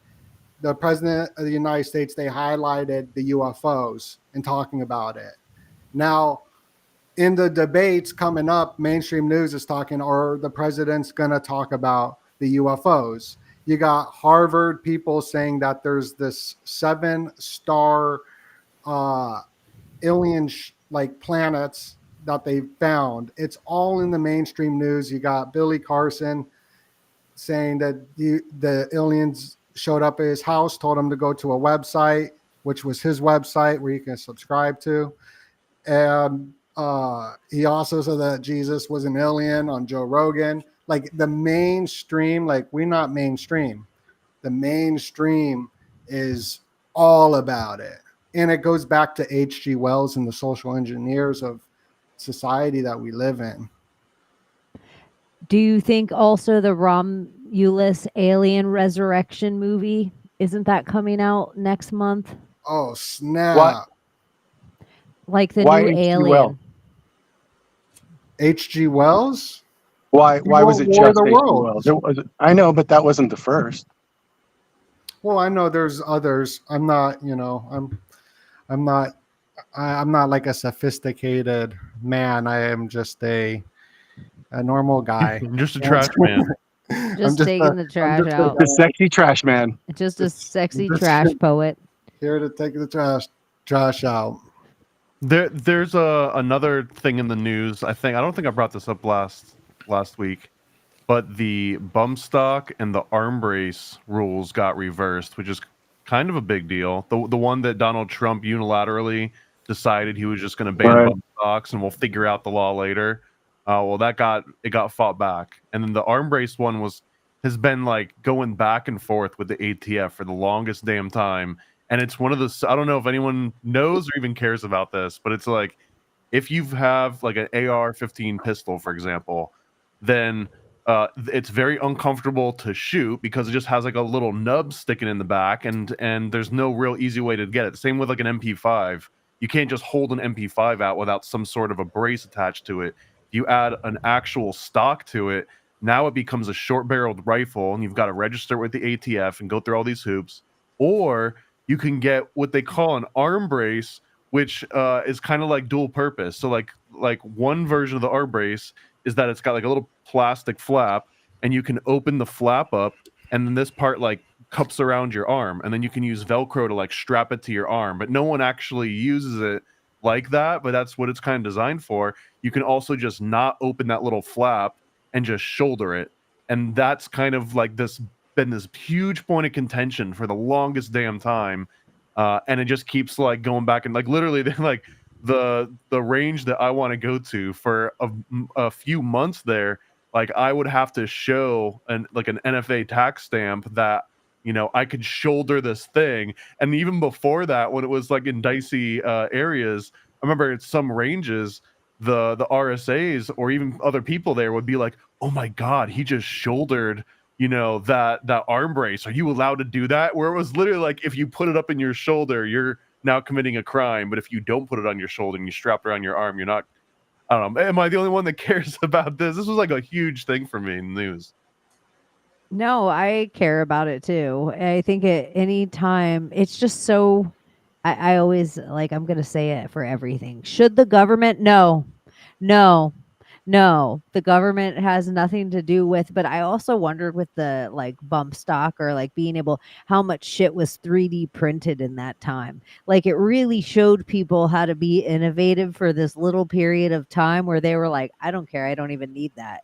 The president of the United States, they highlighted the UFOs and talking about it. Now, in the debates coming up, mainstream news is talking, or the president's going to talk about the UFOs. You got Harvard people saying that there's this 7-star alien like planets that they found. It's all in the mainstream news. You got Billy Carson saying that the aliens showed up at his house, told him to go to a website, which was his website where you can subscribe to. And he also said that Jesus was an alien on Joe Rogan. Like the mainstream, like we're not mainstream. The mainstream is all about it. And it goes back to H.G. Wells and the social engineers of society that we live in. Do you think also the Romulus Alien Resurrection movie, isn't that coming out next month? Oh, snap. What? Like the Why new H.G. Wells? Alien. H.G. Wells? Why He was wrote it War of just the H.G. Worlds. Wells? I know, but that wasn't the first. Well, I know there's others. I'm not, I'm not like a sophisticated man. I am just a normal guy. Just a trash man. Just taking the trash out. The sexy trash man. Just a sexy just trash poet. Here to take the trash out. There's another thing in the news. I don't think I brought this up last week, but the bump stock and the arm brace rules got reversed, which is kind of a big deal. The one that Donald Trump unilaterally decided he was just going to ban bump stocks and we'll figure out the law later. Well, it got fought back, and then the arm brace one has been like going back and forth with the ATF for the longest damn time. And it's one of the, I don't know if anyone knows or even cares about this, but it's like, if you have like an AR-15 pistol, for example, then it's very uncomfortable to shoot because it just has like a little nub sticking in the back, and there's no real easy way to get it. Same with like an MP5. You can't just hold an MP5 out without some sort of a brace attached to it. If you add an actual stock to it, now it becomes a short-barreled rifle, and you've got to register with the ATF and go through all these hoops. Or you can get what they call an arm brace, which is kind of like dual purpose. So like one version of the arm brace is that it's got like a little plastic flap, and you can open the flap up, and then this part like cups around your arm, and then you can use Velcro to like strap it to your arm. But no one actually uses it like that, but that's what it's kind of designed for. You can also just not open that little flap and just shoulder it. And that's kind of like been this huge point of contention for the longest damn time. And it just keeps like going back, and like literally like the range that I want to go to for a few months there, like I would have to show an NFA tax stamp that, I could shoulder this thing. And even before that, when it was like in dicey areas, I remember at some ranges, the RSAs or even other people there would be like, oh my God, he just shouldered, that arm brace. Are you allowed to do that? Where it was literally like, if you put it up in your shoulder, you're now committing a crime. But if you don't put it on your shoulder and you strap it around your arm, you're not. I don't know. Am I the only one that cares about this? This was like a huge thing for me in the news. No, I care about it too. I think at any time, it's just so. I always like, I'm going to say it for everything. Should the government? No. The government has nothing to do with, but I also wondered with the like bump stock or like being able, how much shit was 3D printed in that time. Like it really showed people how to be innovative for this little period of time where they were like, I don't care. I don't even need that.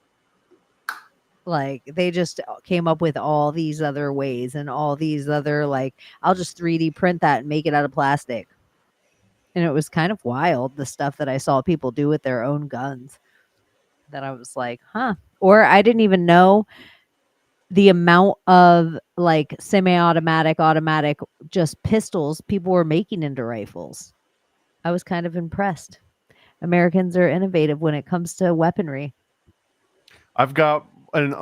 Like they just came up with all these other ways and all these other, like, I'll just 3D print that and make it out of plastic. And it was kind of wild, the stuff that I saw people do with their own guns, that I was like, huh. Or I didn't even know the amount of like semi-automatic, automatic, just pistols people were making into rifles. I was kind of impressed. Americans are innovative when it comes to weaponry. I've got an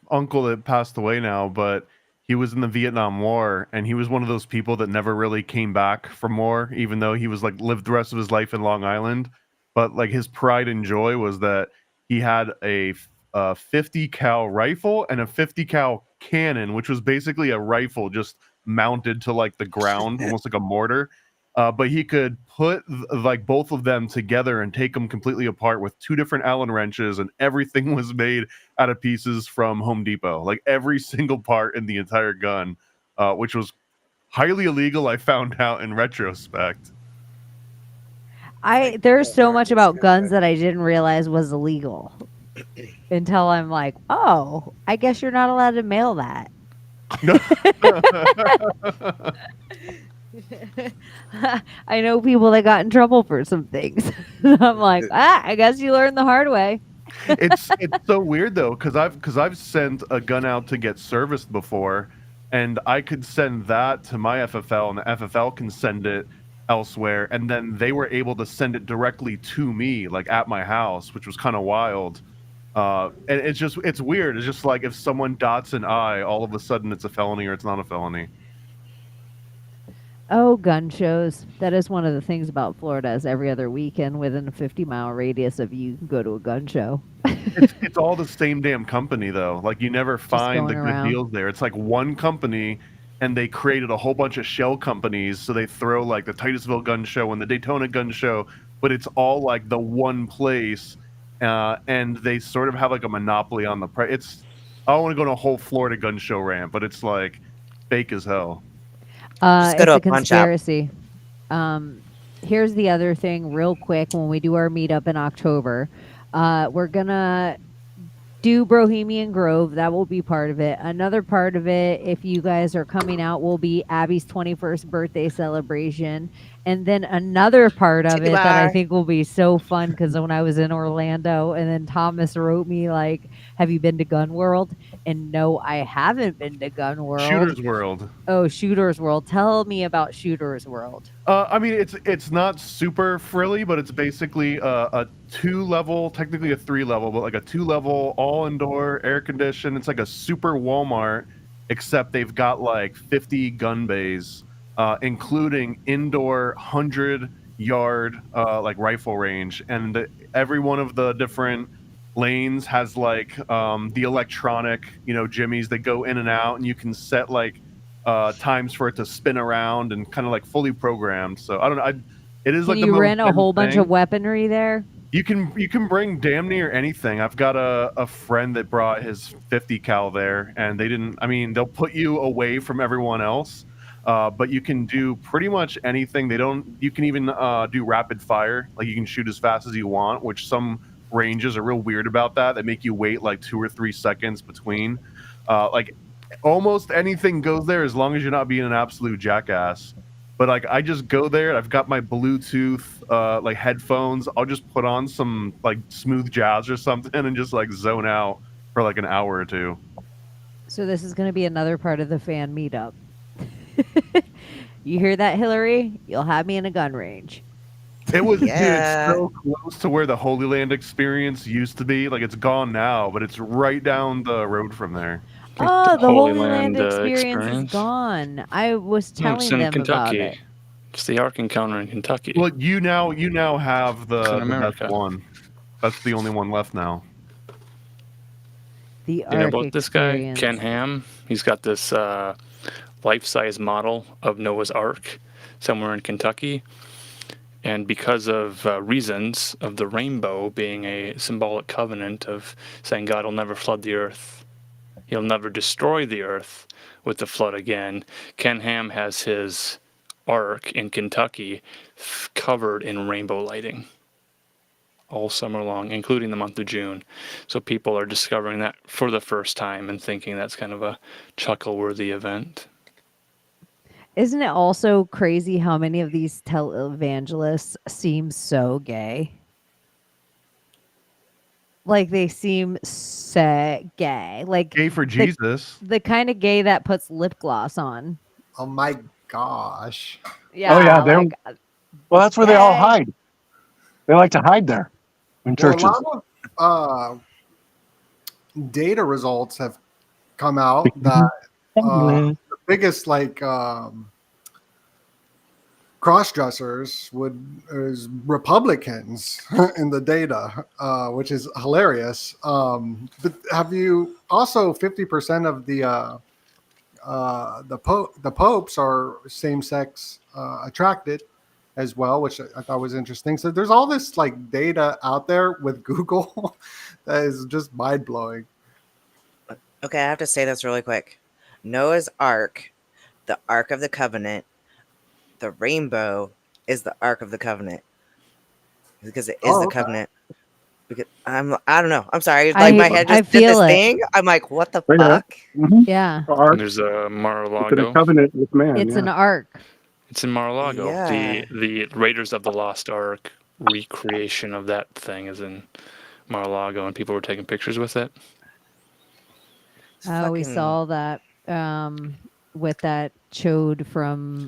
uncle that passed away now, but he was in the Vietnam War, and he was one of those people that never really came back from war, even though he was like lived the rest of his life in Long Island. But like his pride and joy was that he had a 50 cal rifle and a 50 cal cannon, which was basically a rifle just mounted to like the ground, almost like a mortar. But he could put like both of them together and take them completely apart with 2 different Allen wrenches, and everything was made out of pieces from Home Depot. Like every single part in the entire gun, which was highly illegal. I found out in retrospect. There's so much about guns that I didn't realize was illegal until I'm like, oh, I guess you're not allowed to mail that. I know people that got in trouble for some things. I'm like, I guess you learned the hard way. It's so weird though, because I've sent a gun out to get serviced before, and I could send that to my FFL, and the FFL can send it elsewhere, and then they were able to send it directly to me, like at my house, which was kind of wild. And it's weird. It's just like if someone dots an I, all of a sudden it's a felony or it's not a felony. Oh, gun shows. That is one of the things about Florida is every other weekend within a 50-mile radius of you can go to a gun show. It's all the same damn company though. Like you never find the good around. deals there. It's like one company, and they created a whole bunch of shell companies. So they throw like the Titusville Gun Show and the Daytona Gun Show, but it's all like the one place, and they sort of have like a monopoly on the price. I don't want to go on a whole Florida gun show rant, but it's like fake as hell. Just go It's to a a pawn shop. conspiracy. Here's the other thing, real quick. When we do our meetup in October, we're gonna do Bohemian Grove. That will be part of it. Another part of it, if you guys are coming out, will be Abbie's 21st birthday celebration. And then another part of it that I think will be so fun, because when I was in Orlando, and then Thomas wrote me like, have you been to Gun World? And no, I haven't been to Gun World. Shooter's World. Oh, Shooter's World. Tell me about Shooter's World. I mean, it's not super frilly, but it's basically a 2-level, technically a 3-level, but like a 2-level all indoor air conditioned. It's like a super Walmart, except they've got like 50 gun bays, including indoor 100-yard like rifle range, and every one of the different lanes has like the electronic, jimmies that go in and out, and you can set like times for it to spin around and kind of like fully programmed. So I don't know. It is like Can you rent a whole bunch of weaponry there? You can bring damn near anything. I've got a friend that brought his 50 cal there, and they didn't. I mean, they'll put you away from everyone else, but you can do pretty much anything. You can even do rapid fire. Like you can shoot as fast as you want, which some ranges are real weird about that. They make you wait like 2 or 3 seconds between. Like almost anything goes there as long as you're not being an absolute jackass. But like I just go there, I've got my Bluetooth like headphones. I'll just put on some like smooth jazz or something and just like zone out for like an hour or 2. So this is going to be another part of the fan meetup. You hear that, Hillary? You'll have me in a gun range. It was dude, it's so close to where the Holy Land experience used to be. Like it's gone now, but it's right down the road from there. Oh, the Holy Land experience is gone. I was telling them about it. It's the Ark Encounter in Kentucky. Well, you now have the America. best one. That's the only one left now. The You know about this guy, Ken Ham? He's got this life-size model of Noah's Ark somewhere in Kentucky. And because of reasons of the rainbow being a symbolic covenant of saying God will never flood the earth, he'll never destroy the earth with the flood again, Ken Ham has his ark in Kentucky covered in rainbow lighting all summer long, including the month of June. So people are discovering that for the first time and thinking that's kind of a chuckle-worthy event. Isn't it also crazy how many of these televangelists seem so gay? Like they seem so gay. Like gay for Jesus. The kind of gay that puts lip gloss on. Oh my gosh. Yeah. Oh yeah, well, that's where they all hide. They like to hide there in churches. Well, a lot of data results have come out that the biggest like cross-dressers is Republicans in the data, which is hilarious. But have you also 50% of the popes are same-sex attracted as well, which I thought was interesting. So there's all this like data out there with Google that is just mind-blowing. Okay, I have to say this really quick. Noah's Ark, the Ark of the Covenant, the rainbow is the Ark of the Covenant because it is the covenant. Because I don't know. I'm sorry. Like my head just did this thing. I'm like, what the fuck? Yeah. And there's a Mar-a-Lago. Covenant with man. It's an arc. It's in Mar-a-Lago. Yeah. The Raiders of the Lost Ark recreation of that thing is in Mar-a-Lago, and people were taking pictures with it. We saw that with that chode from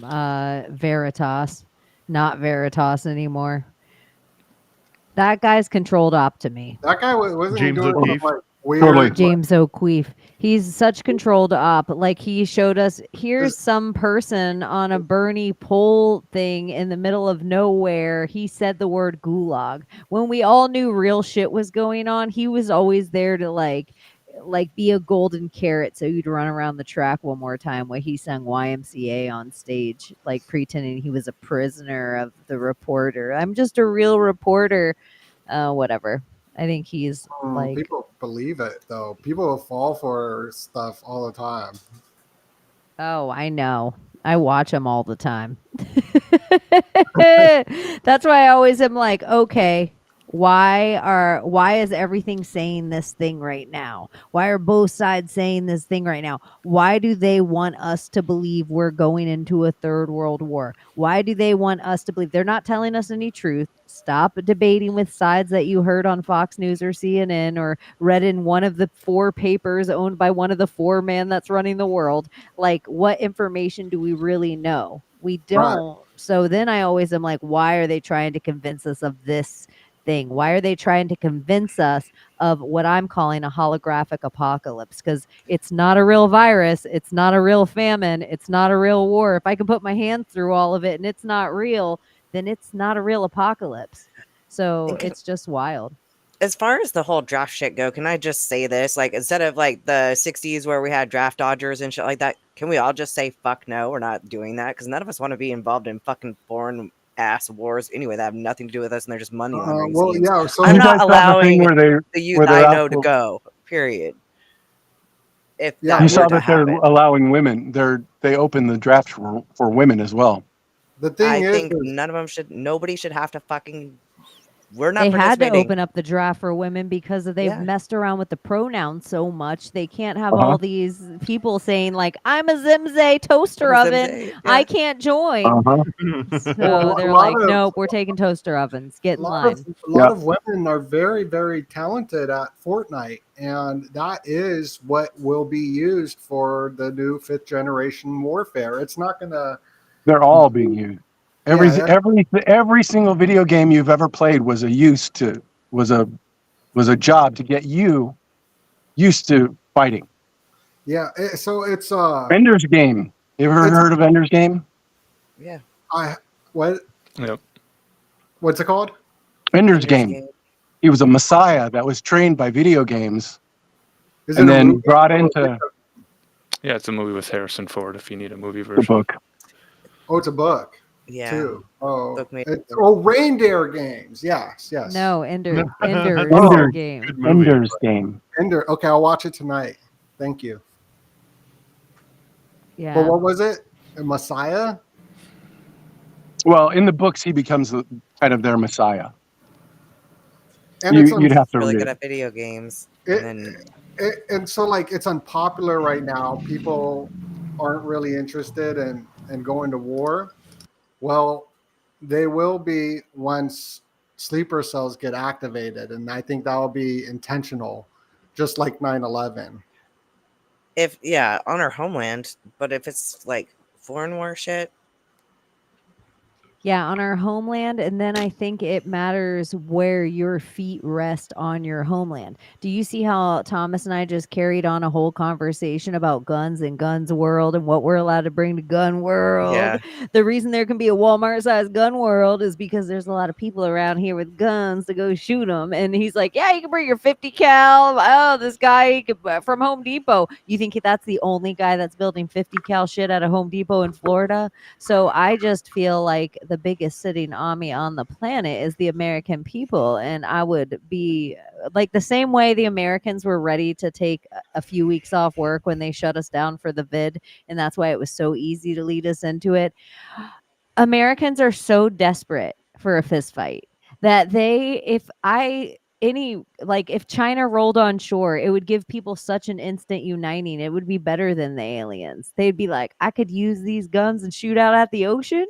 Veritas, not Veritas anymore. That guy's controlled op to me. That guy wasn't James doing O'Keefe. like weird. James O'Keefe. He's such controlled op. Like he showed us, here's some person on a Bernie poll thing in the middle of nowhere. He said the word gulag. When we all knew real shit was going on, he was always there to like be a golden carrot so you'd run around the track one more time while he sang YMCA on stage, like pretending he was a prisoner of the reporter. I'm just a real reporter. Whatever. I think he's like... People believe it, though. People will fall for stuff all the time. Oh, I know. I watch them all the time. That's why I always am like, okay, why is everything saying this thing right now? Why are both sides saying this thing right now? Why do they want us to believe we're going into a third world war? Why do they want us to believe? They're not telling us any truth. Stop debating with sides that you heard on Fox News or CNN or read in one of the 4 papers owned by one of the 4 men that's running the world. Like, what information do we really know? We don't. Right. So then I always am like, why are they trying to convince us of this thing? Why are they trying to convince us of what I'm calling a holographic apocalypse? Because it's not a real virus. It's not a real famine. It's not a real war. If I can put my hand through all of it and it's not real, then it's not a real apocalypse. So it's just wild. As far as the whole draft shit go, can I just say this? Like, instead of like the 60s where we had draft dodgers and shit like that, can we all just say, fuck no, we're not doing that? Because none of us want to be involved in fucking foreign ass wars anyway that have nothing to do with us and they're just money laundering schemes. Yeah, so I'm not allowing the youth I know to go, period. If that you saw that happen. they're allowing women. They open the draft for women as well. The thing I think none of them should. Nobody should have to fucking. We're not. They had to open up the draft for women because they've messed around with the pronouns so much. They can't have all these people saying like, "I'm a Zimze toaster oven. I can't join." So they're like, "Nope, we're taking toaster ovens. Get in line." A lot of women are very, very talented at Fortnite, and that is what will be used for the new 5th generation warfare. It's not gonna. They're all being used. Every single video game you've ever played was a job to get you used to fighting. Yeah, so it's Ender's Game. You ever heard of Ender's Game? Yeah. What? Yep. What's it called? Ender's Game. He was a messiah that was trained by video games, Is and it a then movie? brought into Yeah, it's a movie with Harrison Ford if you need a movie version. the book. Oh, it's a book. Yeah. Too. Oh, Book made- Reindeer Games. Yes. No, Ender's Game. Ender's Game. Ender. Okay, I'll watch it tonight. Thank you. Yeah. But what was it? A Messiah? Well, in the books, he becomes kind of their messiah. And You'd have to really read good it. at video games. And so, like, it's unpopular right now. People aren't really interested in going to war. Well, they will be once sleeper cells get activated, and I think that will be intentional, just like 9/11. On our homeland, but if it's like foreign war shit, Yeah, on our homeland, and then I think it matters where your feet rest on your homeland. Do you see how Thomas and I just carried on a whole conversation about guns and guns world and what we're allowed to bring to gun world? Yeah. The reason there can be a Walmart-sized gun world is because there's a lot of people around here with guns to go shoot them. And he's like, yeah, you can bring your 50 cal. Oh, this guy from Home Depot. You think that's the only guy that's building 50 cal shit at a Home Depot in Florida? So I just feel like the biggest sitting army on the planet is the American people. And I would be like the same way the Americans were ready to take a few weeks off work when they shut us down for the vid. And that's why it was so easy to lead us into it. Americans are so desperate for a fist fight that if China rolled on shore, it would give people such an instant uniting. It would be better than the aliens. They'd be like, I could use these guns and shoot out at the ocean.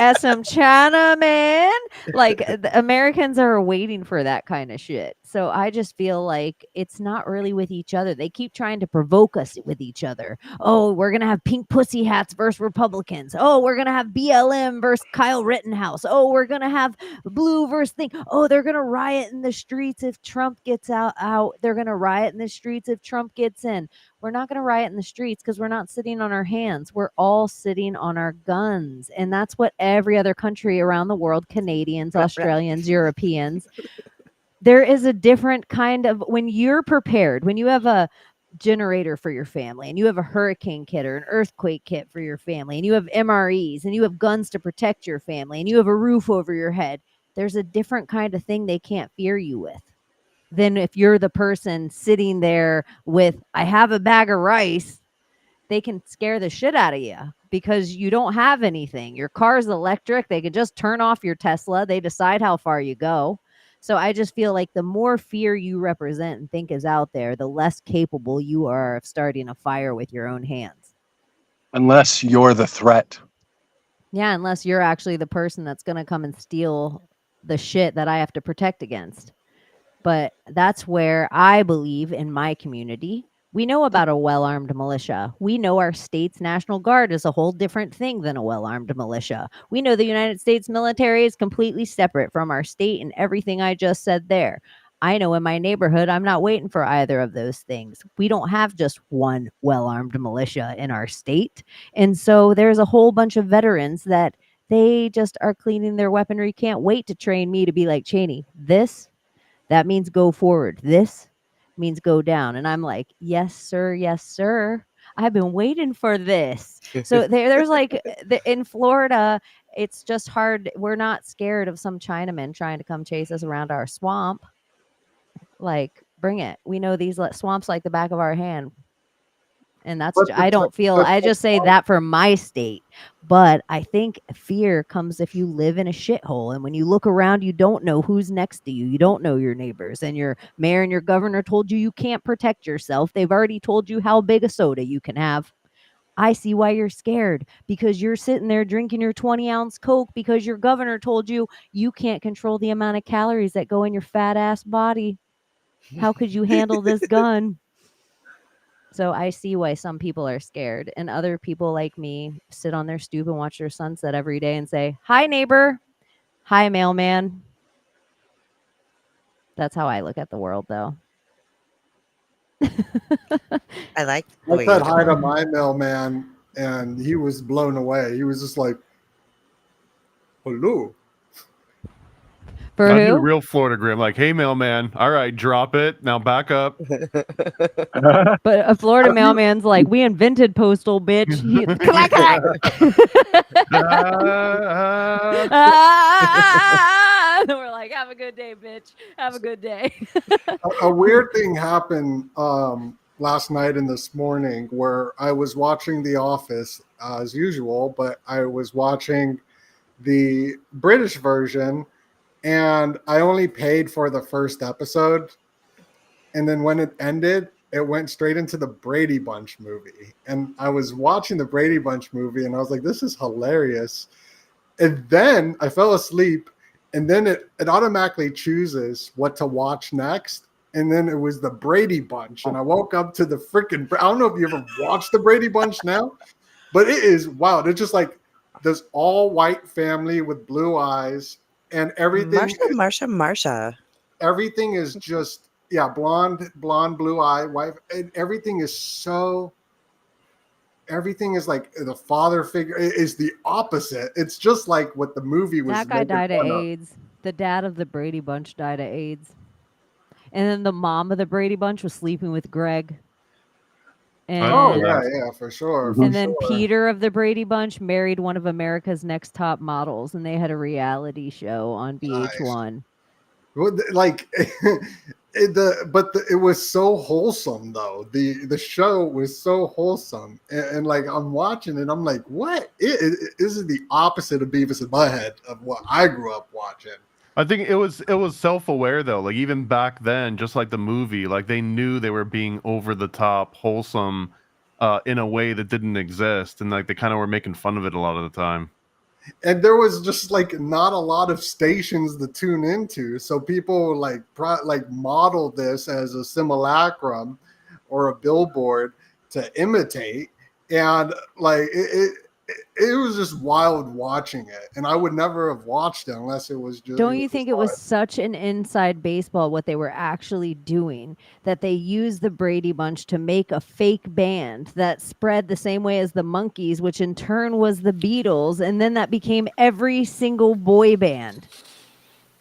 As some China, man. Like the Americans are waiting for that kind of shit. So I just feel like it's not really with each other. They keep trying to provoke us with each other. Oh, we're gonna have pink pussy hats versus Republicans. Oh, we're gonna have BLM versus Kyle Rittenhouse. Oh, we're gonna have blue versus thing. Oh, they're gonna riot in the streets if Trump gets out. They're gonna riot in the streets if Trump gets in. We're not going to riot in the streets because we're not sitting on our hands. We're all sitting on our guns. And that's what every other country around the world, Canadians, Australians, Europeans, there is a different kind of, when you're prepared, when you have a generator for your family and you have a hurricane kit or an earthquake kit for your family and you have MREs and you have guns to protect your family and you have a roof over your head, there's a different kind of thing they can't fear you with than if you're the person sitting there with, I have a bag of rice. They can scare the shit out of you because you don't have anything. Your car's electric. They could just turn off your Tesla. They decide how far you go. So I just feel like the more fear you represent and think is out there, the less capable you are of starting a fire with your own hands. Unless you're the threat. Yeah, unless you're actually the person that's going to come and steal the shit that I have to protect against. But that's where I believe in my community. We know about a well-armed militia. We know our state's National Guard is a whole different thing than a well-armed militia. We know the United States military is completely separate from our state and everything I just said there. I know in my neighborhood, I'm not waiting for either of those things. We don't have just one well-armed militia in our state. And so there's a whole bunch of veterans that they just are cleaning their weaponry. Can't wait to train me to be like Chaney. That means go forward. This means go down. And I'm like, yes, sir. Yes, sir. I've been waiting for this. So there's like in Florida, it's just hard. We're not scared of some Chinaman trying to come chase us around our swamp. Like, bring it. We know these swamps like the back of our hand. And that's, I don't feel, I just say that for my state. But I think fear comes if you live in a shithole. And when you look around, you don't know who's next to you. You don't know your neighbors. And your mayor and your governor told you can't protect yourself. They've already told you how big a soda you can have. I see why you're scared, because you're sitting there drinking your 20-ounce Coke because your governor told you can't control the amount of calories that go in your fat ass body. How could you handle this gun? So I see why some people are scared, and other people like me sit on their stoop and watch their sunset every day and say, hi, neighbor. Hi, mailman. That's how I look at the world, though. I like I said hi to my mailman, and he was blown away. He was just like, hello. I do real Florida grim, like, hey, mailman, all right, drop it. Now back up. But a Florida mailman's like, we invented postal, bitch. And we're like, have a good day, bitch. Have a good day. A weird thing happened last night and this morning where I was watching The Office as usual, but I was watching the British version. And I only paid for the first episode. And then when it ended, it went straight into the Brady Bunch movie. And I was watching the Brady Bunch movie and I was like, this is hilarious. And then I fell asleep, and then it automatically chooses what to watch next. And then it was the Brady Bunch. And I woke up to the freaking, I don't know if you ever watched the Brady Bunch now, but it is wild. It's just like this all white family with blue eyes, and everything. Marsha. Everything is just blonde, blue eye, white, and everything is so. Everything is like the father figure is the opposite. It's just like what the movie was. That guy making died of fun of. AIDS. The dad of the Brady Bunch died of AIDS. And then the mom of the Brady Bunch was sleeping with Greg. And, Oh yeah, for sure. And then Peter of the Brady Bunch married one of America's Next Top Models, and they had a reality show on VH1. Well, like it was so wholesome though. The show was so wholesome, and like I'm watching it, I'm like, what? This is the opposite of Beavis and Butthead of what I grew up watching. I think it was self-aware though. Like even back then, just like the movie, like they knew they were being over the top wholesome in a way that didn't exist, and like they kind of were making fun of it a lot of the time. And there was just like not a lot of stations to tune into, so people like modeled this as a simulacrum or a billboard to imitate, and like it was just wild watching it, and I would never have watched it unless it was just. Don't you think it was such an inside baseball what they were actually doing that they used the Brady Bunch to make a fake band that spread the same way as the Monkees, which in turn was the Beatles, and then that became every single boy band.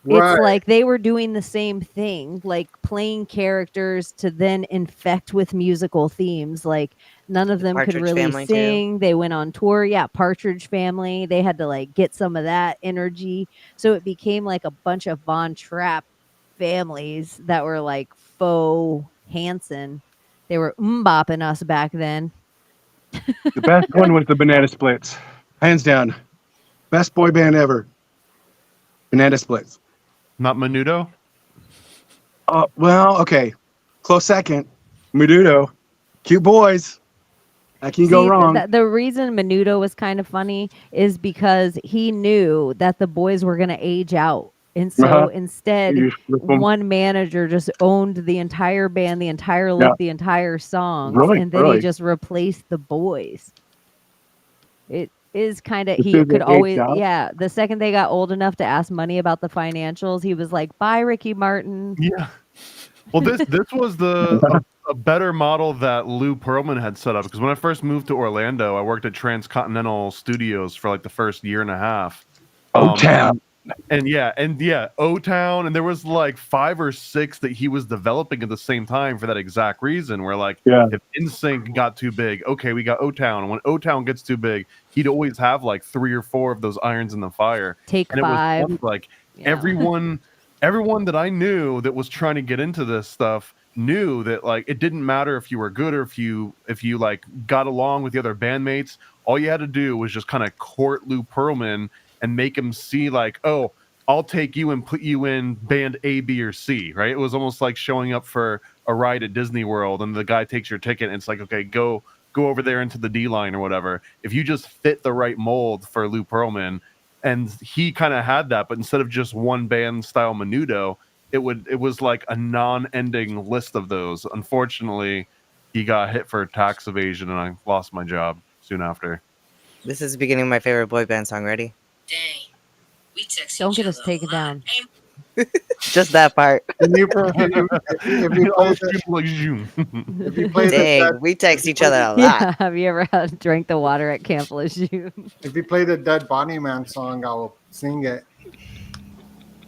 Right. It's like they were doing the same thing, like playing characters to then infect with musical themes. Like none of them could Partridge really Family, too. sing. They went on tour. Yeah, Partridge Family. They had to like get some of that energy. So it became like a bunch of Von Trapp families that were like faux Hanson. They were bopping us back then. The best one was the Banana Splits, hands down. Best boy band ever. Banana Splits. Not Menudo? Well, okay. Close second. Menudo. Cute boys. That can go wrong. The reason Menudo was kind of funny is because he knew that the boys were going to age out. And so instead, one manager just owned the entire band, the entire look, the entire songs, and then he just replaced the boys. It is kind of, he could always, the second they got old enough to ask money about the financials, he was like, bye, Ricky Martin. Yeah. Well, this was a better model that Lou Pearlman had set up, because when I first moved to Orlando, I worked at Transcontinental Studios for like the first year and a half. O-Town. O-Town, and there was like 5 or 6 that he was developing at the same time for that exact reason, where like if NSYNC got too big, okay, we got O-Town, and when O-Town gets too big, he'd always have like 3 or 4 of those irons in the fire. Take and 5. It was like everyone that I knew that was trying to get into this stuff knew that like it didn't matter if you were good or if you like got along with the other bandmates. All you had to do was just kind of court Lou Pearlman and make him see like, oh, I'll take you and put you in band A, B, or C, right? It was almost like showing up for a ride at Disney World, and the guy takes your ticket, and it's like, okay, go over there into the D line or whatever. If you just fit the right mold for Lou Pearlman, and he kind of had that, but instead of just one band style Menudo, it was like a non-ending list of those. Unfortunately, he got hit for tax evasion, and I lost my job soon after. This is the beginning of my favorite boy band song. Ready? Don't get us taken down. Just that part. If you play Dang, we text each other a lot. Yeah, have you ever drank the water at Camp Lejeune? If you play the Dead Bonnie Man song, I will sing it.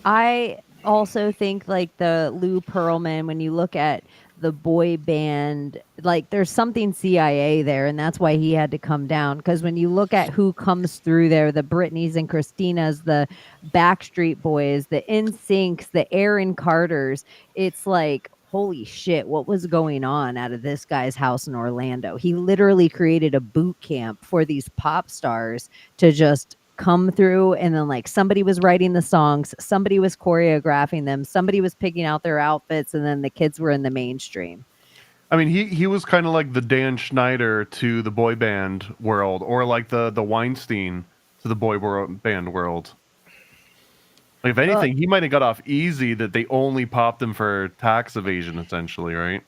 I also think like the Lou Pearlman, when you look at the boy band, like there's something CIA there, and that's why he had to come down. Because when you look at who comes through there, the Britneys and Christinas, the Backstreet Boys, the NSYNCs, the Aaron Carters, it's like, holy shit, what was going on out of this guy's house in Orlando? He literally created a boot camp for these pop stars to just come through, and then like somebody was writing the songs, somebody was choreographing them, somebody was picking out their outfits, and then the kids were in the mainstream. I mean, he was kind of like the Dan Schneider to the boy band world, or like the Weinstein to the boy band world. Like if anything, he might have got off easy that they only popped him for tax evasion, essentially, right?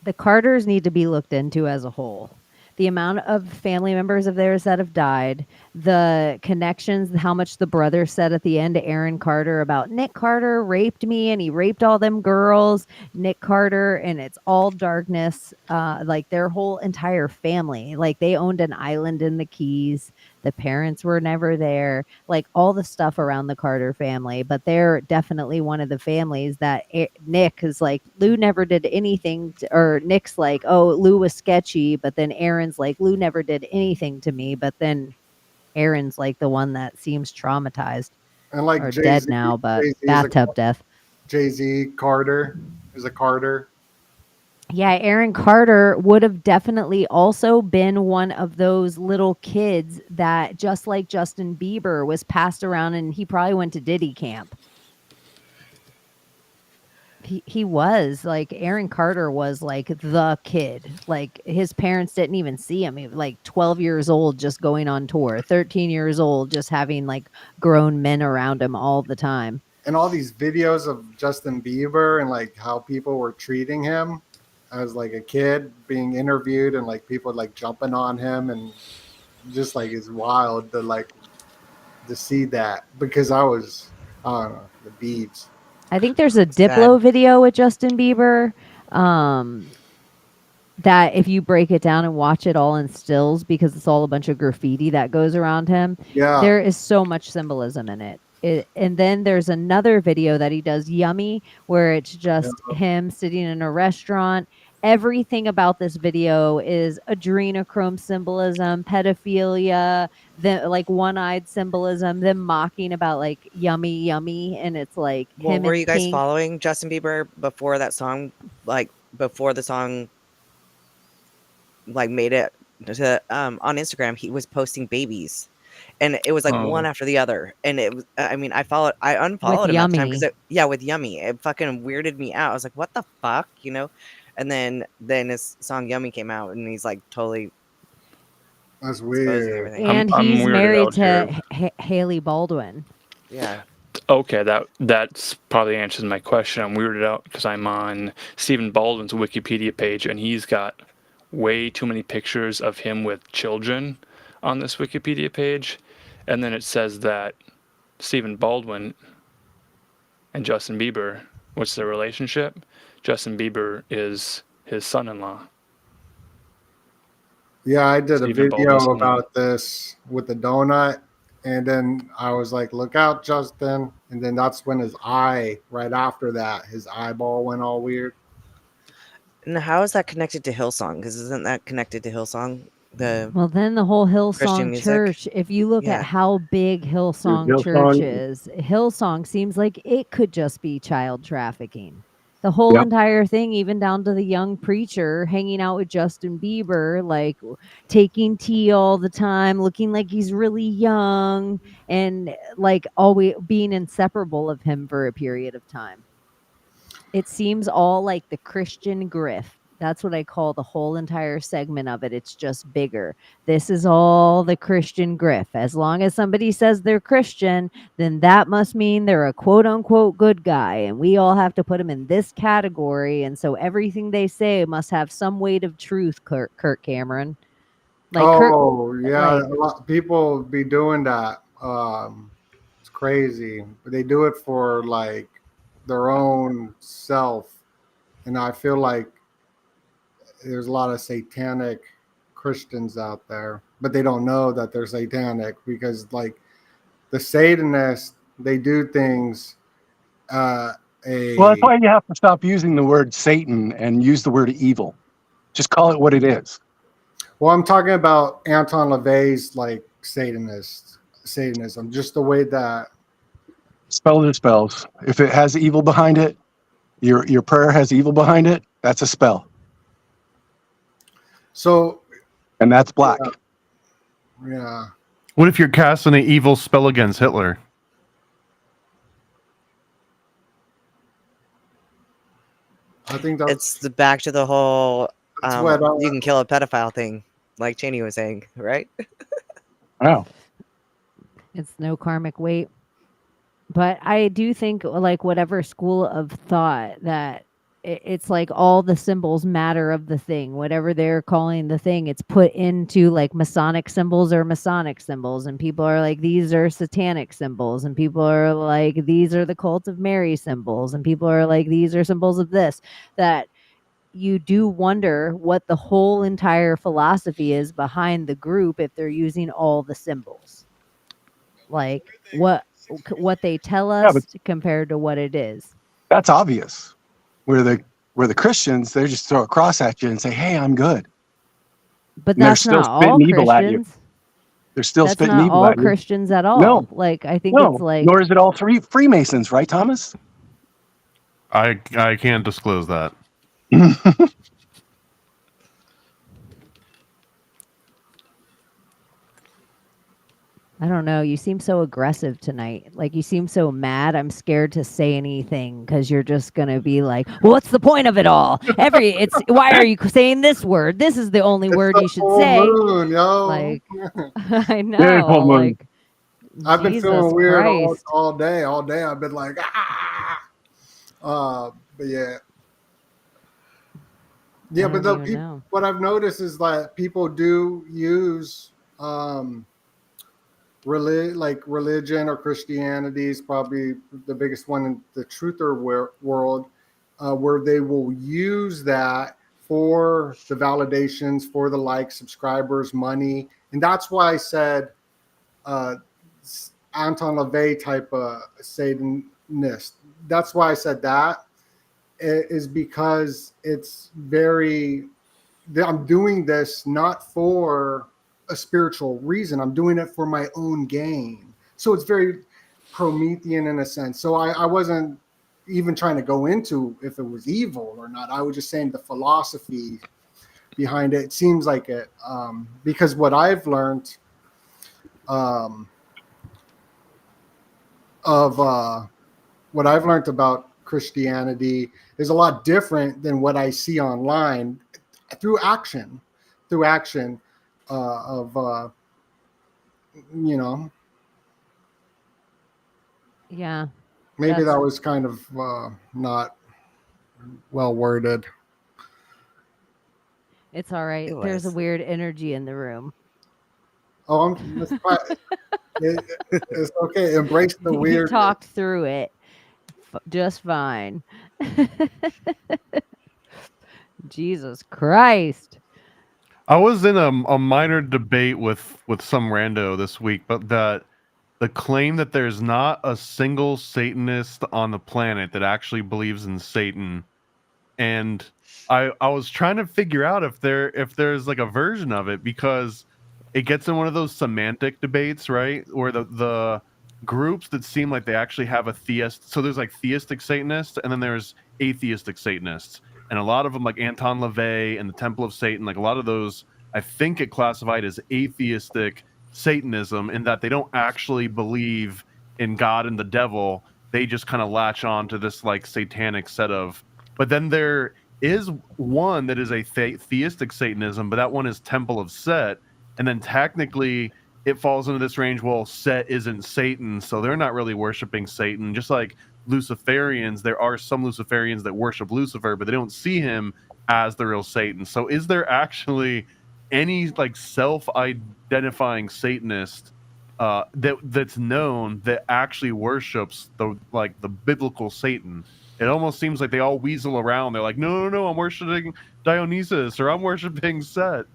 The Carters need to be looked into as a whole, the amount of family members of theirs that have died, the connections, how much the brother said at the end to Aaron Carter about Nick Carter raped me and he raped all them girls, Nick Carter, and it's all darkness. Like their whole entire family, like they owned an island in the Keys. The parents were never there, like all the stuff around the Carter family. But they're definitely one of the families that Nick is like, Lou never did anything, or Nick's like, oh, Lou was sketchy. But then Aaron's like, Lou never did anything to me. But then Aaron's like the one that seems traumatized And like or Jay-Z, dead now, but Jay-Z is bathtub death. Jay-Z Carter is a Carter. Yeah, Aaron Carter would have definitely also been one of those little kids that, just like Justin Bieber, was passed around, and he probably went to Diddy camp. He was like, Aaron Carter was like the kid. Like his parents didn't even see him. He was like 12 years old, just going on tour, 13 years old, just having like grown men around him all the time. And all these videos of Justin Bieber and like how people were treating him as like a kid being interviewed, and like people like jumping on him, and just like it's wild to see that, because I don't know, the Biebs. I think there's a Diplo video with Justin Bieber that if you break it down and watch it all in stills, because it's all a bunch of graffiti that goes around him, there is so much symbolism in it. And then there's another video that he does, Yummy, where it's just him sitting in a restaurant. Everything about this video is adrenochrome symbolism, pedophilia, the like one-eyed symbolism, them mocking about like yummy, yummy, and it's like him. Were and you guys Pink. following Justin Bieber before that song? Like before the song like made it to on Instagram, he was posting babies. And it was like one after the other. And it was, I mean, I unfollowed him at the time because with Yummy, it fucking weirded me out. I was like, what the fuck, you know? And then his song Yummy came out, and he's like totally. That's weird. And he's married to Haley Baldwin. Yeah. Okay, that's probably answers my question. I'm weirded out because I'm on Stephen Baldwin's Wikipedia page, and he's got way too many pictures of him with children on this Wikipedia page. And then it says that Stephen Baldwin and Justin Bieber, what's their relationship? Justin Bieber is his son-in-law. Yeah, I did a Stephen video Baldwin's about this with the donut, and then I was like, look out, Justin. And then that's when his eye, right after that, his eyeball went all weird. And how is that connected to Hillsong? Because isn't that connected to Hillsong? Well, then the whole Christian Hillsong music? Church, if you look at how big Hillsong Church is, Hillsong seems like it could just be child trafficking. The whole entire thing, even down to the young preacher hanging out with Justin Bieber, like taking tea all the time, looking like he's really young, and like always being inseparable of him for a period of time. It seems all like the Christian grift. That's what I call the whole entire segment of it. It's just bigger. This is all the Christian grift. As long as somebody says they're Christian, then that must mean they're a quote unquote good guy. And we all have to put them in this category. And so everything they say must have some weight of truth, Kirk Cameron. Like a lot of people be doing that. It's crazy. They do it for like their own self. And I feel like there's a lot of satanic Christians out there, but they don't know that they're satanic, because like the Satanists, they do things. Well, that's why you have to stop using the word Satan and use the word evil. Just call it what it is. Well, I'm talking about Anton LaVey's like Satanism, just the way that spells are spells. If it has evil behind it, your prayer has evil behind it, that's a spell. So, and that's black. Yeah. What if you're casting an evil spell against Hitler? I think that's it's back to the whole you can kill a pedophile thing, like Chaney was saying, right? Wow. It's no karmic weight. But I do think like whatever school of thought that it's like all the symbols matter of the thing, whatever they're calling the thing, it's put into like Masonic symbols or Masonic symbols, and people are like, these are satanic symbols, and people are like, these are the cult of Mary symbols, and people are like, these are symbols of this. That you do wonder what the whole entire philosophy is behind the group if they're using all the symbols, like what they tell Yeah, but us compared to what it is. that's obvious. Where the Christians, they just throw a cross at you and say, "Hey, I'm good." But And they're that's still not all spitting evil at you. Christians. They're still That's spitting not evil all at you. Christians at all. No, Like, I think it's no. like, Nor is it all Freemasons, right, Thomas? I can't disclose that. I don't know. You seem so aggressive tonight. Like, you seem so mad. I'm scared to say anything because you're just gonna be like, well, "What's the point of it all? Why are you saying this word? This is the only word the you should full say." moon, yo. Like, I Very full know. moon. Like, I've been Jesus feeling weird Christ. all day. All day I've been like, but yeah. Yeah, I but don't even know. what I've noticed is that people do use religion or Christianity is probably the biggest one in the truther world, where they will use that for the validations, for the likes, subscribers, money. And that's why I said Anton LaVey type of Satanist. That's why I said that, is because it's I'm doing this not for a spiritual reason. I'm doing it for my own gain. So it's very Promethean in a sense. So I wasn't even trying to go into if it was evil or not. I was just saying the philosophy behind it. It seems like it, because what I've learned about Christianity is a lot different than what I see online through action of Yeah. maybe that was kind of not well worded. It's all right. There's a weird energy in the room. Oh, it's okay. Embrace the You weird. talked through it just fine. Jesus Christ. I was in a minor debate with some rando this week, but the claim that there's not a single Satanist on the planet that actually believes in Satan, and I was trying to figure out if there's like a version of it, because it gets in one of those semantic debates, right? Where the groups that seem like they actually have a theist, so there's like theistic Satanists and then there's atheistic Satanists. And a lot of them, like Anton LaVey and the Temple of Satan, like a lot of those, I think it classified as atheistic Satanism, in that they don't actually believe in God and the devil. They just kind of latch on to this like satanic set of. But then there is one that is a theistic Satanism, but that one is Temple of Set. And then technically it falls into this range. Well, Set isn't Satan, so they're not really worshiping Satan. Just like Luciferians, there are some Luciferians that worship Lucifer, but they don't see him as the real Satan. So is there actually any like self-identifying Satanist that's known that actually worships the biblical Satan? It almost seems like they all weasel around. They're like, no, I'm worshiping Dionysus, or I'm worshiping Set.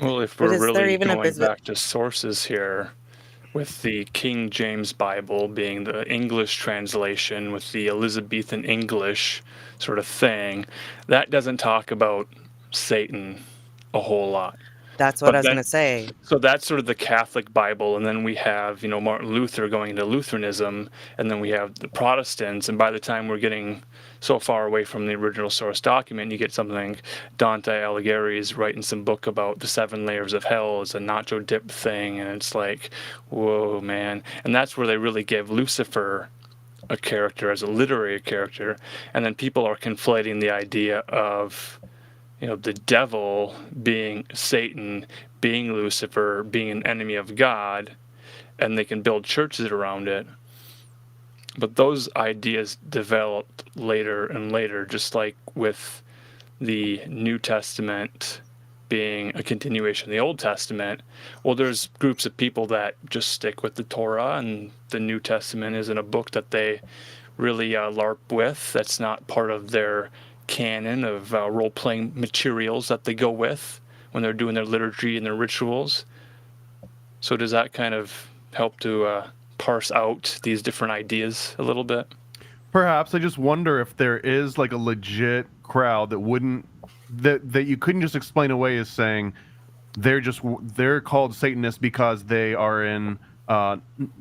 Well, if we're really going back to sources here, with the King James Bible being the English translation with the Elizabethan English sort of thing, that doesn't talk about Satan a whole lot. That's what I was going to say. So that's sort of the Catholic Bible, and then we have, Martin Luther going into Lutheranism, and then we have the Protestants, and by the time we're getting so far away from the original source document, you get something Dante Alighieri is writing some book about the 7 layers of hell as a nacho dip thing, and it's like, whoa, man. And that's where they really give Lucifer a character as a literary character, and then people are conflating the idea of the devil being Satan, being Lucifer, being an enemy of God, and they can build churches around it. But those ideas developed later and later, just like with the New Testament being a continuation of the Old Testament. Well, there's groups of people that just stick with the Torah, and the New Testament isn't a book that they really LARP with. That's not part of their canon of role-playing materials that they go with when they're doing their liturgy and their rituals. So does that kind of help to parse out these different ideas a little bit? Perhaps. I just wonder if there is like a legit crowd that wouldn't that you couldn't just explain away as saying they're called Satanists because they are in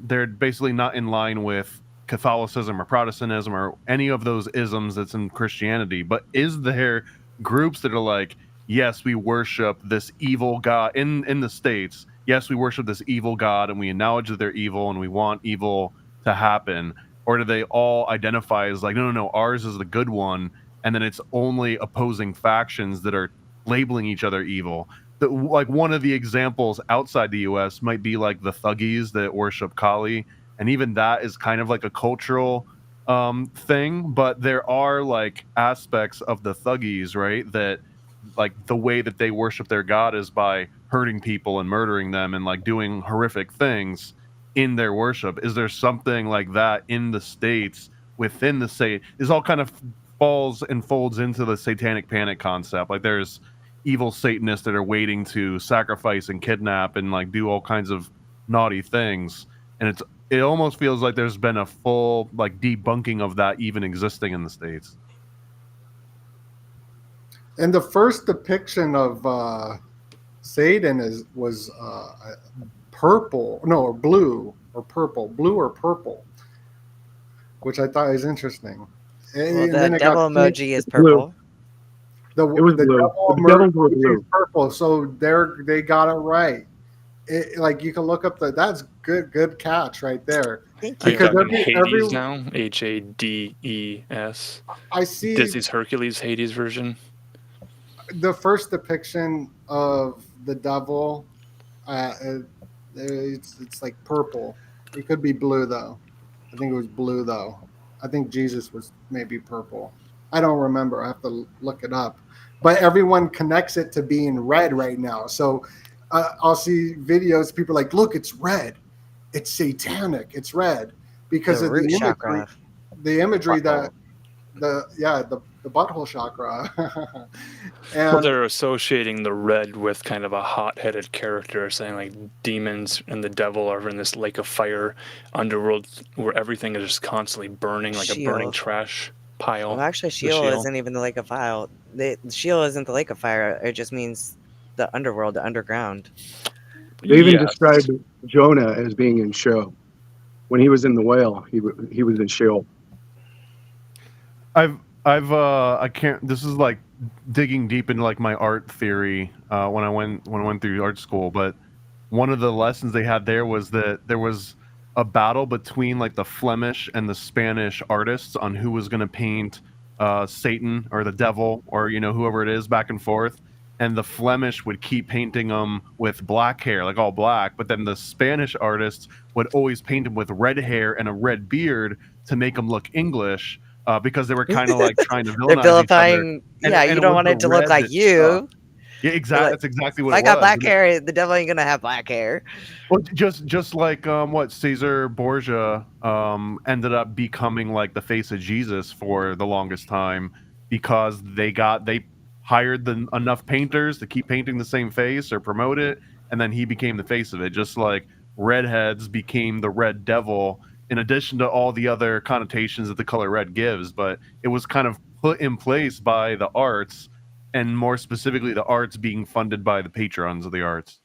they're basically not in line with Catholicism or Protestantism or any of those isms that's in Christianity. But is there groups that are like, yes, we worship this evil God in the States. Yes, we worship this evil God and we acknowledge that they're evil and we want evil to happen. Or do they all identify as like, no, ours is the good one, and then it's only opposing factions that are labeling each other evil? Like one of the examples outside the U.S. might be like the Thuggies that worship Kali, and even that is kind of like a cultural thing. But there are like aspects of the Thuggies, right, that like the way that they worship their god is by hurting people and murdering them and like doing horrific things in their worship. Is there something like that in the States within the state? Is all kind of falls and folds into the satanic panic concept. Like there's evil Satanists that are waiting to sacrifice and kidnap and like do all kinds of naughty things. And it almost feels like there's been a full like debunking of that even existing in the States. And the first depiction of Satan was purple, no, or blue or purple, which I thought is interesting. Well, the devil emoji is purple. The blue. devil The devils were emoji blue. is purple, so they got it right. Like you can look up that's good catch right there. Thank Are you. you talking Hades now? Hades. I see Disney's Hercules Hades version. the first depiction of the devil. It's like purple. It could be blue though. I think it was blue though. I think Jesus was maybe purple. I don't remember. I have to look it up. But everyone connects it to being red right now. So I'll see videos. People are like, look, it's red. It's satanic. It's red because of the imagery. Chakra. The imagery that the butthole chakra. Well, they're associating the red with kind of a hot-headed character, saying like demons and the devil are in this lake of fire underworld where everything is just constantly burning, like a burning trash pile. Well, actually, Sheol isn't even the lake of fire. Sheol isn't the lake of fire. It just means the underworld, the underground. They even described Jonah as being in Sheol. When he was in the whale, he was in Sheol. I can't. This is like digging deep into like my art theory when I went through art school. But one of the lessons they had there was that there was a battle between like the Flemish and the Spanish artists on who was going to paint Satan or the devil or whoever it is back and forth. And the Flemish would keep painting them with black hair, like all black. But then the Spanish artists would always paint them with red hair and a red beard to make them look English. Because they were kind of like trying to villainize vilifying. each other. Yeah, you don't want it to look like you. Yeah, exactly. That's exactly what if it was. I got black hair, the devil ain't gonna have black hair. Well, just like what Caesar Borgia ended up becoming like the face of Jesus for the longest time because they hired enough painters to keep painting the same face or promote it, and then he became the face of it. Just like redheads became the Red Devil, in addition to all the other connotations that the color red gives. But it was kind of put in place by the arts, and more specifically the arts being funded by the patrons of the arts.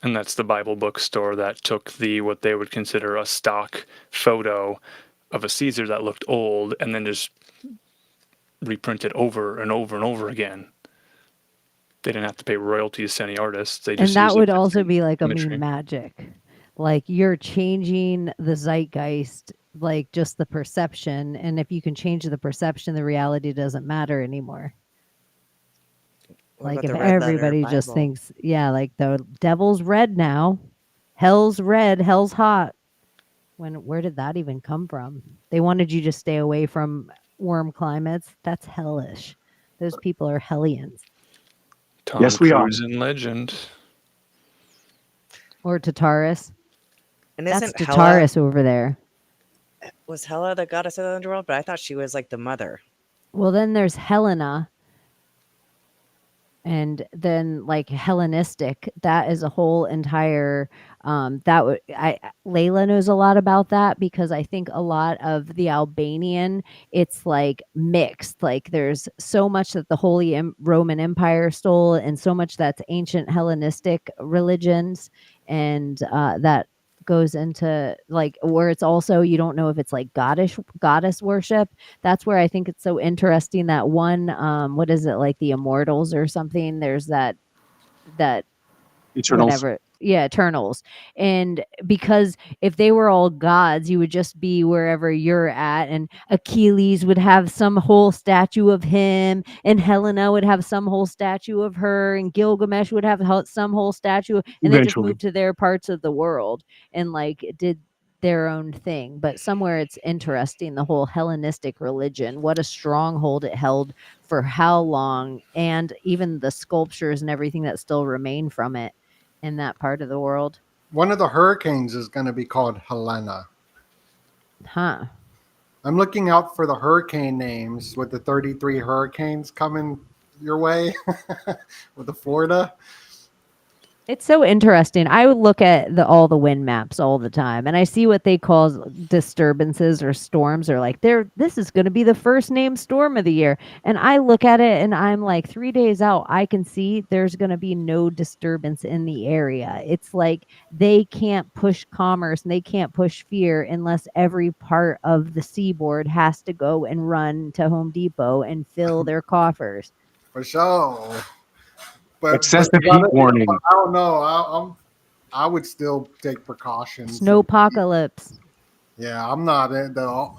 And that's the Bible bookstore that took what they would consider a stock photo of a Caesar that looked old and then just reprinted over and over and over again. They didn't have to pay royalties to any artists. They just and that would used also be like imagery. a magic. Like you're changing the zeitgeist, like just the perception. And if you can change the perception, the reality doesn't matter anymore. What Like about if the red letter everybody just Bible? thinks, yeah, like the devil's red now, hell's red, hell's hot. Where did that even come from? They wanted you to stay away from warm climates. That's hellish. Those people are hellions. Tom Yes, we are. Cruise in Legend. Or Tartarus. And That's isn't Hela, Tartarus over there. was Hela the goddess of the underworld? But I thought she was like the mother. Well, then there's Helena. And then like Hellenistic, that is a whole entire Layla knows a lot about that, because I think a lot of the Albanian, it's like mixed. Like there's so much that the Holy Roman Empire stole, and so much that's ancient Hellenistic religions, and that goes into like where it's also, you don't know if it's like goddess worship. That's where I think it's so interesting that one what is it, like the Immortals or something, there's that Eternals. whatever, yeah, Eternals. And because if they were all gods, you would just be wherever you're at, and Achilles would have some whole statue of him, and Helena would have some whole statue of her, and Gilgamesh would have some whole statue, and they just Eventually. moved to their parts of the world and like did their own thing. But somewhere it's interesting, the whole Hellenistic religion, what a stronghold it held for how long, and even the sculptures and everything that still remain from it in that part of the world. One of the hurricanes is going to be called Helena. Huh. I'm looking out for the hurricane names with the 33 hurricanes coming your way with the Florida. It's so interesting. I would look at all the wind maps all the time, and I see what they call disturbances or storms, or like this is going to be the first named storm of the year. And I look at it and I'm like, 3 days out, I can see there's going to be no disturbance in the area. It's like they can't push commerce and they can't push fear unless every part of the seaboard has to go and run to Home Depot and fill their coffers. For sure. But Excessive heat warning. I don't know. I would still take precautions. Snowpocalypse. Yeah, I'm not in the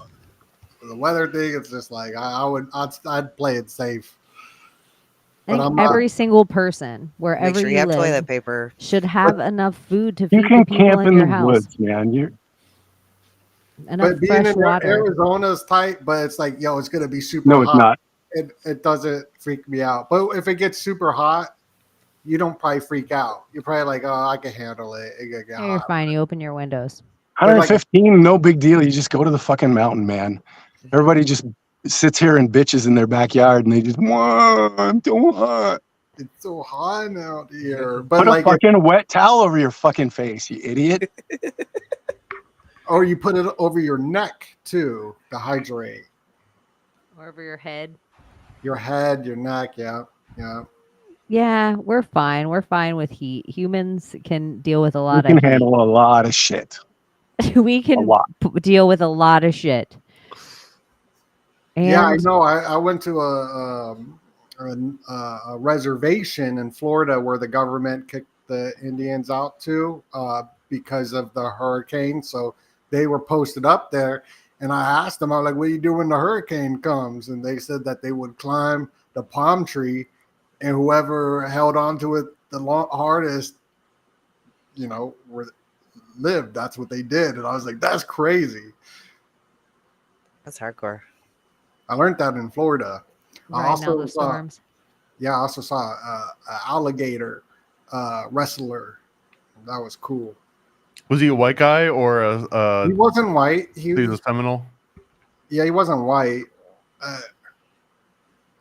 weather thing. It's just like I'd play it safe. I But think I'm not. every single person, wherever Make sure you you have live, toilet paper. should have enough food to You feed the can people camp in in your the house. woods, man. Enough But being fresh in water. Arizona is tight, but it's like, yo, it's gonna be super No, it's hot. not. It doesn't freak me out. But if it gets super hot, you don't probably freak out. You're probably like, oh, I can handle it. It could get Yeah, you're hot. fine. You open your windows. 115, no big deal. You just go to the fucking mountain, man. Everybody just sits here and bitches in their backyard, and they just, I'm too hot. It's so hot out here. But Put a like, fucking wet towel over your fucking face, you idiot. or you put it over your neck too to hydrate. Or over your head. Your head, your neck, yeah. Yeah, we're fine. We're fine with heat. Humans can deal with a We lot can of handle a lot of shit. heat. We can lot. deal with a lot of shit. And Yeah, I know. I went to a reservation in Florida where the government kicked the Indians out to because of the hurricane. So they were posted up there. And I asked them, I was like, what do you do when the hurricane comes? And they said that they would climb the palm tree, and whoever held on to it the hardest, lived. That's what they did. And I was like, that's crazy. That's hardcore. I learned that in Florida. right now the storms. I also saw an alligator wrestler. That was cool. Was he a white guy or a? He wasn't white. He was a Seminole. Yeah, he wasn't white. I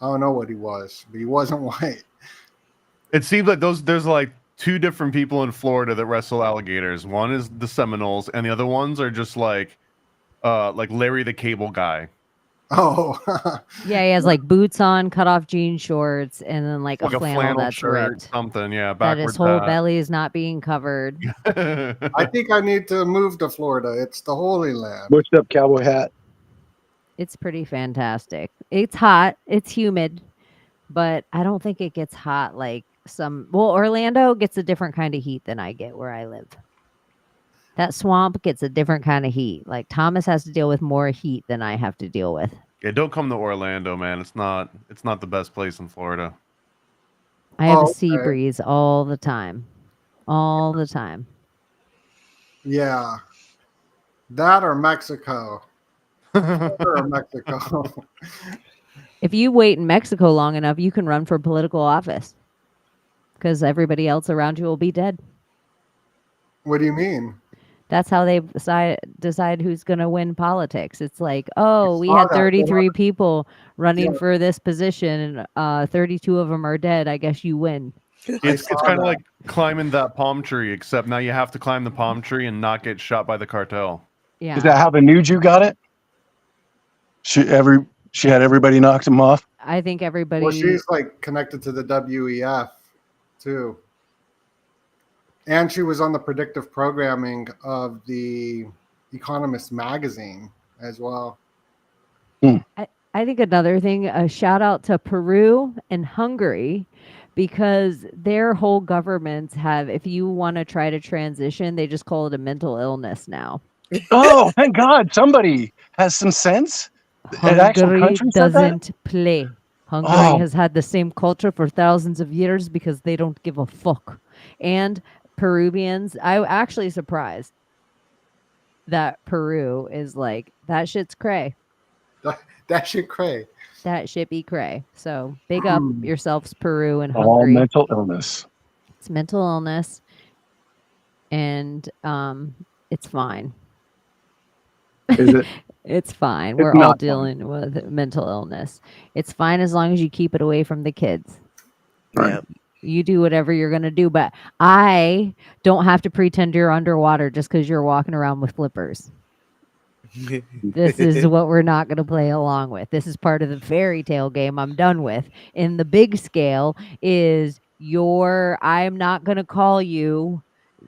don't know what he was, but he wasn't white. It seems like there's like two different people in Florida that wrestle alligators. One is the Seminoles, and the other ones are just like Larry the Cable Guy. Oh, Yeah, he has like boots on, cut off jean shorts, and then like a flannel that's shirt, ripped. something. Yeah, That his backwards whole hat. belly is not being covered. I think I need to move to Florida. It's the Holy Land. Bushed up cowboy hat. It's pretty fantastic. It's hot. It's humid, but I don't think it gets hot like some. Well, Orlando gets a different kind of heat than I get where I live. That swamp gets a different kind of heat. Like Thomas has to deal with more heat than I have to deal with. Yeah, don't come to Orlando, man. It's not the best place in Florida. I have Oh, a sea okay. breeze all the time. All the time. Yeah. That or Mexico. Or Mexico. If you wait in Mexico long enough, you can run for political office because everybody else around you will be dead. What do you mean? That's how they decide who's going to win politics. It's like, oh, we saw had that. 33 people running Yeah. for this position, and 32 of them are dead. I guess you win. It's saw kind of that. like climbing that palm tree, except now you have to climb the palm tree and not get shot by the cartel. Yeah. Is that how the new Jew got it? She had everybody knocked him off. I think everybody. Well, she's like connected to the WEF too. And she was on the predictive programming of the Economist magazine as well. I think another thing, a shout out to Peru and Hungary, because their whole governments have, if you want to try to transition, they just call it a mental illness now. Oh, thank God. Somebody has some sense. An actual Hungary country said that? doesn't play. Hungary Oh. has had the same culture for thousands of years because they don't give a fuck. And Peruvians, I'm actually surprised that Peru is like, that shit's cray. That shit cray. That shit be cray. So big up yourselves, Peru and All Hungary. mental illness. It's mental illness, and it's fine. Is it? It's fine. It's We're all not fine. dealing with mental illness. It's fine as long as you keep it away from the kids. Right. You do whatever you're going to do, but I don't have to pretend you're underwater just because you're walking around with flippers. This is what we're not going to play along with. This is part of the fairy tale game I'm done with. In the big scale is I'm not going to call you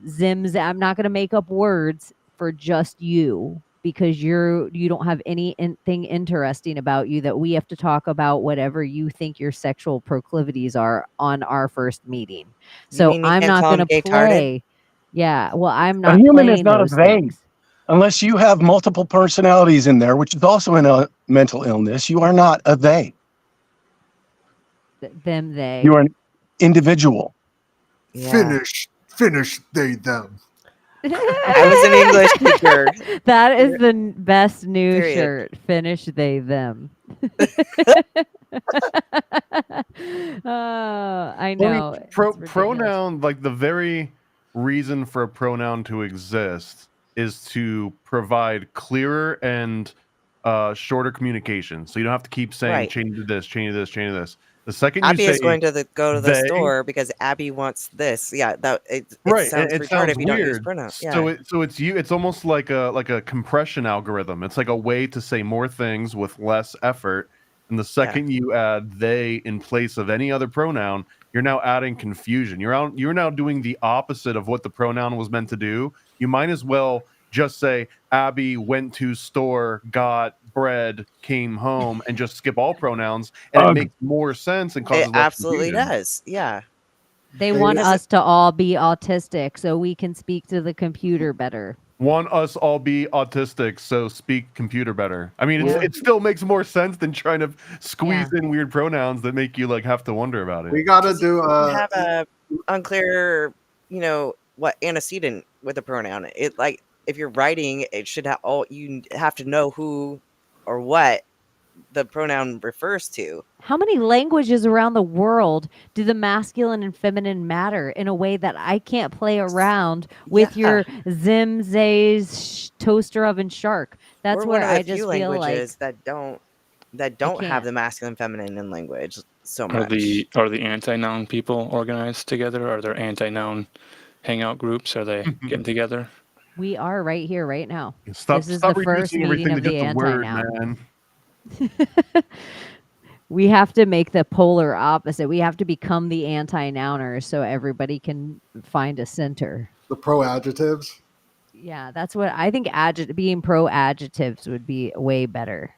Zims. I'm not going to make up words for just you because you don't have anything interesting about you that we have to talk about whatever you think your sexual proclivities are on our first meeting. So mean you I'm can't not call going them to gay-tarded? play. Yeah, well, I'm not A human is playing not a those they. things. Unless you have multiple personalities in there, which is also a mental illness, you are not a they. Them, they. You are an individual. Yeah. Finish they them. I was an English teacher. That is the best new Period. shirt. Finish they them. I know. it's ridiculous. Pronoun, like the very reason for a pronoun to exist is to provide clearer and shorter communication. So you don't have to keep saying Right. change to this, change to this, change to this. The second Abbie you say is going to go to the they- store because Abbie wants this. Yeah, it right, sounds it retarded sounds if you don't use weird. pronouns. Yeah. So it's almost like a compression algorithm. It's like a way to say more things with less effort. And the second you add they in place of any other pronoun, you're now adding confusion. You're now doing the opposite of what the pronoun was meant to do. You might as well just say Abbie went to store, got bread, came home, and just skip all pronouns, and it makes more sense and causes It less absolutely confusion. does. Yeah. They want us to all be autistic so we can speak to the computer better. Want us all be autistic, so speak computer better. I mean, it still makes more sense than trying to squeeze in weird pronouns that make you like have to wonder about it. We gotta do You have a unclear, what antecedent with a pronoun. It like if you're writing, it should have you have to know who or what the pronoun refers to. How many languages around the world do the masculine and feminine matter in a way that I can't play around with your Zim, Zays, toaster oven shark? That's We're where one of the I just few feel like languages that don't have can't. the masculine femitine in language so Are much. the anti-noun people organized together? Are there anti-noun hangout groups? Are they getting together? we are right here, right now. Stop, This is stop the first reducing meeting everything of to the just a word, anti-noun. man. We have to make the polar opposite. We have to become the anti-nouners so everybody can find a center. the pro adjectives. Yeah, that's what I think. Being pro adjectives would be way better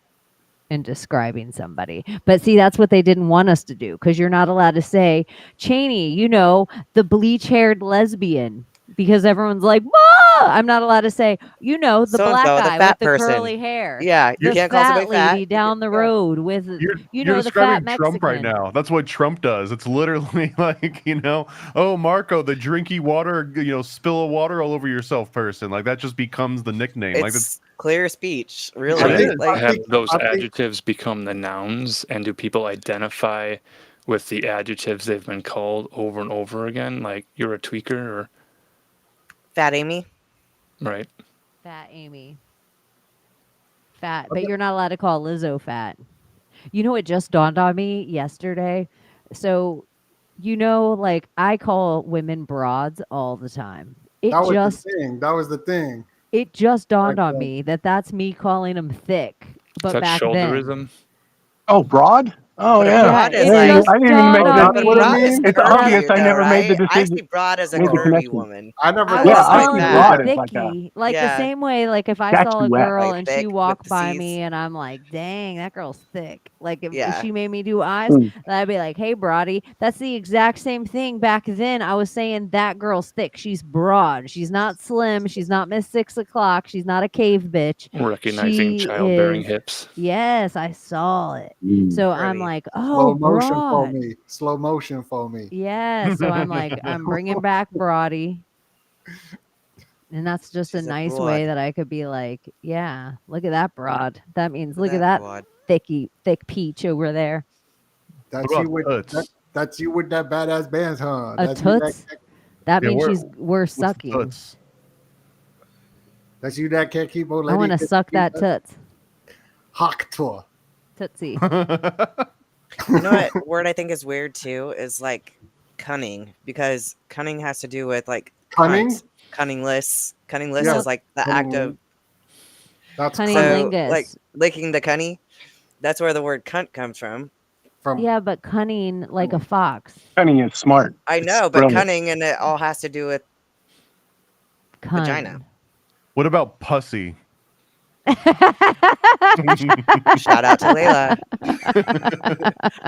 in describing somebody. But see, that's what they didn't want us to do because you're not allowed to say Chaney, the bleach-haired lesbian, because everyone's like, I'm not allowed to say, the So-and-so, black the guy fat with the person. curly hair. Yeah, you The can't call fat somebody fat. lady down the road with, You're the fat describing Mexican. Trump right now. That's what Trump does. It's literally like, oh, Marco, the drinky water, spill of water all over yourself person. Like that just becomes the nickname. It's Like that's clear speech, really. Have those adjectives become the nouns, and do people identify with the adjectives they've been called over and over again? Like you're a tweaker, or Fat Amy. Right. Fat Amy. Fat, but you're not allowed to call Lizzo fat. It just dawned on me yesterday. So, like I call women broads all the time. That was the thing. It just dawned on me that that's me calling them thick. But Is that back shoulderism? then, Oh, broad? Oh, But a yeah. broad is Hey, like- I didn't even make dawned on that. me. Broad is It's curvy, obvious I though, never made the right? I decision. see broad as a Made the curvy connection. woman. I never. I Yeah, was I calling see her broad as like thicky, a- like the Yeah. same way. Like if I saw a Statuette. girl Like and thick she with walked the by Cs. me, and I'm like, "Dang, that girl's thick." Like if Yeah. she made me do eyes, Mm. then I'd be like, "Hey, broady." That's the exact same thing. Back then, I was saying that girl's thick. She's broad. She's not slim. She's not Miss 6 o'clock. She's not a cave bitch. Recognizing She childbearing is- hips. Yes, I saw it. Mm. So I'm Pretty. like, Slow "Oh, motion for broad." me. Slow motion for me. Yeah, so I'm like, I'm bringing back broady. And that's just She's a a nice broad. way that I could be like, yeah, look at that broad. That means look at That that broad. thick peach over there. That's What you with about toots? that's you with that badass bands, huh? A That's you toots? That Yeah, means where- we're what's the sucking. toots? that's you that can't keep old I lady. want to suck that toots. Hawk tour. Tootsie. You know what word I think is weird too is like cunning, because cunning has to do with like Cunning? cunt, cunningless. Cunningless Yeah. is like the act of That's Cunning so, lingus. like licking the cunny. That's where the word cunt comes from. from Yeah, but cunning like a fox. Cunning is smart. I It's know, but brilliant. cunning and it all has to do with Cun. vagina. What about pussy? Shout out to Layla.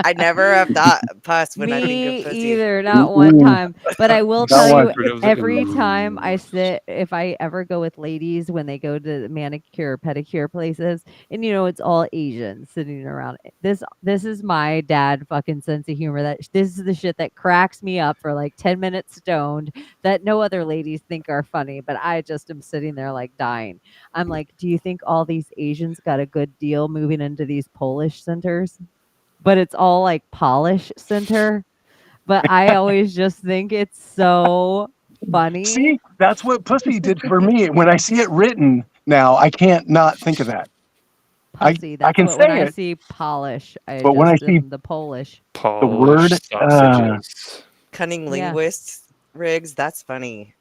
I never have thought puss when I think Me of pussy. either, not one time. But I will Not tell once. you, every time I sit, if I ever go with ladies when they go to manicure, pedicure places, and it's all Asian sitting around. This is my dad fucking sense of humor. That this is the shit that cracks me up for like 10 minutes stoned that no other ladies think are funny, but I just am sitting there like dying. I'm like, do you think all these Asians got a good deal moving into these Polish centers? But it's all like Polish center. But I always just think it's so funny. See, that's what pussy did for me. When I see it written now, I can't not think of that. Pussy. That's I can what, when say I it, see Polish, I but when I just see am the Polish. the word, sausages. Cunning Yeah. linguists, Riggs. That's funny.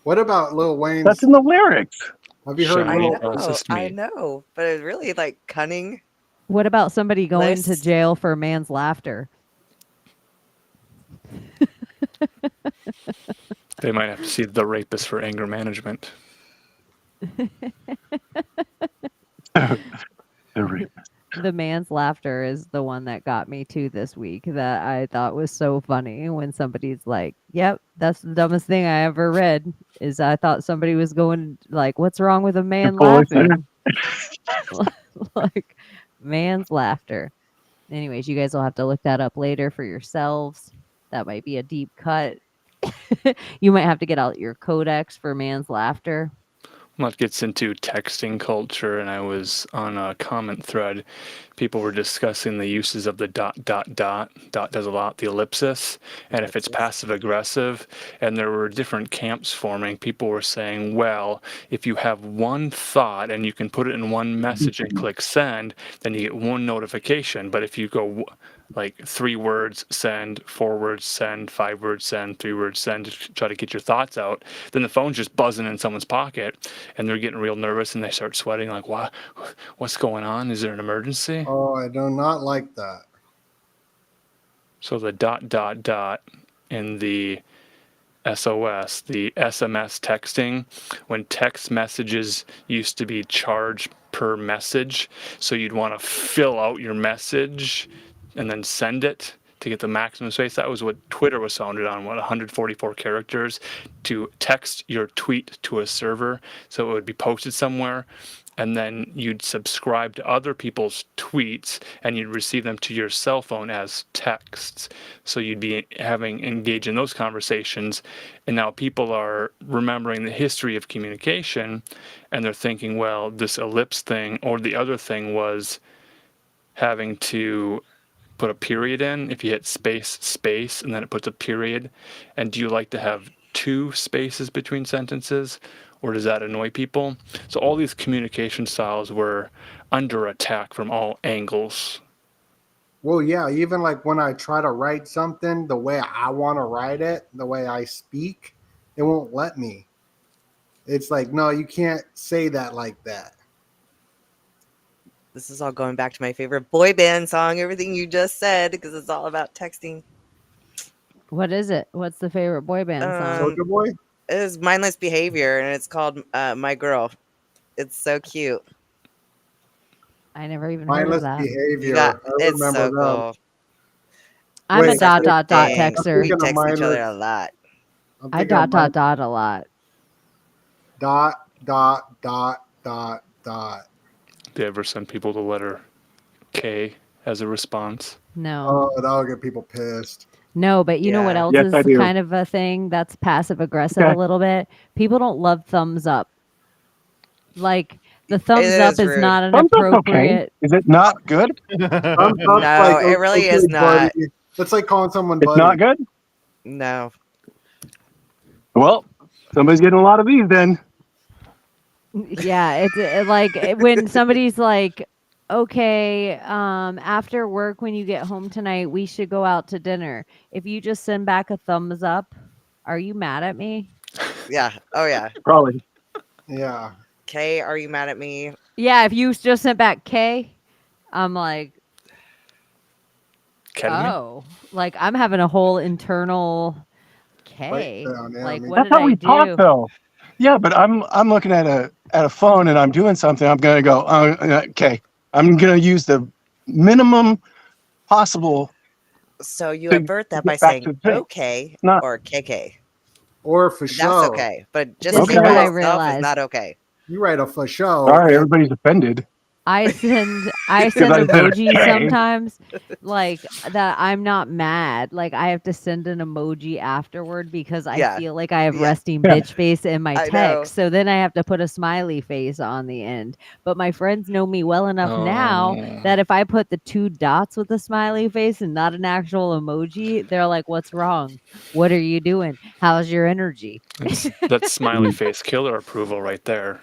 What about Lil Wayne's? that's in the lyrics. Have you heard Shiny Lil, processed I meat. know, but it's really like cunning. What about somebody going to List. jail for man's laughter? They might have to see the rapist for anger management. The rapist. The man's laughter is the one that got me too this week that I thought was so funny when somebody's like, yep, that's the dumbest thing I ever read is I thought somebody was going like, what's wrong with a man Polish laughing? Like man's laughter. Anyways, you guys will have to look that up later for yourselves. That might be a deep cut. You might have to get out your codex for man's laughter. That gets into texting culture, and I was on a comment thread. People were discussing the uses of the ... Dot does a lot, the ellipsis, and if it's passive aggressive. And there were different camps forming. People were saying, well, if you have one thought and you can put it in one message and click send, then you get one notification. But if you go like 3 words send, 4 words send, 5 words send, 3 words send to try to get your thoughts out, then the phone's just buzzing in someone's pocket and they're getting real nervous and they start sweating like, what's going on? Is there an emergency? oh, I do not like that. So the ... in the SOS, the SMS texting, when text messages used to be charged per message, so you'd want to fill out your message and then send it to get the maximum space. That was what Twitter was founded on, 144 characters to text your tweet to a server. So it would be posted somewhere, and then you'd subscribe to other people's tweets and you'd receive them to your cell phone as texts. So you'd be engaged in those conversations. And now people are remembering the history of communication, and they're thinking, well, this ellipse thing or the other thing was having to put a period in. If you hit space, and then it puts a period. And do you like to have 2 spaces between sentences, or does that annoy people? So all these communication styles were under attack from all angles. Well, yeah, even like when I try to write something the way I want to write it, the way I speak, it won't let me. It's like, no, you can't say that like that. This is all going back to my favorite boy band song, everything you just said, because it's all about texting. What is it? What's the favorite boy band song? Soulja Boy? It is Mindless Behavior, and it's called My Girl. It's so cute. I never even heard of Mindless that. Behavior. It's so cool. I'm a Wait, dot Dang, texter. we text each other a lot. I dot a lot. Dot. Do you ever send people the letter K as a response? No. Oh, that'll get people pissed. No, but you know what else Yes, is I do. kind of a thing that's passive aggressive Okay. a little bit? People don't love thumbs up. Like the thumbs It up is is rude. not an Thumbs up's okay. appropriate. Is it not good? No, it really is not. Buddy. That's like calling someone It's buddy. not good? No. Well, somebody's getting a lot of these then. Yeah, it's like when somebody's like, okay, after work when you get home tonight, we should go out to dinner. If you just send back a thumbs up, are you mad at me? Yeah. Oh, yeah. Probably. Yeah. Kay, are you mad at me? Yeah, if you just sent back K, I'm like, Kidding me? oh, like I'm having a whole internal K. Breakdown, yeah, Like me what That's did how I we do? talk though. Yeah, but I'm looking at a phone and I'm doing something. I'm gonna go, okay. I'm gonna use the minimum possible. So you To invert that by get back saying to the thing. okay Not- or KK. Or for That's show. okay. But just This is K by what I itself realized. is not okay. You write a for show. Sorry, everybody's offended. I send I said, emojis okay. sometimes like that I'm not mad. Like I have to send an emoji afterward because I Yeah. feel like I have Yeah. resting Yeah. bitch face in my I know. text. So then I have to put a smiley face on the end. But my friends know me well enough now Oh. that if I put the 2 dots with a smiley face and not an actual emoji, they're like, "What's wrong? What are you doing? How's your energy?" That's smiley face killer approval right there.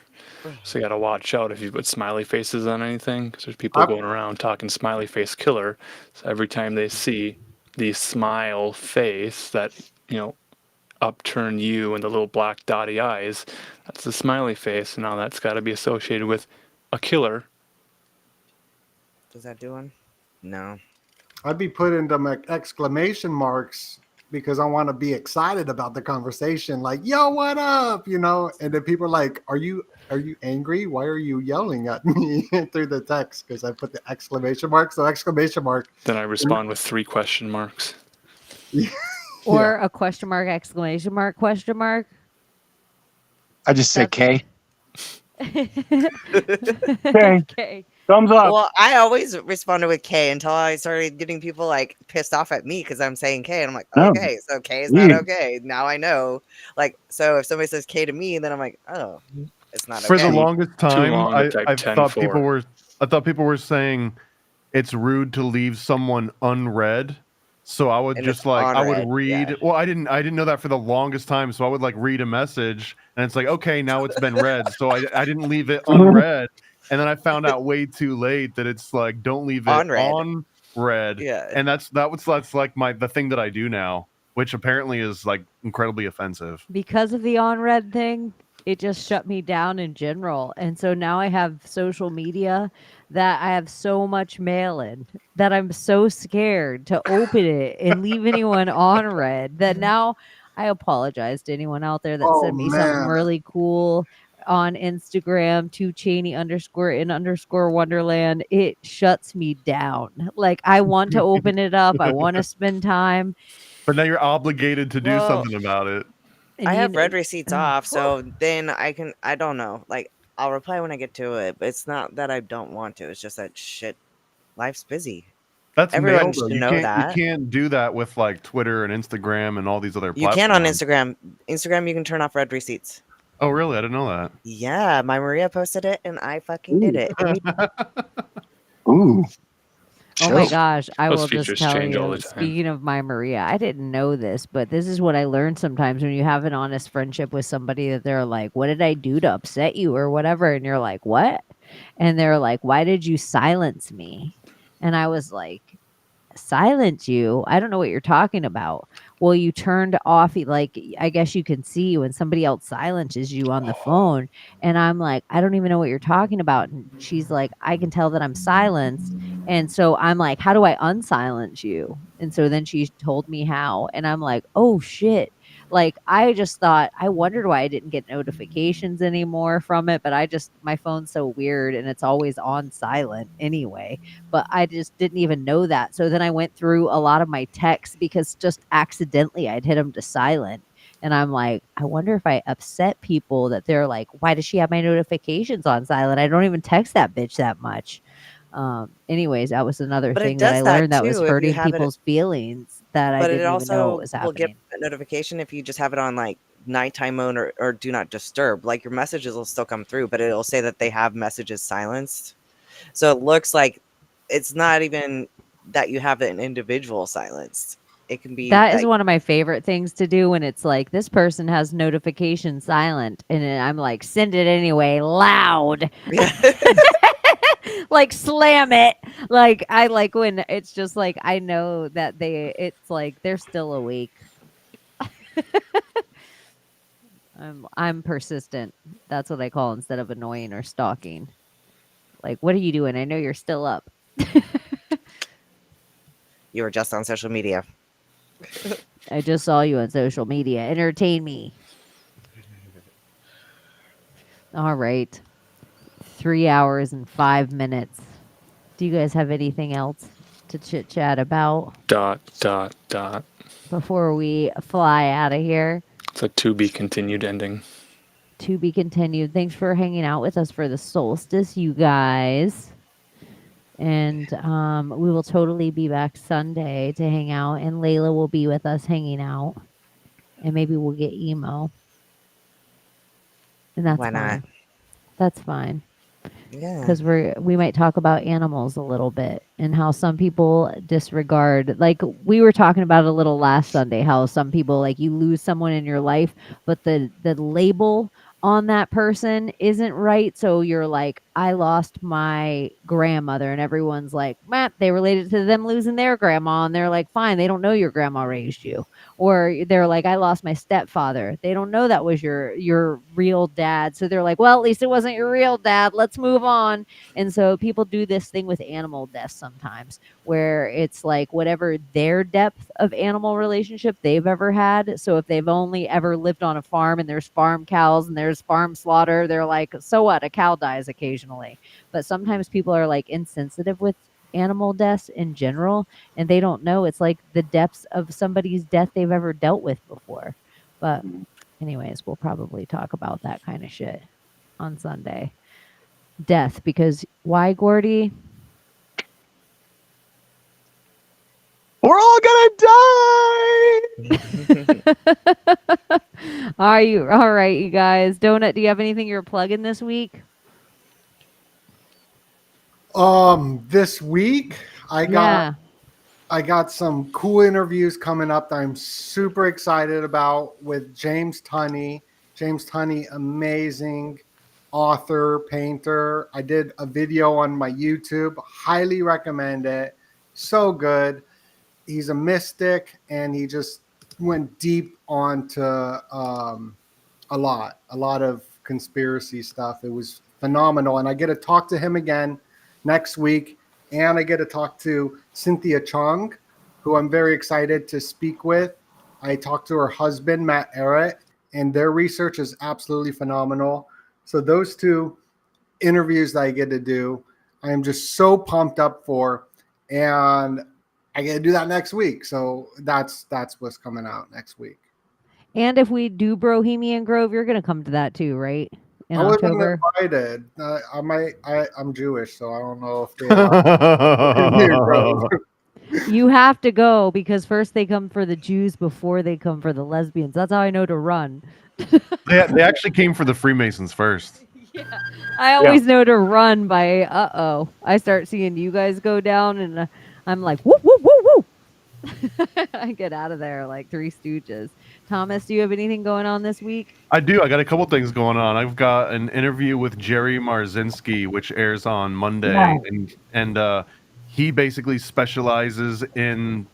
So you got to watch out if you put smiley faces on anything, because there's people going around talking smiley face killer. So every time they see the smile face that, upturn you and the little black dotty eyes, that's the smiley face. And now that's got to be associated with a killer. Does that do one? No. I'd be putting them exclamation marks because I want to be excited about the conversation. Like, yo, what up? And then people are like, are you angry? Why are you yelling at me through the text? Because I put the exclamation mark. So exclamation mark. Then I respond with 3 question marks. Or a question mark, exclamation mark, question mark. I just say K. Okay. Thumbs up. Well, I always responded with K until I started getting people like pissed off at me because I'm saying K, and I'm like, No. okay, so K is not Yeah. okay. Now I know. Like, so if somebody says K to me, then I'm like, oh, it's not For okay. the longest time, long to type I 10 thought for. people were saying it's rude to leave someone unread. So I would And just it's I would unread, read. yeah. Well, I didn't know that for the longest time. So I would read a message, and it's like, okay, now it's been read. So I didn't leave it unread, and then I found out way too late that it's like, don't leave it Unread. unread. Yeah. And that's like the thing that I do now, which apparently is like incredibly offensive. Because of the on-read thing, it just shut me down in general. And so now I have social media that I have so much mail in that I'm so scared to open it and leave anyone on read that now I apologize to anyone out there that Oh, sent me something man. really cool. on Instagram to Chaney_in_Wonderland, it shuts me down. Like I want to open it up. I want to spend time. But now you're obligated to do Well, something about it. And I you have read know, receipts off, so then I don't know. Like I'll reply when I get to it, but it's not that I don't want to. It's just that shit. Life's busy. That's Everyone mail though. should You know can't that. you can't do that with like Twitter and Instagram and all these other You platforms. can on Instagram. Instagram, you can turn off read receipts. Oh really? I didn't know that. Yeah, my Maria posted it, and I fucking did it. Ooh. oh my gosh, I Those will just features tell change all you. the time. Speaking of my Maria, I didn't know this, but this is what I learned sometimes when you have an honest friendship with somebody that they're like, "What did I do to upset you?" or whatever, and you're like, "What?" And they're like, "Why did you silence me?" And I was like, silence you? I don't know what you're talking about. Well, you turned off, like, I guess you can see when somebody else silences you on the phone. And I'm like, I don't even know what you're talking about. And she's like, I can tell that I'm silenced. And so I'm like, how do I unsilence you? And so then she told me how. And I'm like, oh shit. Like, I just thought, I wondered why I didn't get notifications anymore from it. But my phone's so weird and it's always on silent anyway. But I just didn't even know that. So then I went through a lot of my texts because just accidentally I'd hit them to silent. And I'm like, I wonder if I upset people that they're like, why does she have my notifications on silent? I don't even text that bitch that much. Anyways, that was another But it thing that I does that learned that was too if you hurting have it. people's feelings that I But it didn't even know what also was will give happening. a notification if you just have it on like nighttime mode or do not disturb. Like your messages will still come through, but it'll say that they have messages silenced. So it looks like it's not even that you have an individual silenced. It can be That is one of my favorite things to do when it's like this person has notification silent and then I'm like, send it anyway, loud. Like slam it. Like I like when it's just like I know that it's like they're still awake. I'm persistent. That's what I call instead of annoying or stalking. Like, what are you doing? I know you're still up. You were just on social media. I just saw you on social media. Entertain me. All right. 3 hours and 5 minutes. Do you guys have anything else to chit chat about? ... Before we fly out of here. It's a to be continued ending. To be continued. Thanks for hanging out with us for the solstice, you guys. And we will totally be back Sunday to hang out. And Layla will be with us hanging out. And maybe we'll get emo. And that's Why not? fine. That's fine. Yeah. Because we might talk about animals a little bit and how some people disregard, like we were talking about a little last Sunday, how some people, like, you lose someone in your life, but the label on that person isn't right. So you're like, I lost my grandmother, and everyone's like, man, they related to them losing their grandma, and they're like, fine, they don't know your grandma raised you. Or they're like, I lost my stepfather. They don't know that was your real dad. So they're like, well, at least it wasn't your real dad. Let's move on. And so people do this thing with animal deaths sometimes, where it's like whatever their depth of animal relationship they've ever had. So if they've only ever lived on a farm and there's farm cows and there's farm slaughter, they're like, so what? A cow dies occasionally. But sometimes people are like insensitive with animal deaths in general, and they don't know it's like the depths of somebody's death they've ever dealt with before. But anyways, we'll probably talk about that kind of shit on Sunday. Death, because why, Gordy? We're all gonna die. Are you all right, you guys? Donut, do you have anything you're plugging this week? This week I got some cool interviews coming up that I'm super excited about with James Tunney. James Tunney, amazing author, painter. I did a video on my YouTube. Highly recommend it. So good. He's a mystic, and he just went deep onto a lot of conspiracy stuff. It was phenomenal, and I get to talk to him again next week, and I get to talk to Cynthia Chung, who I'm very excited to speak with. I talked to her husband, Matt Errett, and their research is absolutely phenomenal. So those two interviews that I get to do, I am just so pumped up for, and I get to do that next week. So that's what's coming out next week. And if we do Bohemian Grove, you're going to come to that too, right? In I wasn't October. invited. I'm Jewish, so I don't know if they allow. You have to go because first they come for the Jews before they come for the lesbians. That's how I know to run. They actually came for the Freemasons first. I always know to run by I start seeing you guys go down and I'm like, whoop, whoop, whoop, whoop. I get out of there like Three Stooges. Thomas, do you have anything going on this week? I do. I got a couple things going on. I've got an interview with Jerry Marzinski, which airs on Monday, Wow. and he basically specializes in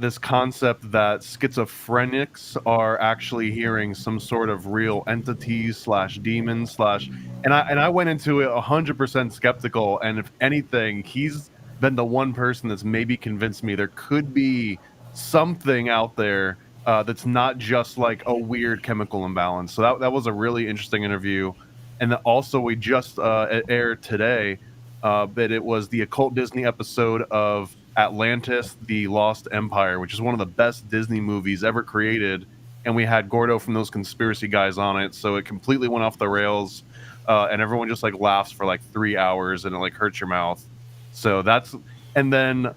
this concept that schizophrenics are actually hearing some sort of real entities / demons / and I went into it 100% skeptical, and if anything, he's been the one person that's maybe convinced me there could be something out there that's not just like a weird chemical imbalance. So that was a really interesting interview. And then also we just it aired today that it was the Occult Disney episode of Atlantis, The Lost Empire, which is one of the best Disney movies ever created. And we had Gordo from those conspiracy guys on it. So it completely went off the rails. And everyone just like laughs for like 3 hours and it like hurts your mouth. So that's, and then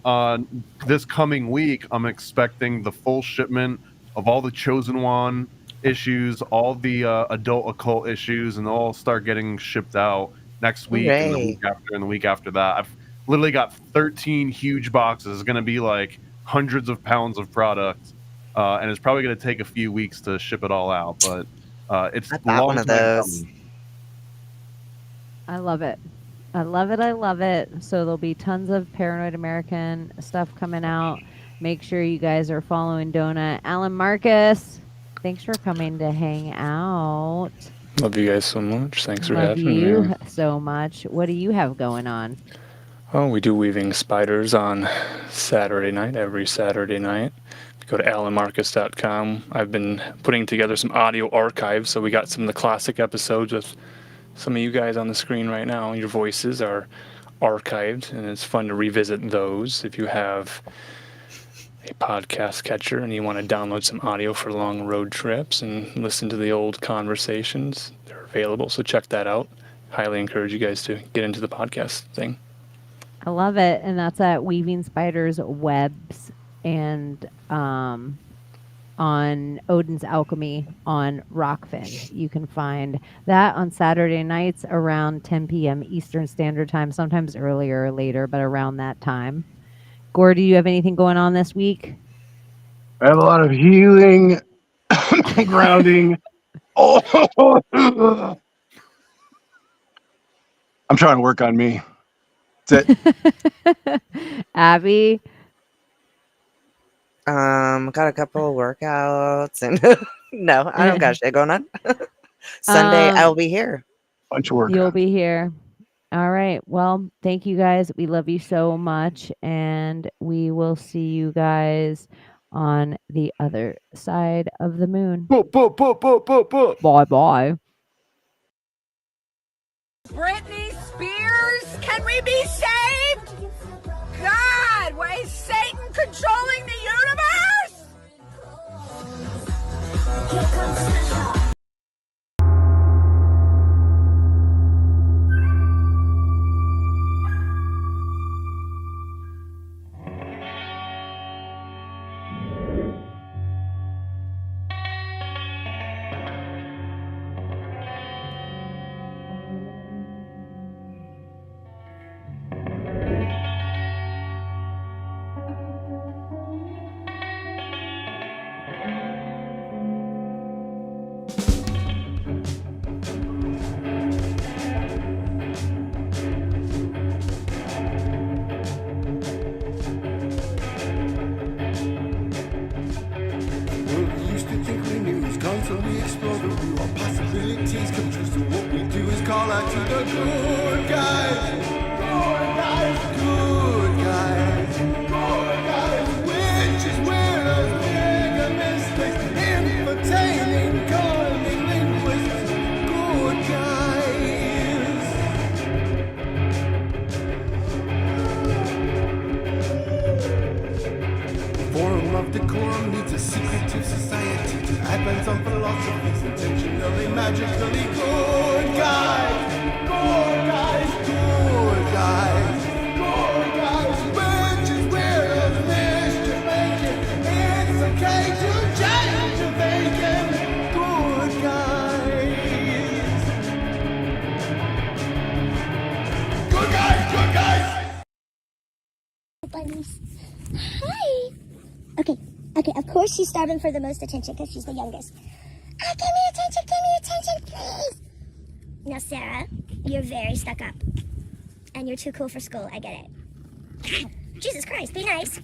this coming week, I'm expecting the full shipment of all the Chosen One issues, all the adult occult issues, and they'll all start getting shipped out next week and the week after and the week after that. I've literally got 13 huge boxes. It's going to be like hundreds of pounds of product, and it's probably going to take a few weeks to ship it all out, but it's I bought one of those. I love it. I love it. I love it. So there'll be tons of Paranoid American stuff coming out. Make sure you guys are following Donut. Alan Marcus, thanks for coming to hang out. Love you guys so much. Thanks for Love having me. you so much. What do you have going on? Oh, we do Weaving Spiders on Saturday night, every Saturday night. If you go to alanmarcus.com, I've been putting together some audio archives, so we got some of the classic episodes with some of you guys on the screen right now. Your voices are archived, and it's fun to revisit those. If you have a podcast catcher and you want to download some audio for long road trips and listen to the old conversations, they're available, so check that out. Highly encourage you guys to get into the podcast thing. I love it. And that's at Weaving Spiders Webs and on Odin's Alchemy on Rockfin. You can find that on Saturday nights around 10 p.m. Eastern Standard Time, sometimes earlier or later, but around that time. Gordy, do you have anything going on this week? I have a lot of healing, grounding. Oh, I'm trying to work on me. That's it. Abbie? Got a couple of workouts and no, I don't got shit going on. Sunday, I'll be here. Bunch of work. You'll be here. All right. Well, thank you guys. We love you so much. And we will see you guys on the other side of the moon. Bye bye. Britney Spears, can we be saved? God, why is Satan controlling the universe? Here comes Santa. Constantly explore the view of possibilities come true. So what we do is call out to the good guys. Good guys, good guys, good guys. Witches, winners, bigger mistakes, entertaining, calming linguists. Good guys. pacifist, intentionally, magically good guys. Good guys, good guys. Good guys, witches, weirdos, mischief making. It's okay to change your thinking. Good guys. Good guys, good guys. Bunnies. Hi. Okay, of course she's starving for the most attention because she's the youngest. Give me attention, please. Now, Sarah, you're very stuck up. And you're too cool for school, I get it. Jesus Christ, be nice.